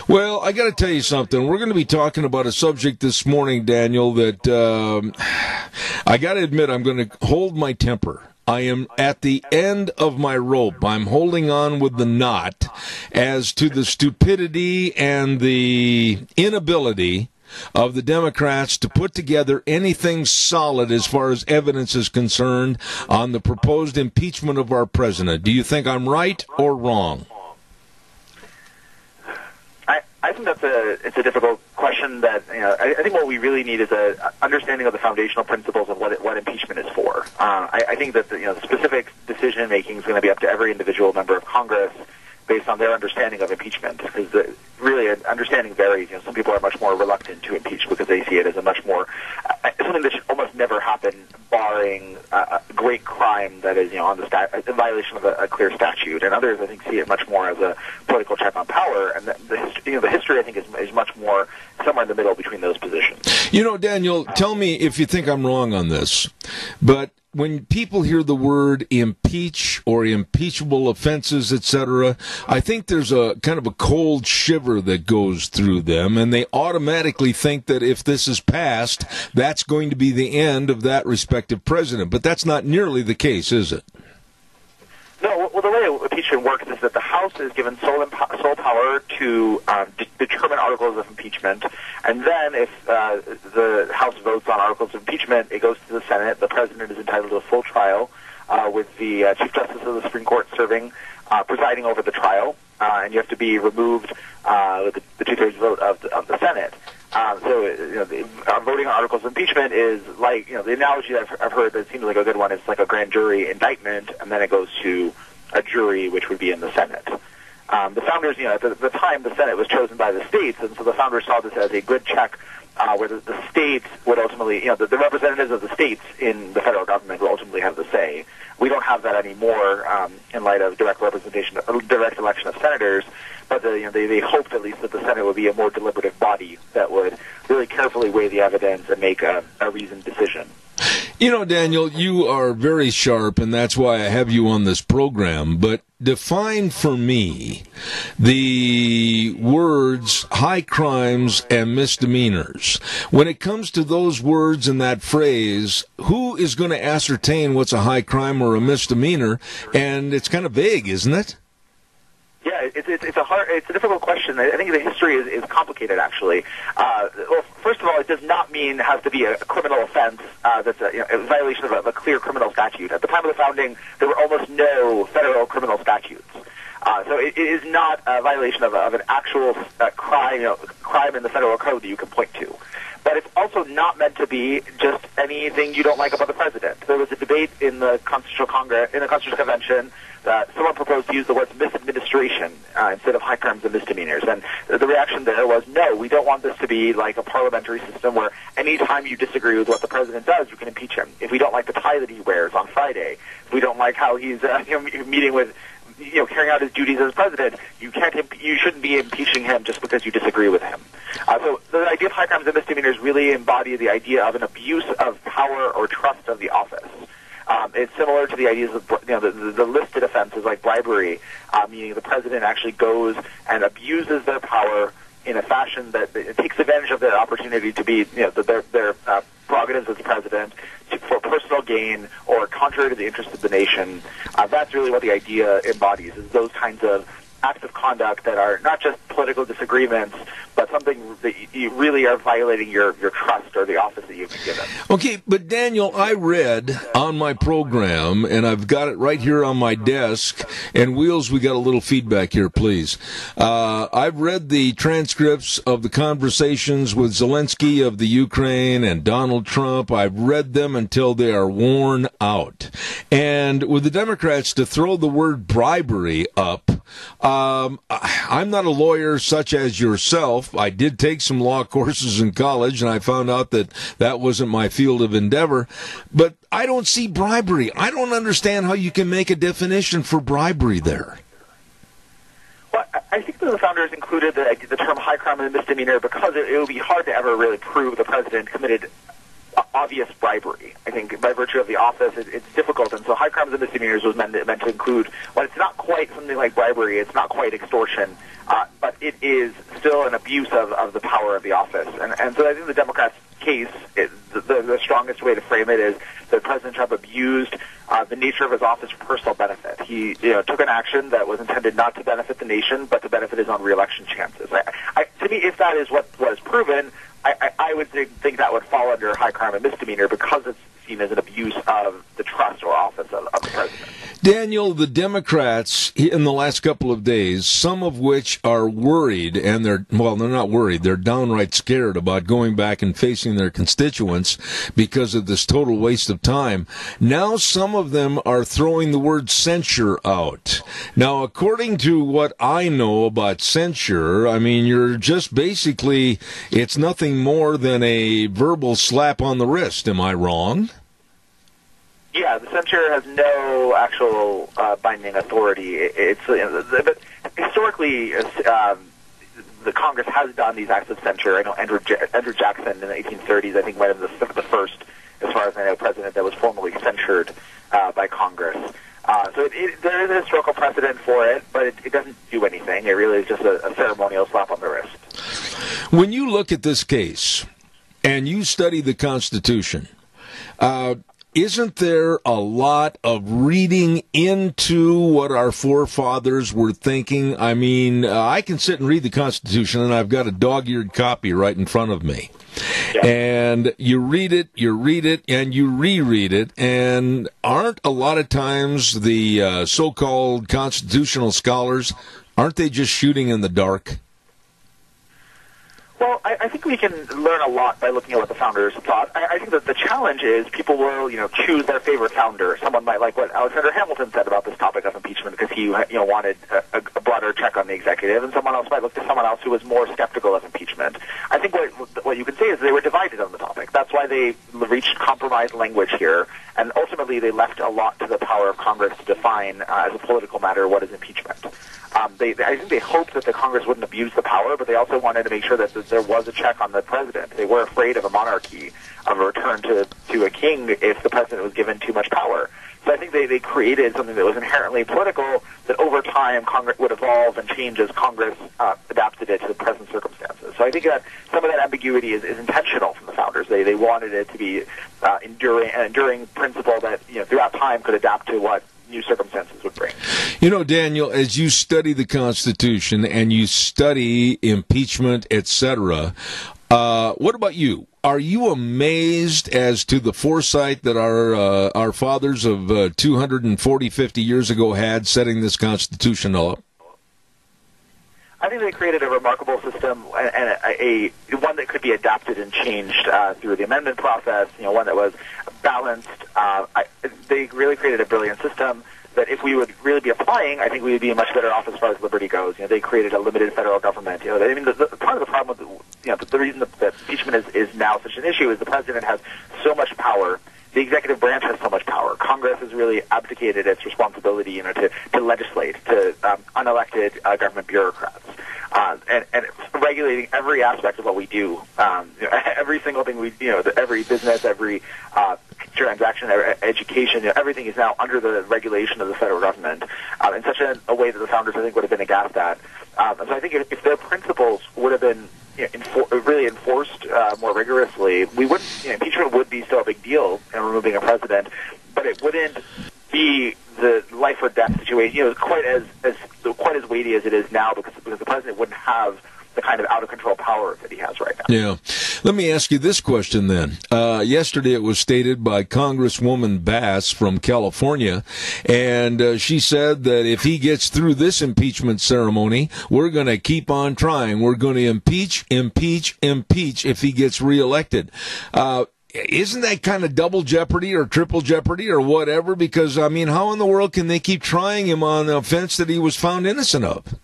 Well, I got to tell you something. We're going to be talking about a subject this morning, Daniel, that I got to admit I'm going to hold my temper. I am at the end of my rope. I'm holding on with the knot as to the stupidity and the inability of the Democrats to put together anything solid as far as evidence is concerned on the proposed impeachment of our president. Do you think I'm right or wrong? I think it's a difficult question. That I think what we really need is a understanding of the foundational principles of what impeachment is for. I think that the specific decision making is going to be up to every individual member of Congress based on their understanding of impeachment, because really understanding varies. Some people are much more reluctant to impeach because they see it as a much more something that should almost never happen, barring a great crime that is on in violation of a clear statute. And others, I think, see it much more as a political check on power. And the history, I think, is much more somewhere in the middle between those positions. Daniel, tell me if you think I'm wrong on this, but when people hear the word impeach or impeachable offenses, etc., I think there's a kind of a cold shiver that goes through them, and they automatically think that if this is passed, that's going to be the end of that respective president. But that's not nearly the case, is it? No, well, the way impeachment works is that the House is given sole power to determine articles of impeachment, and then if the House votes on articles of impeachment, it goes to the Senate. The President is entitled to a full trial with the Chief Justice of the Supreme Court serving, presiding over the trial, and you have to be removed with the two-thirds vote of the Senate. Voting on articles of impeachment is like, the analogy that I've heard that seems like a good one is like a grand jury indictment, and then it goes to a jury, which would be in the Senate. The founders, at the time, the Senate was chosen by the states, and so the founders saw this as a good check where the states would ultimately, the representatives of the states in the federal government will ultimately have the say. We don't have that anymore in light of direct election of senators, but they hoped at least that the Senate would be a more deliberative body that would really carefully weigh the evidence and make a reasoned decision. Daniel, you are very sharp, and that's why I have you on this program, but define for me the words high crimes and misdemeanors. When it comes to those words and that phrase, who is going to ascertain what's a high crime or a misdemeanor? And it's kind of vague, isn't it? Yeah, it's a difficult question. I think the history is complicated, actually. Well, first of all, it does not mean it has to be a criminal offense that's a violation of a clear criminal statute. At the time of the founding, there were almost no federal criminal statutes. So it is not a violation of an actual crime in the federal code that you can point to. But it's also not meant to be just anything you don't like about the president. There was a debate in the Constitutional Convention that someone proposed to use the words misadministration instead of high crimes and misdemeanors. And the reaction there was, no, we don't want this to be like a parliamentary system where any time you disagree with what the president does, you can impeach him. If we don't like the tie that he wears on Friday, if we don't like how he's meeting with, carrying out his duties as president, you shouldn't be impeaching him just because you disagree with him. So the idea of high crimes and misdemeanors really embody the idea of an abuse of power or trust of the office. It's similar to the ideas of the listed offenses like bribery, meaning the president actually goes and abuses their power in a fashion that it takes advantage of their opportunity to be their prerogatives as president for personal gain or contrary to the interest of the nation. That's really what the idea embodies, is those kinds of acts of conduct that are not just political disagreements, but something that you really are violating your trust or the office that you've been given. Okay, but Daniel, I read on my program, and I've got it right here on my desk, and Wheels, we got a little feedback here, please. I've read the transcripts of the conversations with Zelensky of the Ukraine and Donald Trump. I've read them until they are worn out. And with the Democrats to throw the word bribery up, I'm not a lawyer such as yourself. I did take some law courses in college, and I found out that wasn't my field of endeavor. But I don't see bribery. I don't understand how you can make a definition for bribery there. Well, I think that the founders included the term high crime and misdemeanor because it would be hard to ever really prove the president committed obvious bribery. I think by virtue of the office, it's difficult, and so high crimes and misdemeanors was meant to include, well, it's not quite something like bribery, it's not quite extortion, but it is still an abuse of the power of the office. And so I think the Democrats' case, the strongest way to frame it is that President Trump abused the nature of his office for personal benefit. He took an action that was intended not to benefit the nation, but to benefit his own re-election chances. To me, if that is what was proven, I would think that would fall under high crime and misdemeanor because it's seen as an abuse of the trust or office of the president. Daniel, the Democrats in the last couple of days, some of which are worried, and they're not worried, they're downright scared about going back and facing their constituents because of this total waste of time. Now some of them are throwing the word censure out. Now, according to what I know about censure, I mean, you're just basically, it's nothing more than a verbal slap on the wrist. Am I wrong? Yeah, the censure has no actual binding authority. But historically, the Congress has done these acts of censure. I know Andrew Jackson in the 1830s, I think, might have been the first, as far as I know, president that was formally censured by Congress. So there is a historical precedent for it, but it doesn't do anything. It really is just a ceremonial slap on the wrist. When you look at this case and you study the Constitution, isn't there a lot of reading into what our forefathers were thinking? I mean, I can sit and read the Constitution, and I've got a dog-eared copy right in front of me. Yeah. And you read it, and you reread it, and aren't a lot of times the so-called constitutional scholars, aren't they just shooting in the dark? Well, I think we can learn a lot by looking at what the founders thought. I think that the challenge is people will, choose their favorite founder. Someone might like what Alexander Hamilton said about this topic of impeachment because he, wanted a broader check on the executive, and someone else might look to someone else who was more skeptical of impeachment. I think what you can say is they were divided on the topic. That's why they reached compromise language here, and ultimately they left a lot to the power of Congress to define as a political matter what is impeachment. I think they hoped that the Congress wouldn't abuse the power, but they also wanted to make sure that there was a check on the president. They were afraid of a monarchy, of a return to a king if the president was given too much power. So I think they created something that was inherently political that over time Congress would evolve and change as Congress adapted it to the present circumstances. So I think that some of that ambiguity is intentional from the founders. They wanted it to be an enduring principle that throughout time could adapt to what new circumstances would bring. Daniel, as you study the Constitution and you study impeachment, etc., what about you? Are you amazed as to the foresight that our fathers of 240, 50 years ago had setting this Constitution up? I think they created a remarkable system and one that could be adapted and changed through the amendment process, one that was balanced. They really created a brilliant system that if we would really be applying, I think we would be much better off as far as liberty goes. They created a limited federal government. Part of the problem with the reason that impeachment is now such an issue is the president has so much power. The executive branch has so much power. Congress has really abdicated its responsibility, to legislate to unelected government bureaucrats, and regulating every aspect of what we do. Every single thing we, every business, every transaction, education, everything is now under the regulation of the federal government in such a way that the founders, I think, would have been aghast at. So I think if their principles would have been really enforced more rigorously, we wouldn't. Impeachment would be still a big deal in removing a president, but it wouldn't be the life or death situation. Quite as weighty as it is now, because the president wouldn't have the kind of out of control power that he has right now. Yeah. Let me ask you this question then. Yesterday it was stated by Congresswoman Bass from California, and she said that if he gets through this impeachment ceremony, we're going to keep on trying. We're going to impeach if he gets reelected. Isn't that kind of double jeopardy or triple jeopardy or whatever? Because, how in the world can they keep trying him on the offense that he was found innocent of?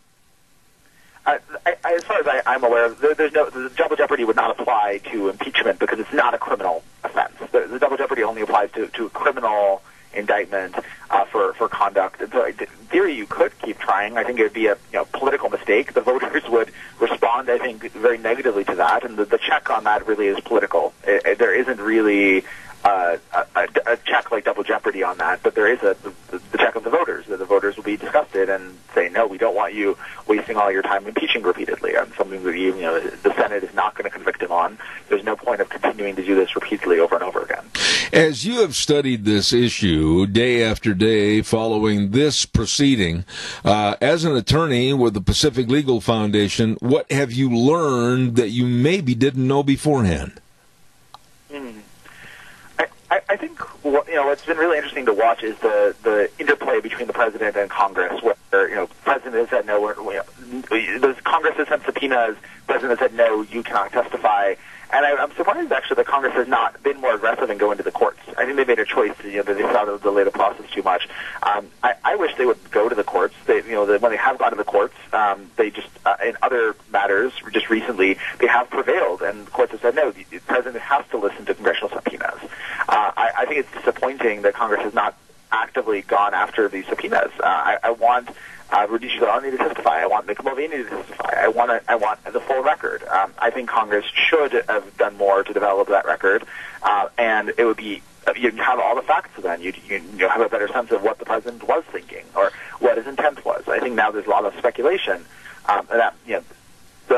As far as I'm aware, the double jeopardy would not apply to impeachment because it's not a criminal offense. The double jeopardy only applies to a criminal indictment for conduct. And so, in theory, you could keep trying. I think it would be a political mistake. The voters would respond, I think, very negatively to that, and the check on that really is political. There isn't really a check like double jeopardy on that, but there is the check of the voters. The voters will be disgusted and say, no, we don't want you wasting all your time impeaching repeatedly on something that the Senate is not going to convict him on. There's no point of continuing to do this repeatedly over and over again. As you have studied this issue day after day following this proceeding, as an attorney with the Pacific Legal Foundation, what have you learned that you maybe didn't know beforehand? I think what's been really interesting to watch is the interplay between between the president and Congress, where the president has said no. The Congress has sent subpoenas. The president has said no, you cannot testify. And I'm surprised actually that Congress has not been more aggressive in going to the courts. I think they made a choice. That they saw to delay the process too much. I wish they would go to the courts. When they have gone to the courts, they just in other matters just recently they have prevailed, and the courts have said no. The president has to listen to congressional subpoenas. I think it's disappointing that Congress has not actively gone after these subpoenas. I want Rudy Giuliani to testify. I want Mick Mulvaney to testify. I want the full record. I think Congress should have done more to develop that record, and it would be you'd have all the facts then. You'd have a better sense of what the president was thinking or what his intent was. I think now there's a lot of speculation that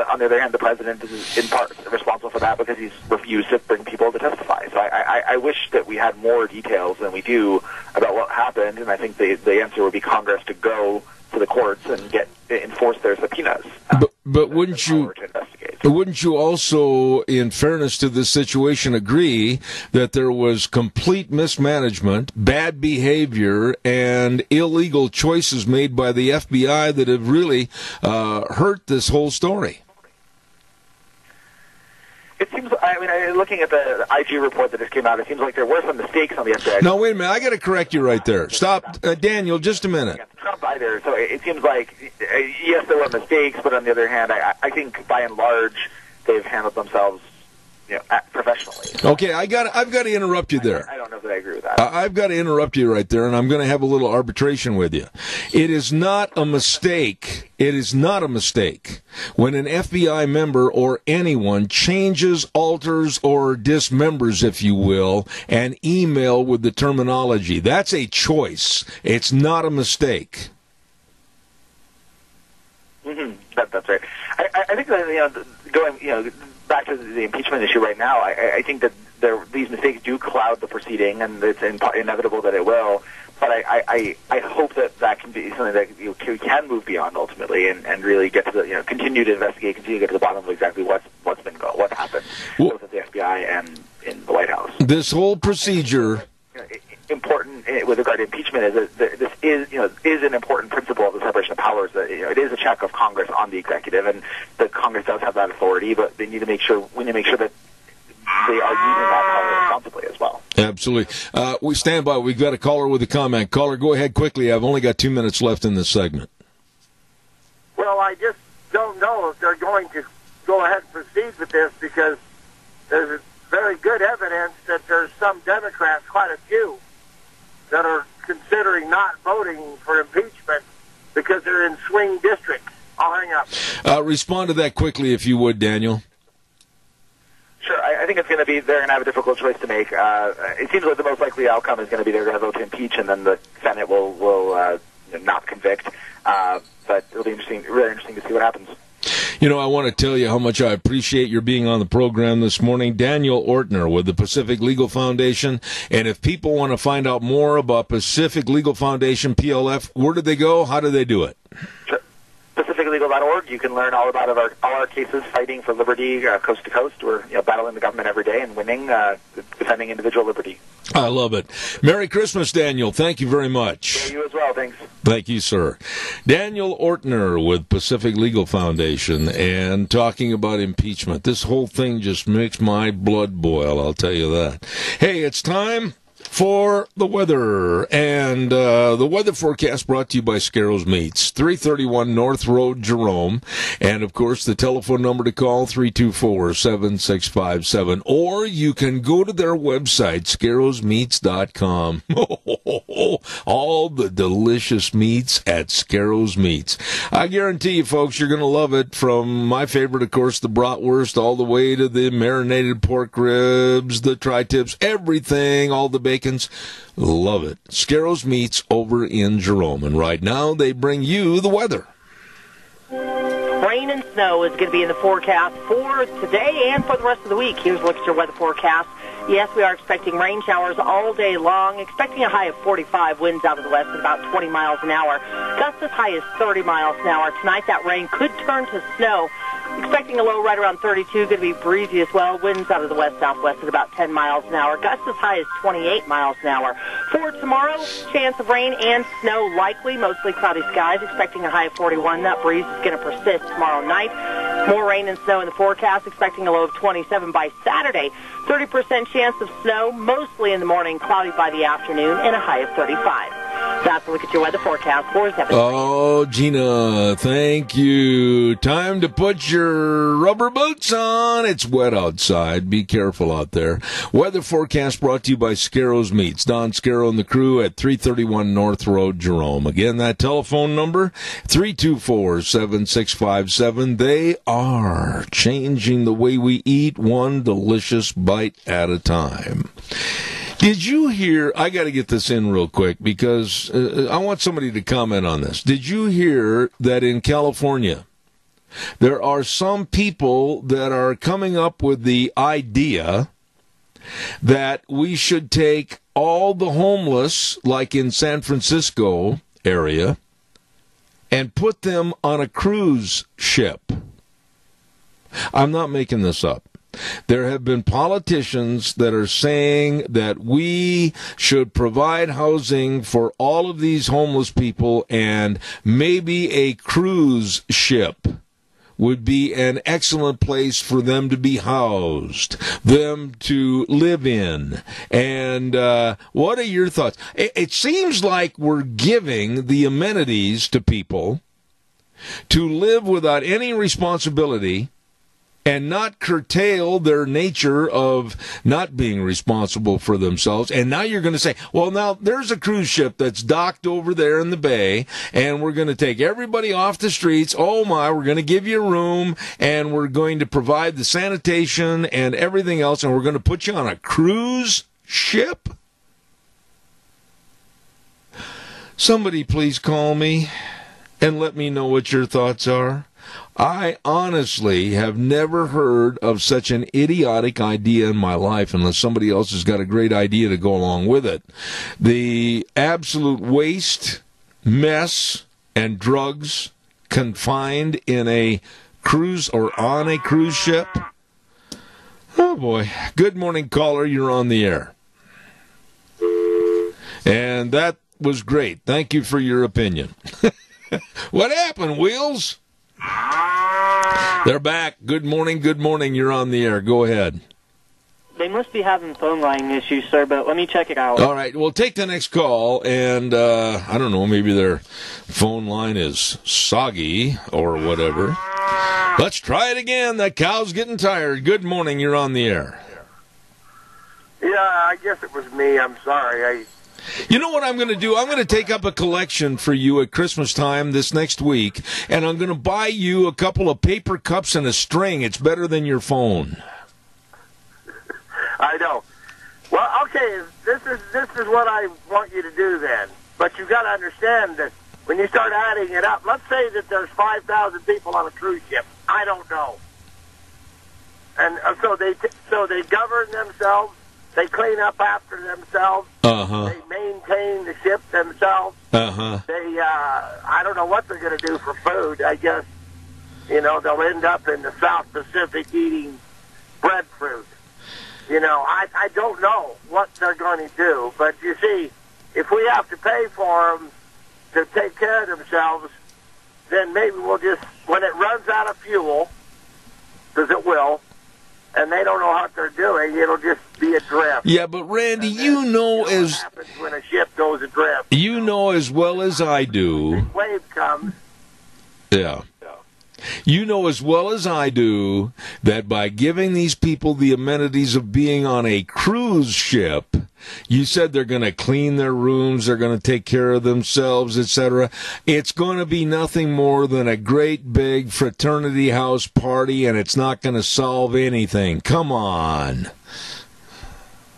on the other hand, the president is in part responsible for that because he's refused to bring people to testify. So I wish that we had more details than we do about what happened, and I think the answer would be Congress to go to the courts and enforce their subpoenas. But wouldn't you also, in fairness to this situation, agree that there was complete mismanagement, bad behavior, and illegal choices made by the FBI that have really hurt this whole story? It seems, looking at the IG report that just came out, it seems like there were some mistakes on the FBI. No, wait a minute. I got to correct you right there. Stop. Daniel, just a minute. Trump either. So it seems like, yes, there were mistakes, but on the other hand, I think by and large, they've handled themselves professionally. Okay, I've got to interrupt you there. I don't know that I agree with that. I've got to interrupt you right there, and I'm going to have a little arbitration with you. It is not a mistake. It is not a mistake when an FBI member or anyone changes, alters, or dismembers, if you will, an email with the terminology. That's a choice. It's not a mistake. Mm-hmm. That's right. I think that going back to the impeachment issue right now, I think that these mistakes do cloud the proceeding, and it's inevitable that it will. But I hope that can be something that we can move beyond ultimately, and really get to the continue to investigate, continue to get to the bottom of exactly what happened both at the FBI and in the White House. This whole procedure. Important with regard to impeachment is that this is an important principle of the separation of powers. That it is a check of Congress on the executive, and the Congress does have that authority, but we need to make sure that they are using that power responsibly as well. Absolutely. We stand by. We've got a caller with a comment. Caller, go ahead quickly. I've only got 2 minutes left in this segment. Well, I just don't know if they're going to go ahead and proceed with this because there's very good evidence that there's some Democrats, quite a few, that are considering not voting for impeachment because they're in swing districts. I'll hang up. Respond to that quickly, if you would, Daniel. Sure. I think it's going to be, they're going to have a difficult choice to make. It seems like the most likely outcome is going to be they're going to vote to impeach, and then the Senate will not convict. But it'll be really interesting to see what happens. I want to tell you how much I appreciate your being on the program this morning. Daniel Ortner with the Pacific Legal Foundation. And if people want to find out more about Pacific Legal Foundation, PLF, where do they go? How do they do it? Sure. PacificLegal.org. You can learn all about all our cases fighting for liberty coast to coast. We're battling the government every day and winning, defending individual liberty. I love it. Merry Christmas, Daniel. Thank you very much. Yeah, you as well. Thanks. Thank you, sir. Daniel Ortner with Pacific Legal Foundation, and talking about impeachment. This whole thing just makes my blood boil, I'll tell you that. Hey, it's time for the weather, and the weather forecast brought to you by Scarrows Meats, 331 North Road, Jerome, and of course the telephone number to call, 324-7657, or you can go to their website, scarrowsmeats.com. All the delicious meats at Scarrows Meats. I guarantee you, folks, you're going to love it, from my favorite, of course, the bratwurst, all the way to the marinated pork ribs, the tri-tips, everything, all the bacons. Love it. Scarrows Meats over in Jerome. And right now, they bring you the weather. Rain and snow is going to be in the forecast for today and for the rest of the week. Here's a look at your weather forecast. Yes, we are expecting rain showers all day long, expecting a high of 45, winds out of the west at about 20 miles an hour. Gusts as high as 30 miles an hour. Tonight, that rain could turn to snow. Expecting a low right around 32, going to be breezy as well. Winds out of the west-southwest at about 10 miles an hour. Gusts as high as 28 miles an hour. For tomorrow, chance of rain and snow likely, mostly cloudy skies. Expecting a high of 41. That breeze is going to persist tomorrow night. More rain and snow in the forecast. Expecting a low of 27 by Saturday. 30% chance of snow, mostly in the morning, cloudy by the afternoon, and a high of 35. That's a look at your weather forecast for 7. Oh, Gina, thank you. Time to put your rubber boots on. It's wet outside. Be careful out there. Weather forecast brought to you by Scarro's Meats. Don Scarrow and the crew at 331 North Road, Jerome. Again, that telephone number, 324-7657. They are changing the way we eat, one delicious bite at a time. Did you hear, I got to get this in real quick because I want somebody to comment on this. Did you hear that in California, there are some people that are coming up with the idea that we should take all the homeless, like in San Francisco area, and put them on a cruise ship? I'm not making this up. There have been politicians that are saying that we should provide housing for all of these homeless people, and maybe a cruise ship would be an excellent place for them to be housed, them to live in. And what are your thoughts? It seems like we're giving the amenities to people to live without any responsibility and not curtail their nature of not being responsible for themselves. And now you're going to say, well, now there's a cruise ship that's docked over there in the bay, and we're going to take everybody off the streets. Oh, my, we're going to give you a room, and we're going to provide the sanitation and everything else, and we're going to put you on a cruise ship? Somebody please call me and let me know what your thoughts are. I honestly have never heard of such an idiotic idea in my life, unless somebody else has got a great idea to go along with it. The absolute waste, mess, and drugs confined in a cruise or on a cruise ship. Oh, boy. Good morning, caller. You're on the air. And that was great. Thank you for your opinion. What happened, Wheels? They're back. Good morning, good morning. You're on the air. Go ahead. They must be having phone line issues, sir, but let me check it out. All right, well, take the next call, and I don't know, maybe their phone line is soggy or whatever. Let's try it again. That cow's getting tired. Good morning. You're on the air. Yeah, I guess it was me. I'm sorry. You know what I'm going to do? I'm going to take up a collection for you at Christmas time this next week, and I'm going to buy you a couple of paper cups and a string. It's better than your phone. I know. Well, okay, this is what I want you to do then. But you got to understand that when you start adding it up, let's say that there's 5,000 people on a cruise ship. I don't know. And so they govern themselves. They clean up after themselves. Uh-huh. They maintain the ship themselves. Uh-huh. They, I don't know what they're going to do for food. I guess, they'll end up in the South Pacific eating breadfruit. I don't know what they're going to do. But you see, if we have to pay for them to take care of themselves, then maybe we'll just, when it runs out of fuel, because it will, and they don't know what they're doing, it'll just be adrift. Yeah, but Randy, you know what happens when a ship goes adrift. You know as well as I do. When a wave comes. Yeah. You know as well as I do that by giving these people the amenities of being on a cruise ship, you said they're going to clean their rooms, they're going to take care of themselves, etc. It's going to be nothing more than a great big fraternity house party, and it's not going to solve anything. Come on.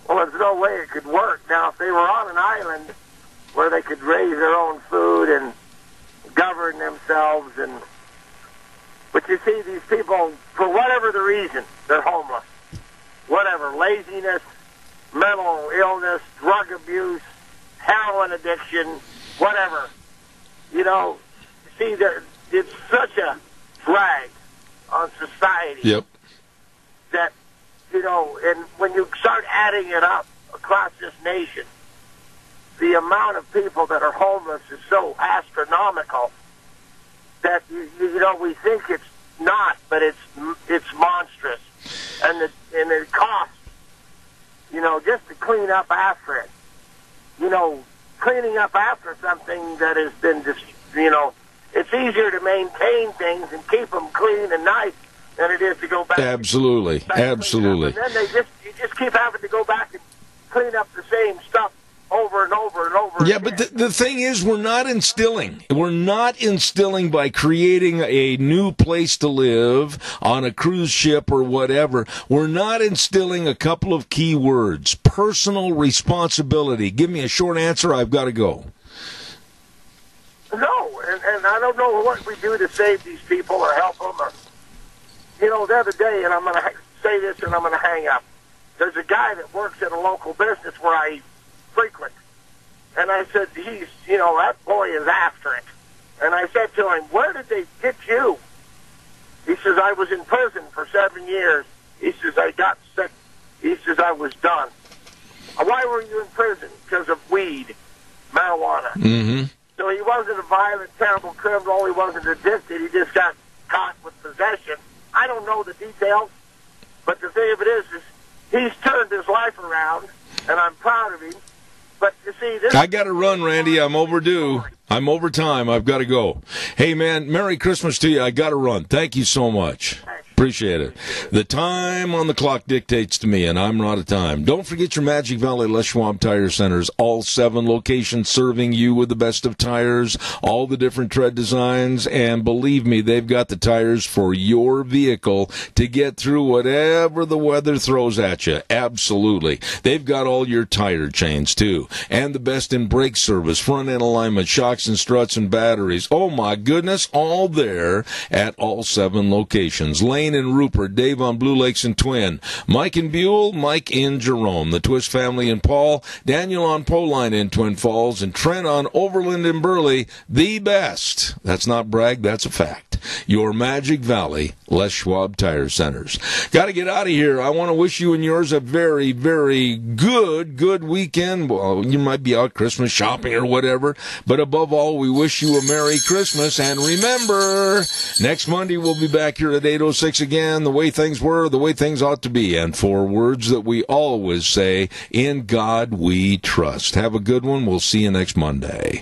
Well, there's no way it could work. Now, if they were on an island where they could raise their own food and govern themselves, but you see, these people, for whatever the reason, they're homeless. Whatever, laziness, mental illness, drug abuse, heroin addiction, whatever. See, it's such a drag on society. Yep. That, you know, and when you start adding it up across this nation, the amount of people that are homeless is so astronomical that, you know, we think it's not, but it's monstrous. And it costs, you know, just to clean up after it. You know, cleaning up after something that has been just, you know, it's easier to maintain things and keep them clean and nice than it is to go back. Absolutely. Absolutely. And then you just keep having to go back and clean up the same stuff over and over and over Yeah, again. but the thing is, we're not instilling by creating a new place to live on a cruise ship or whatever. We're not instilling a couple of key words. Personal responsibility. Give me a short answer. I've got to go. No, and I don't know what we do to save these people or help them. Or, you know, the other day, and I'm going to say this and I'm going to hang up. There's a guy that works at a local business where I frequent. And I said, you know, that boy is after it. And I said to him, where did they get you? He says, I was in prison for 7 years. He says, I got sick. He says, I was done. Why were you in prison? Because of weed, marijuana. Mm-hmm. So he wasn't a violent, terrible criminal. He wasn't addicted. He just got caught with possession. I don't know the details, but the thing of it is he's turned his life around, and I'm proud of him. But you see, I got to run, Randy. I'm overdue. I'm over time. I've got to go. Hey, man, Merry Christmas to you. I got to run. Thank you so much. Appreciate it. The time on the clock dictates to me, and I'm out of time. Don't forget your Magic Valley Les Schwab Tire Centers. All 7 locations serving you with the best of tires, all the different tread designs, and believe me, they've got the tires for your vehicle to get through whatever the weather throws at you. Absolutely. They've got all your tire chains, too, and the best in brake service, front-end alignment, shocks and struts and batteries. Oh, my goodness, all there at all 7 locations. Lane and Rupert, Dave on Blue Lakes and Twin, Mike in Buell, Mike in Jerome, the Twist family in Paul, Daniel on Poline in Twin Falls, and Trent on Overland and Burley, the best. That's not brag, that's a fact. Your Magic Valley Les Schwab Tire Centers. Got to get out of here. I want to wish you and yours a very, very good weekend. Well, you might be out Christmas shopping or whatever, but above all, we wish you a Merry Christmas. And remember, next Monday we'll be back here at 8:06 again, the way things were, the way things ought to be, and 4 words that we always say, in God we trust. Have a good one. We'll see you next Monday.